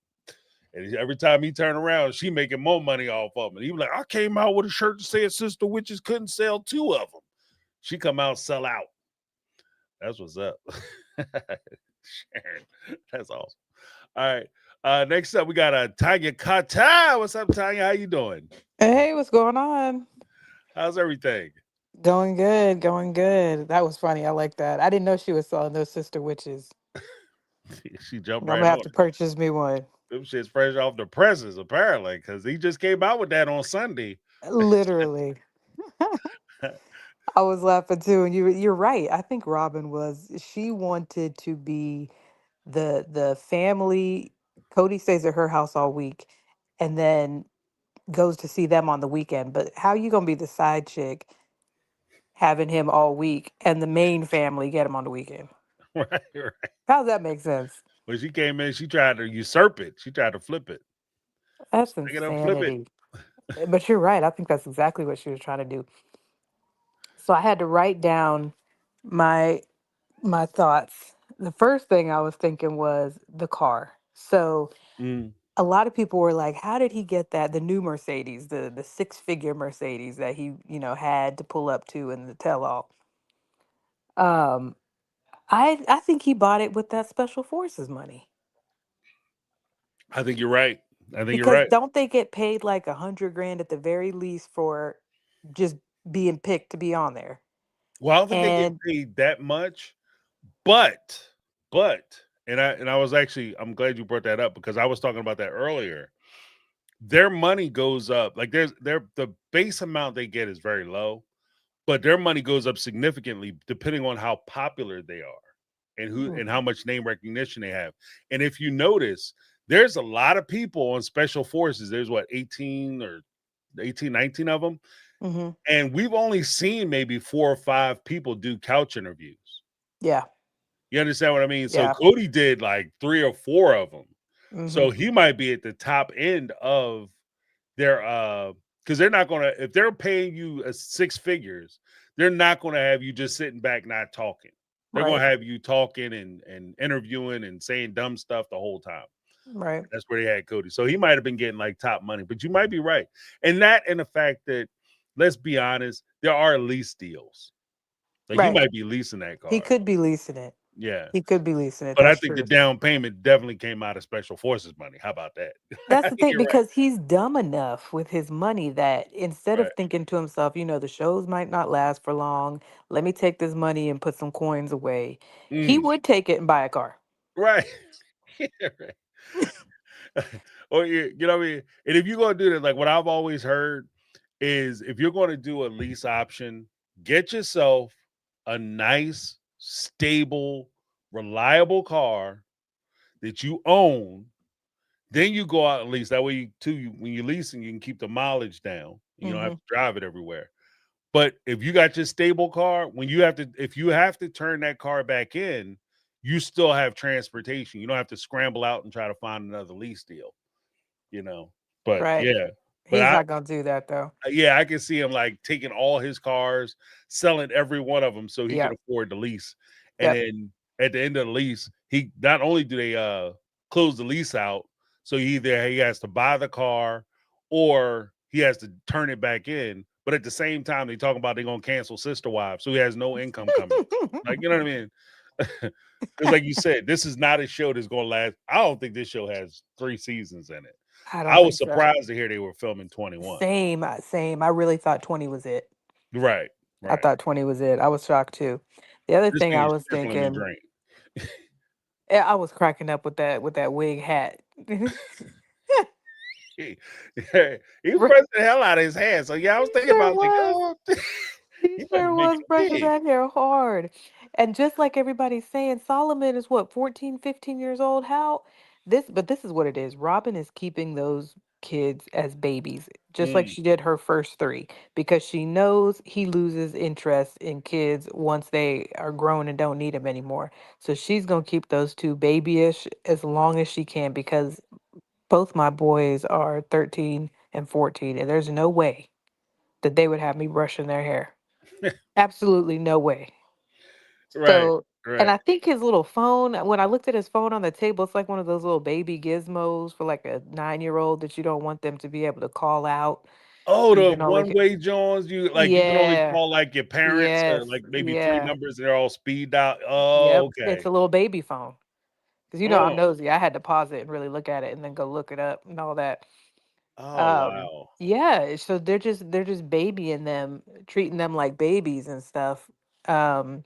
And every time he turn around, she making more money off of him. And he was like, I came out with a shirt that said sister witches couldn't sell 2 of them. She come out, sell out. That's what's up. Sharon, that's awesome. All right. Next up, we got Tanya Kata. What's up, Tanya? How you doing? Hey, what's going on? How's everything? Going good, going good. That was funny. I like that. I didn't know she was selling those sister witches. She jumped I'm right gonna have on to it. purchase me one. Them shit's fresh off the presses, apparently, because he just came out with that on Sunday. Literally. I was laughing too, and you're right. I think she wanted to be the family. Cody stays at her house all week and then goes to see them on the weekend. But how you gonna be the side chick having him all week and the main family get him on the weekend? Right. How does that make sense? When she came in, she tried to usurp it. She tried to flip it. That's Pick it up, flip it. insanity. But you're right. I think that's exactly what she was trying to do. So I had to write down my my thoughts. The first thing I was thinking was the car. So Mm. a lot of people were like, how did he get that? The new Mercedes, the 6-figure Mercedes that he, had to pull up to in the tell all. I think he bought it with that special forces money. I think you're right. Because don't they get paid like $100,000 at the very least for just being picked to be on there? Well, I don't think they get And paid that much, but I was actually, I'm glad you brought that up because I was talking about that earlier. Their money goes up. Like the base amount they get is very low, but their money goes up significantly depending on how popular they are and how much name recognition they have. And if you notice, there's a lot of people on special forces. There's 18 or 19 of them. Mm-hmm. And we've only seen maybe 4 or 5 people do couch interviews. Yeah. You understand what I mean? So Yeah. Cody did like 3 or 4 of them. Mm-hmm. So he might be at the top end of their because they're not gonna, if they're paying you 6 figures, they're not gonna have you just sitting back not talking. They're Right. gonna have you talking and interviewing and saying dumb stuff the whole time. Right. That's where they had Cody. So he might have been getting like top money, but you might be right. And that and the fact that, let's be honest, there are lease deals. Like he Right. might be leasing that car. He could be leasing it. Yeah. He could be leasing it. But I That's think true. the down payment definitely came out of special forces money. How about that? That's the thing, You're right. because he's dumb enough with his money that instead Right. of thinking to himself, the shows might not last for long, let me take this money and put some coins away, he Mm, would take it and buy a car. right. Yeah, right. Or you know what I mean? And if you're gonna do that, like what I've always heard is if you're going to do a lease option, get yourself a nice, stable, reliable car that you own. Then you go out and lease. That way, when you're leasing, you can keep the mileage down. You don't have to drive it everywhere. But if you got your stable car, if you have to turn that car back in, you still have transportation. You don't have to scramble out and try to find another lease deal. But Right. yeah. But He's not gonna do that though. I can see him like taking all his cars, selling every one of them so he can Yep. afford the lease. And Yep. then at the end of the lease, he not only do they close the lease out, so either he has to buy the car or he has to turn it back in. But at the same time, they talk about they're gonna cancel Sister Wives, so he has no income coming. Like, you know what I mean? Because like you said, this is not a show that's gonna last. I don't think this show has 3 seasons in it. I I don't was think so. surprised to hear they were filming 21. Same. I really thought 20 was it. Right. I thought 20 was it. I was shocked too. The other This thing thing I is was trickling the thinking, drain. I was cracking up with that wig hat. He was Right. pressing the hell out of his hand. So yeah, I was thinking Sure about like, was. oh, He he might be sure making was it brushing big. that hair hard. And just like everybody's saying, Solomon is what, 14, 15 years old? But this is what it is. Robin is keeping those kids as babies, just like Mm, she did her first 3, because she knows he loses interest in kids once they are grown and don't need him anymore. So she's going to keep those 2 babyish as long as she can, because both my boys are 13 and 14, and there's no way that they would have me brushing their hair. Absolutely no way. right, So, and right. I think his little phone, when I looked at his phone on the table, it's like one of those little baby gizmos for like a 9-year-old that you don't want them to be able to call out. Oh, You the can only get, one-way Jones, you can only yeah, call like your parents or yes, like maybe 3 yeah, numbers and they're all speed out. Oh, yep. It's okay. a little baby phone. Because I'm Oh, nosy. I had to pause it and really look at it and then go look it up and all that. oh wow. Yeah, so they're just babying them, treating them like babies and stuff. Um,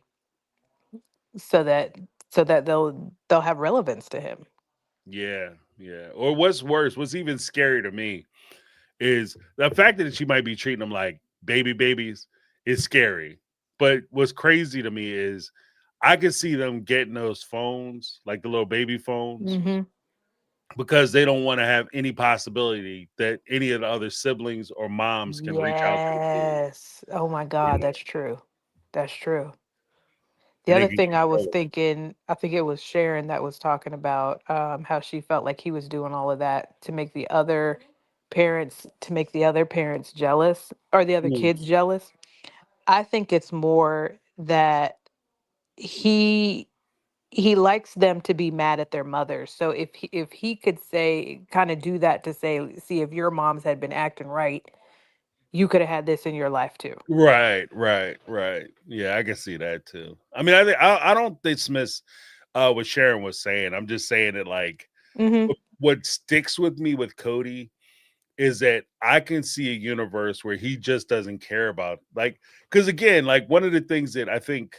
so that they'll have relevance to him. Yeah, yeah. Or what's worse, what's even scarier to me is the fact that she might be treating them like babies is scary. But what's crazy to me is I could see them getting those phones, like the little baby phones, Mm-hmm. because they don't want to have any possibility that any of the other siblings or moms can reach out to the kid, Yes. Oh my God, that's true. That's true. The and they other can thing I was control thinking, I think it was Sharon that was talking about how she felt like he was doing all of that to make the other parents jealous, or the other it. kids jealous. I think it's more that he he likes them to be mad at their mothers. So if he could say, kind of do that to say, see, if your moms had been acting right, you could have had this in your life too. Right. Yeah, I can see that too. I mean, I don't dismiss what Sharon was saying. I'm just saying that like Mm-hmm. what sticks with me with Cody is that I can see a universe where he just doesn't care about, like, because again, like one of the things that I think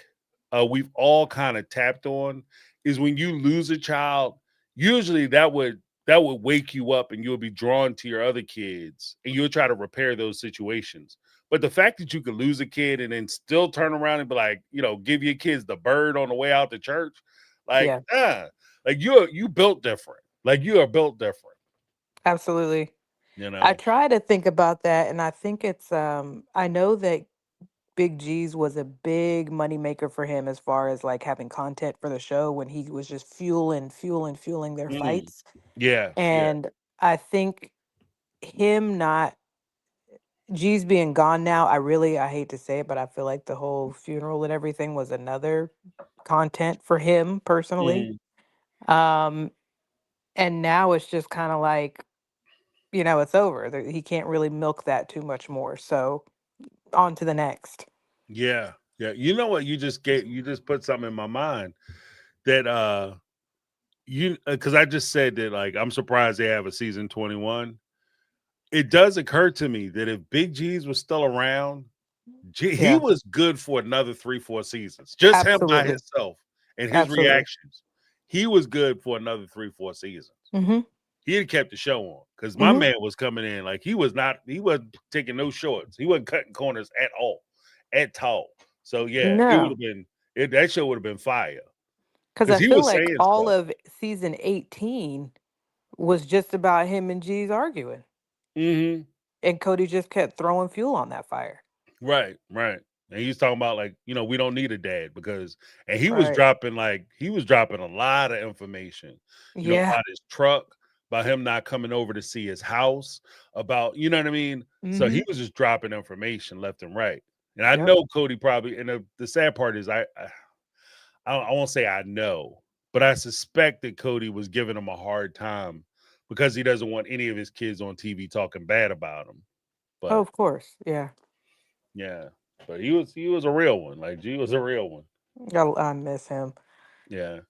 we've all kind of tapped on is when you lose a child, usually that would wake you up and you'll be drawn to your other kids and you'll try to repair those situations. But the fact that you could lose a kid and then still turn around and be like, give your kids the bird on the way out to church, like, Yeah. like you built different. Like you are built different, Absolutely. you I know. try to think about that, and I think it's I know that Big G's was a big moneymaker for him as far as like having content for the show when he was just fueling their Mm. fights. Yeah, yeah. And I think him not G's being gone now, I hate to say it, but I feel like the whole funeral and everything was another content for him personally. Mm. Um and now it's just kind of like, it's over. He can't really milk that too much more. So on to the next. Yeah, yeah. You know what? You just put something in my mind that you because I just said that like I'm surprised they have a season 21. It does occur to me that if Big G's was still around, he Yeah, was good for another 3-4 seasons. Just him by absolutely. himself and his Absolutely. reactions. He was good for another 3-4 seasons. Mm-hmm. He had kept the show on because my Mm-hmm. man was coming in like he wasn't taking no shorts. He wasn't cutting corners at all. So yeah, it would No, have been that show would have been fire because because I he feel was like saying all stuff. of season 18 was just about him and G's arguing. Hmm. And Cody just kept throwing fuel on that fire. Right, right. And he's talking about like, we don't need a dad because and Right. he was dropping a lot of information, Yeah. about his truck, about him not coming over to see his house, about you know what I mean? So he Mm-hmm. was just dropping information left and right. And I Yep. know Cody probably and the sad part is I won't say I know, but I suspect that Cody was giving him a hard time because he doesn't want any of his kids on TV talking bad about him. Oh, But of course. Yeah. yeah, but he was a real one. Like G was a real one. I miss him. Yeah.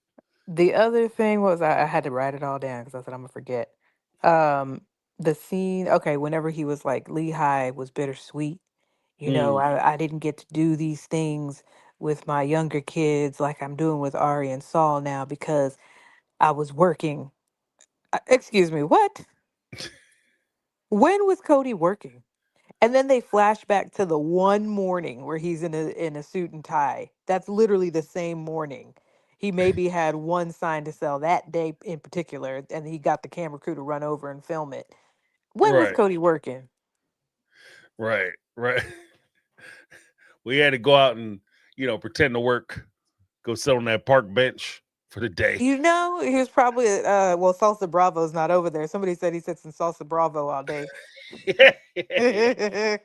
The other thing was I had to write it all down because I said I'm gonna forget. Um, the scene, okay, whenever he was like Lehigh was bittersweet. Mm. I didn't get to do these things with my younger kids like I'm doing with Ari and Saul now because I was working. Excuse me, what? When was Cody working? And then they flash back to the one morning where he's in a suit and tie. That's literally the same morning. He maybe had one sign to sell that day in particular, and he got the camera crew to run over and film it. When was Right. Cody working? Right. Right. We had to go out and pretend to work, go sit on that park bench for the day. He was probably well, Salsa Bravo's not over there. Somebody said he sits in Salsa Bravo all day. Yeah, yeah,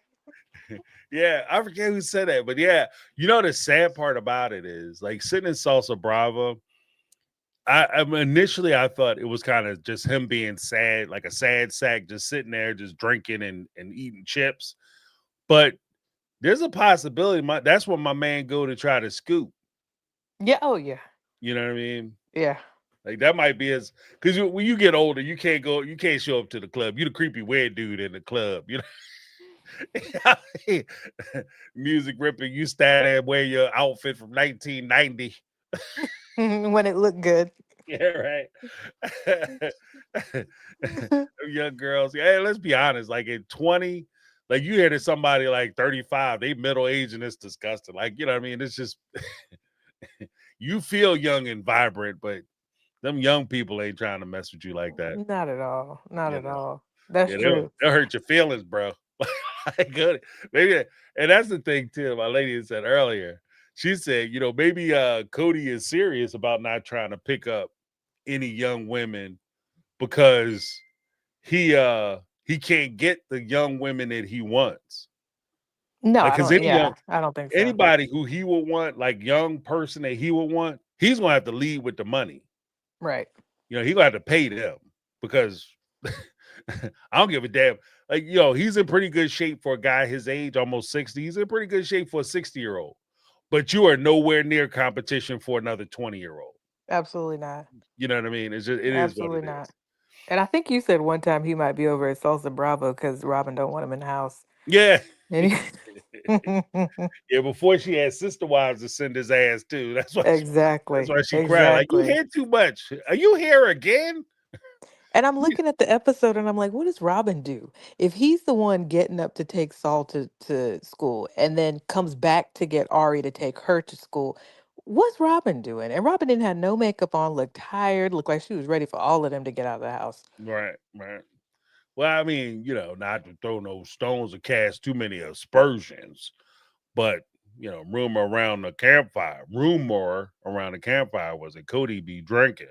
yeah. I forget who said that, but yeah, the sad part about it is like sitting in Salsa Bravo. Initially I thought it was kind of just him being sad, like a sad sack, just sitting there, just drinking and eating chips. But there's a possibility that's where my man go to try to scoop. Yeah, oh yeah. You know what I mean? Yeah. Like that might be his because when you get older, you can't show up to the club. You the creepy weird dude in the club. Music ripping, you stand there wearing your outfit from 1990. When it looked good. Yeah, right. Young girls. Hey, let's be honest. Like at 20, like you hear that somebody like 35, they middle age and it's disgusting. Like, you know what I mean? It's just you feel young and vibrant, but them young people ain't trying to mess with you like that. Not at all. Not You at know. all. That's Yeah, true. they'll hurt your feelings, bro. Good. Maybe, and that's the thing too. My lady had said earlier. She said, maybe Cody is serious about not trying to pick up any young women because he can't get the young women that he wants. No, Like, I cause don't yeah, I don't think so. anybody who he would want, like young person that he would want, he's gonna have to lead with the money. Right. He gonna have to pay them because I don't give a damn. Like, he's in pretty good shape for a guy his age, almost 60. He's in pretty good shape for a 60-year-old. But you are nowhere near competition for another 20-year-old. Absolutely not. You know what I mean? It is what Absolutely it is. not. And I think you said one time he might be over at Salsa Bravo because Robin don't want him in the house. Yeah. And Yeah, before she had sister wives to send his ass too. That's exactly. why she cried. Like, you Exactly. hear too much. Are you here again? And I'm looking at the episode and I'm like, what does Robin do? If he's the one getting up to take Saul to school and then comes back to get Ari to take her to school, what's Robin doing? And Robin didn't have no makeup on, looked tired, looked like she was ready for all of them to get out of the house. Right, right. Well, I mean, not to throw no stones or cast too many aspersions, but rumor around the campfire was that Cody be drinking.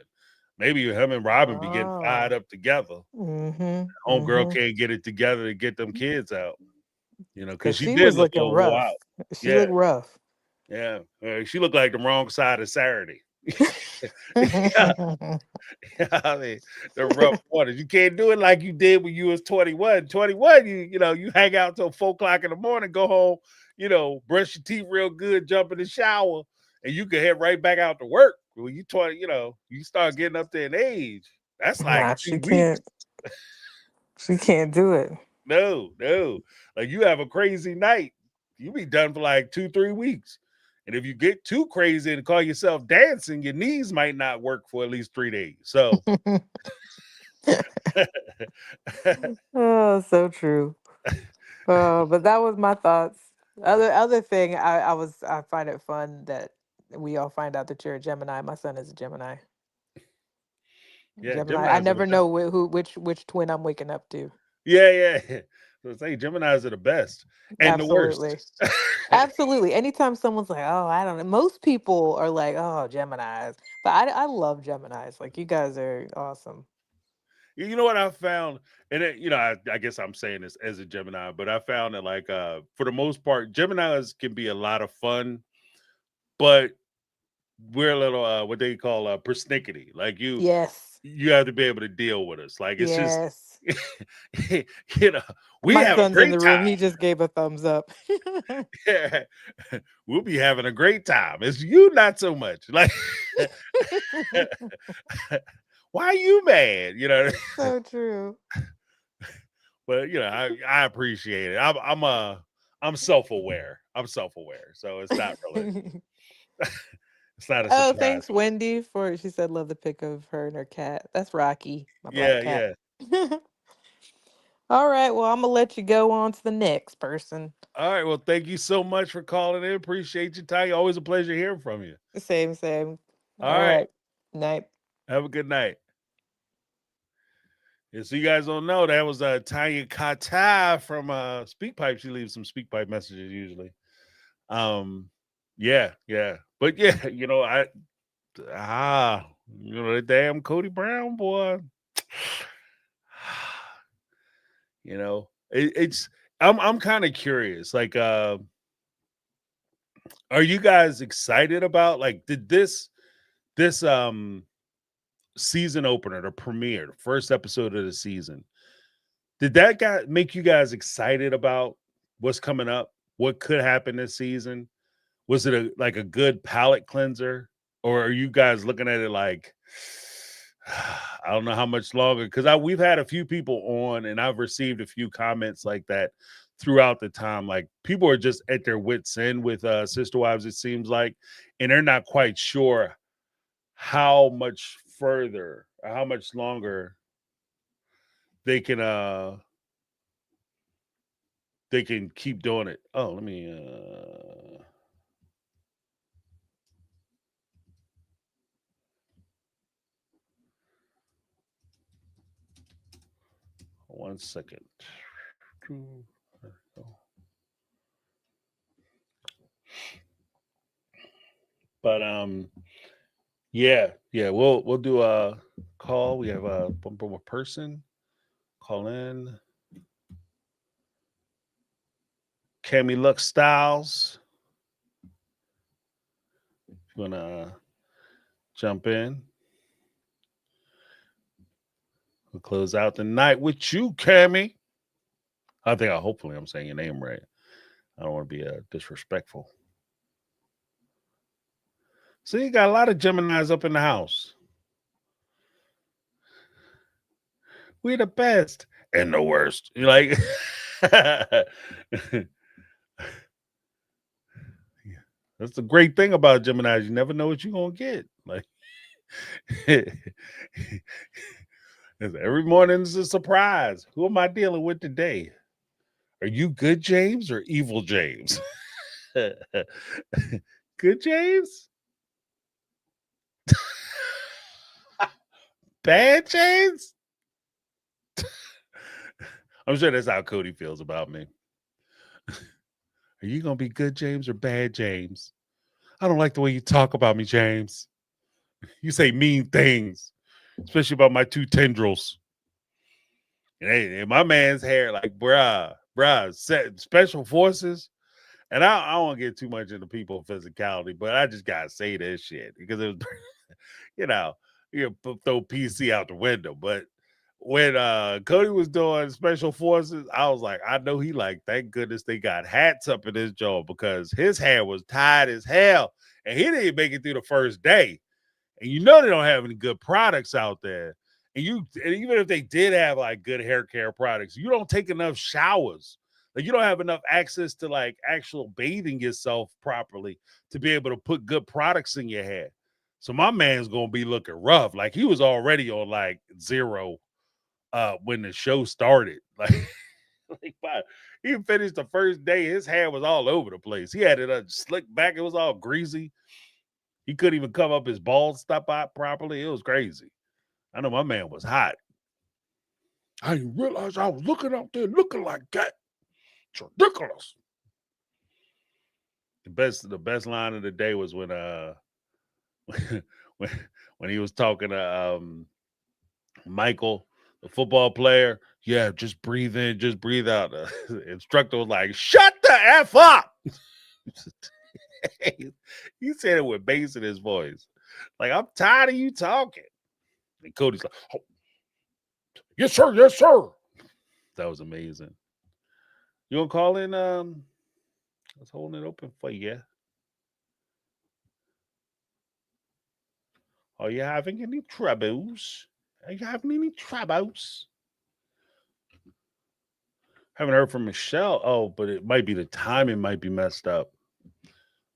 Maybe him and Robin be getting fired Oh. up together. Mm-hmm. Homegirl Mm-hmm. can't get it together to get them kids out. Because Because she she did was look a looking little wore rough. out. She Yeah, looked rough. yeah. She looked like the wrong side of Saturday. Yeah, I mean, the rough waters. You can't do it like you did when you was 21. 21, you hang out till 4:00 in the morning, go home, brush your teeth real good, jump in the shower, and you can head right back out to work. When you 20, you start getting up there in age. That's like Nah, 2 she weeks. can't. She can't do it. No, no. Like you have a crazy night, you be done for like 2-3 weeks. And if you get too crazy and call yourself dancing, your knees might not work for at least 3 days. So Oh, so true. But that was my thoughts. Other thing, I find it fun that we all find out that you're a Gemini. My son is a Gemini. yeah, Gemini. I Gemini's are the never best. know which twin I'm waking up to. Yeah, yeah. So say Gemini's are the best and the worst. Absolutely. Absolutely. Anytime someone's like, "Oh, I don't know," most people are like, "Oh, Geminis," but I love Geminis. Like, you guys are awesome. You know what I found, and I guess I'm saying this as a Gemini, but I found that like for the most part, Geminis can be a lot of fun, but we're a little what they call persnickety. Like Yes. you have to be able to deal with us. Like it's just Yes. you know, we My have a son's in great the room. time. He just gave a thumbs up. Yeah. We'll be having a great time. It's you not so much. Like why are you mad? So true. But I appreciate it. I'm self-aware. I'm self-aware. So it's not really it's not a Oh, surprise. thanks, Wendy, for she said love the pic of her and her cat. That's Rocky, my black Yeah, cat. yeah. All right, well, I'm gonna let you go on to the next person. All right. Well, thank you so much for calling in. Appreciate you, Ty. Always a pleasure hearing from you. Same, same. All All right. right. Night. Have a good night. Yeah, so you guys don't know that was Tanya Kata from SpeakPipe. She leaves some SpeakPipe messages usually. Yeah, yeah. But yeah, the damn Cody Brown boy. It's I'm kind of curious. Like, are you guys excited about like did this season opener, the premiere, the first episode of the season? Did that guy make you guys excited about what's coming up? What could happen this season? Was it like a good palate cleanser, or are you guys looking at it like I don't know how much longer? Because we've had a few people on, and I've received a few comments like that throughout the time. Like people are just at their wits' end with Sister Wives, it seems like, and they're not quite sure how much further or how much longer they can keep doing it. Oh, let me 1 second. But yeah, we'll do a call. We have a bumper with person. Call in. Cammy Lux Styles. If you wanna jump in. We'll close out the night with you, Cammy. Hopefully I'm saying your name right. I don't want to be disrespectful. So you got a lot of Geminis up in the house. We're the best and the worst. You're like, that's the great thing about Geminis. You never know what you're gonna get. Like every morning is a surprise. Who am I dealing with today? Are you good, James, or evil James? Good James? Bad James? I'm sure that's how Cody feels about me. Are you going to be good James or bad James? I don't like the way you talk about me, James. You say mean things, especially about my two tendrils. And my man's hair, like, bruh, special forces. And I don't want to get too much into people physicality, but I just got to say this shit because it was, you throw PC out the window. But when Cody was doing special forces, I was like, I know he like, thank goodness they got hats up in his jaw because his hair was tied as hell. And he didn't make it through the first day. And you know they don't have any good products out there. And even if they did have like good hair care products, you don't take enough showers. Like you don't have enough access to like actual bathing yourself properly to be able to put good products in your hair. So my man's gonna be looking rough. Like he was already on like 0 when the show started. He finished the first day, his hair was all over the place. He had it slicked back, it was all greasy. He couldn't even cover up his bald stuff out properly. It was crazy. I know my man was hot. I didn't realize I was looking out there looking like that. It's ridiculous. The best line of the day was when when he was talking to Michael, the football player. Yeah, just breathe in, just breathe out. The instructor was like, "Shut the F up." He said it with bass in his voice. Like, I'm tired of you talking. And Cody's like, oh, yes, sir, yes, sir. That was amazing. You gonna call in? I was holding it open for you. Are you having any troubles? Are you having any troubles? Haven't heard from Michelle. Oh, but it might be the timing might be messed up.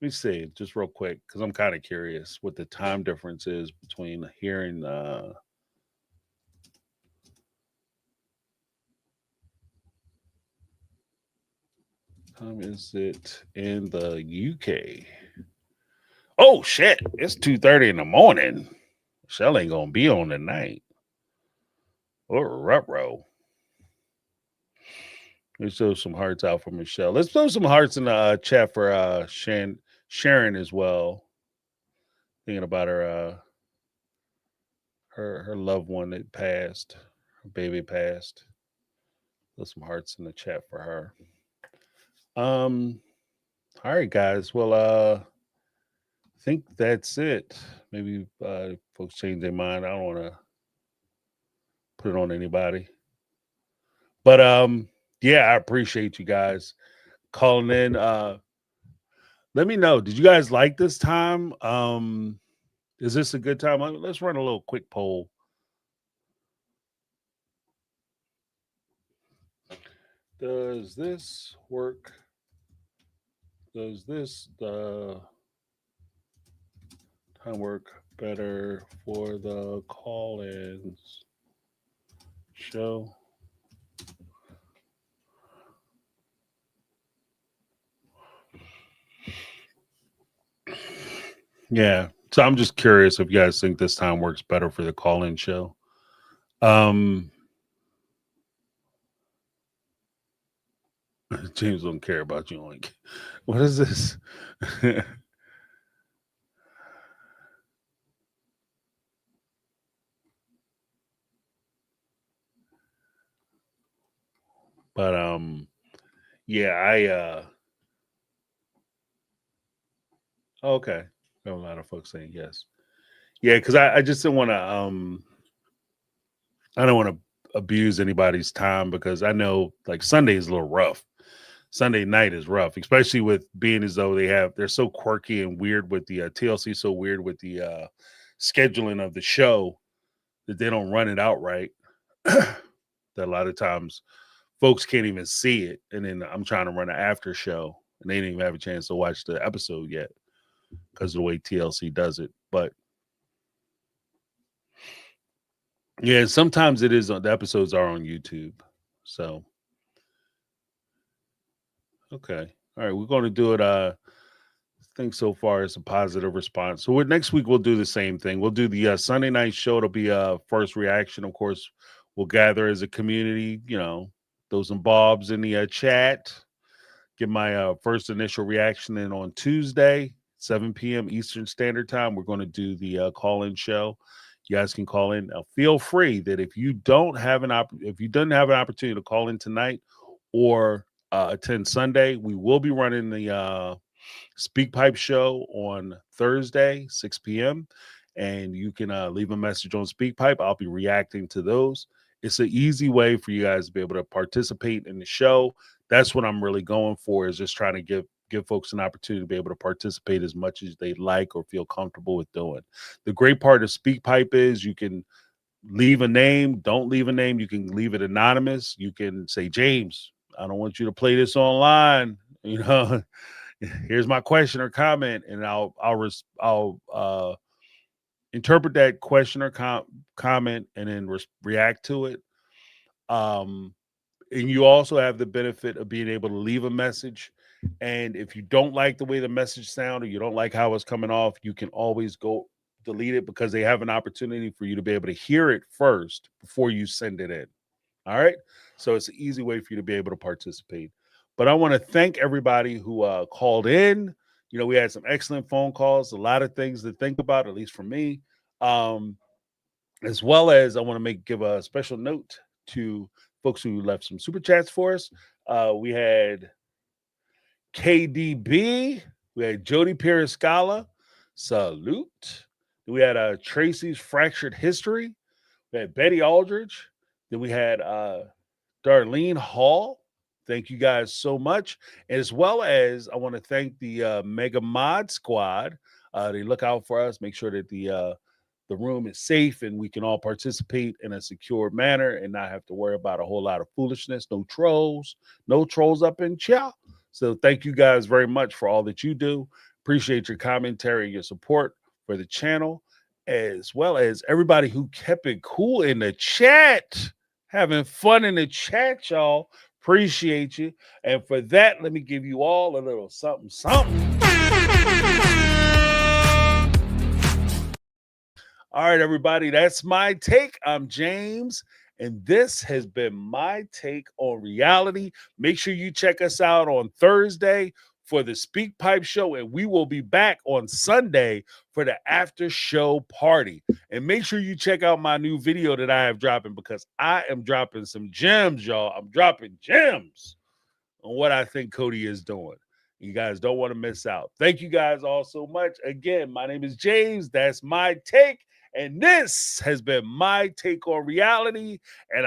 Let me see, just real quick, because I'm kind of curious what the time difference is between hearing time is it in the UK? Oh shit, it's 2:30 in the morning. Michelle ain't gonna be on tonight. Or rutro. Let's throw some hearts out for Michelle. Let's throw some hearts in the chat for Sharon as well. Thinking about her her loved one that passed, her baby passed. Throw some hearts in the chat for her. All right, guys. Well, I think that's it. Maybe folks change their mind. I don't want to put it on anybody. But yeah, I appreciate you guys calling in. Let me know. Did you guys like this time? Is this a good time? Let's run a little quick poll. Does this work? Does this time work better for the call-ins show? Yeah. So I'm just curious if you guys think this time works better for the call-in show. James don't care about you. Like, what is this? But yeah, okay. Got a lot of folks saying yes. Yeah, because I just didn't want to I don't want to abuse anybody's time because I know like Sunday is a little rough. Sunday night is rough, especially with being as though they're so quirky and weird with the TLC, so weird with the scheduling of the show that they don't run it out right. That a lot of times folks can't even see it. And then I'm trying to run an after show and they didn't even have a chance to watch the episode yet because of the way TLC does it. But yeah, sometimes it is the episodes are on YouTube. So okay. All right, we're going to do it think so far it's a positive response. So next week we'll do the same thing. We'll do the Sunday night show. It'll be a first reaction. Of course, we'll gather as a community. Those and Bobs in the chat. Get my first initial reaction in on Tuesday, 7 p.m. Eastern Standard Time. We're going to do the call-in show. You guys can call in. Now, feel free that if you didn't have an opportunity to call in tonight or attend Sunday, we will be running the Speak Pipe show on Thursday, 6 p.m. And you can leave a message on Speak Pipe. I'll be reacting to those. It's an easy way for you guys to be able to participate in the show. That's what I'm really going for, is just trying to give folks an opportunity to be able to participate as much as they like or feel comfortable with doing. The great part of Speak Pipe is you can leave a name, don't leave a name. You can leave it anonymous. You can say, James, I don't want you to play this online. Here's my question or comment, and I'll interpret that question or comment and then react to it. And you also have the benefit of being able to leave a message. And if you don't like the way the message sounds or you don't like how it's coming off, you can always go delete it, because they have an opportunity for you to be able to hear it first before you send it in. All right. So it's an easy way for you to be able to participate. But I want to thank everybody who called in. We had some excellent phone calls, a lot of things to think about, at least for me. As well as I want to give a special note to folks who left some super chats for us. We had KDB, we had Jody Periscala, salute. We had Tracy's Fractured History. We had Betty Aldridge. Then we had Darlene Hall. Thank you guys so much. As well as I want to thank the Mega Mod Squad. They look out for us, make sure that the room is safe and we can all participate in a secure manner and not have to worry about a whole lot of foolishness. No trolls up in chat. So thank you guys very much for all that you do. Appreciate your commentary, your support for the channel, as well as everybody who kept it cool in the chat, having fun in the chat, y'all. Appreciate you. And for that, let me give you all a little something. All right, everybody, that's my take. I'm James, and this has been my take on reality. Make sure you check us out on Thursday for the Speak Pipe show, and we will be back on Sunday for the after show party. And make sure you check out my new video that I have dropping, because I am dropping some gems, y'all. I'm dropping gems on what I think Cody is doing. You guys don't want to miss out. Thank you guys all so much. Again, my name is James. That's my take. And this has been my take on reality. And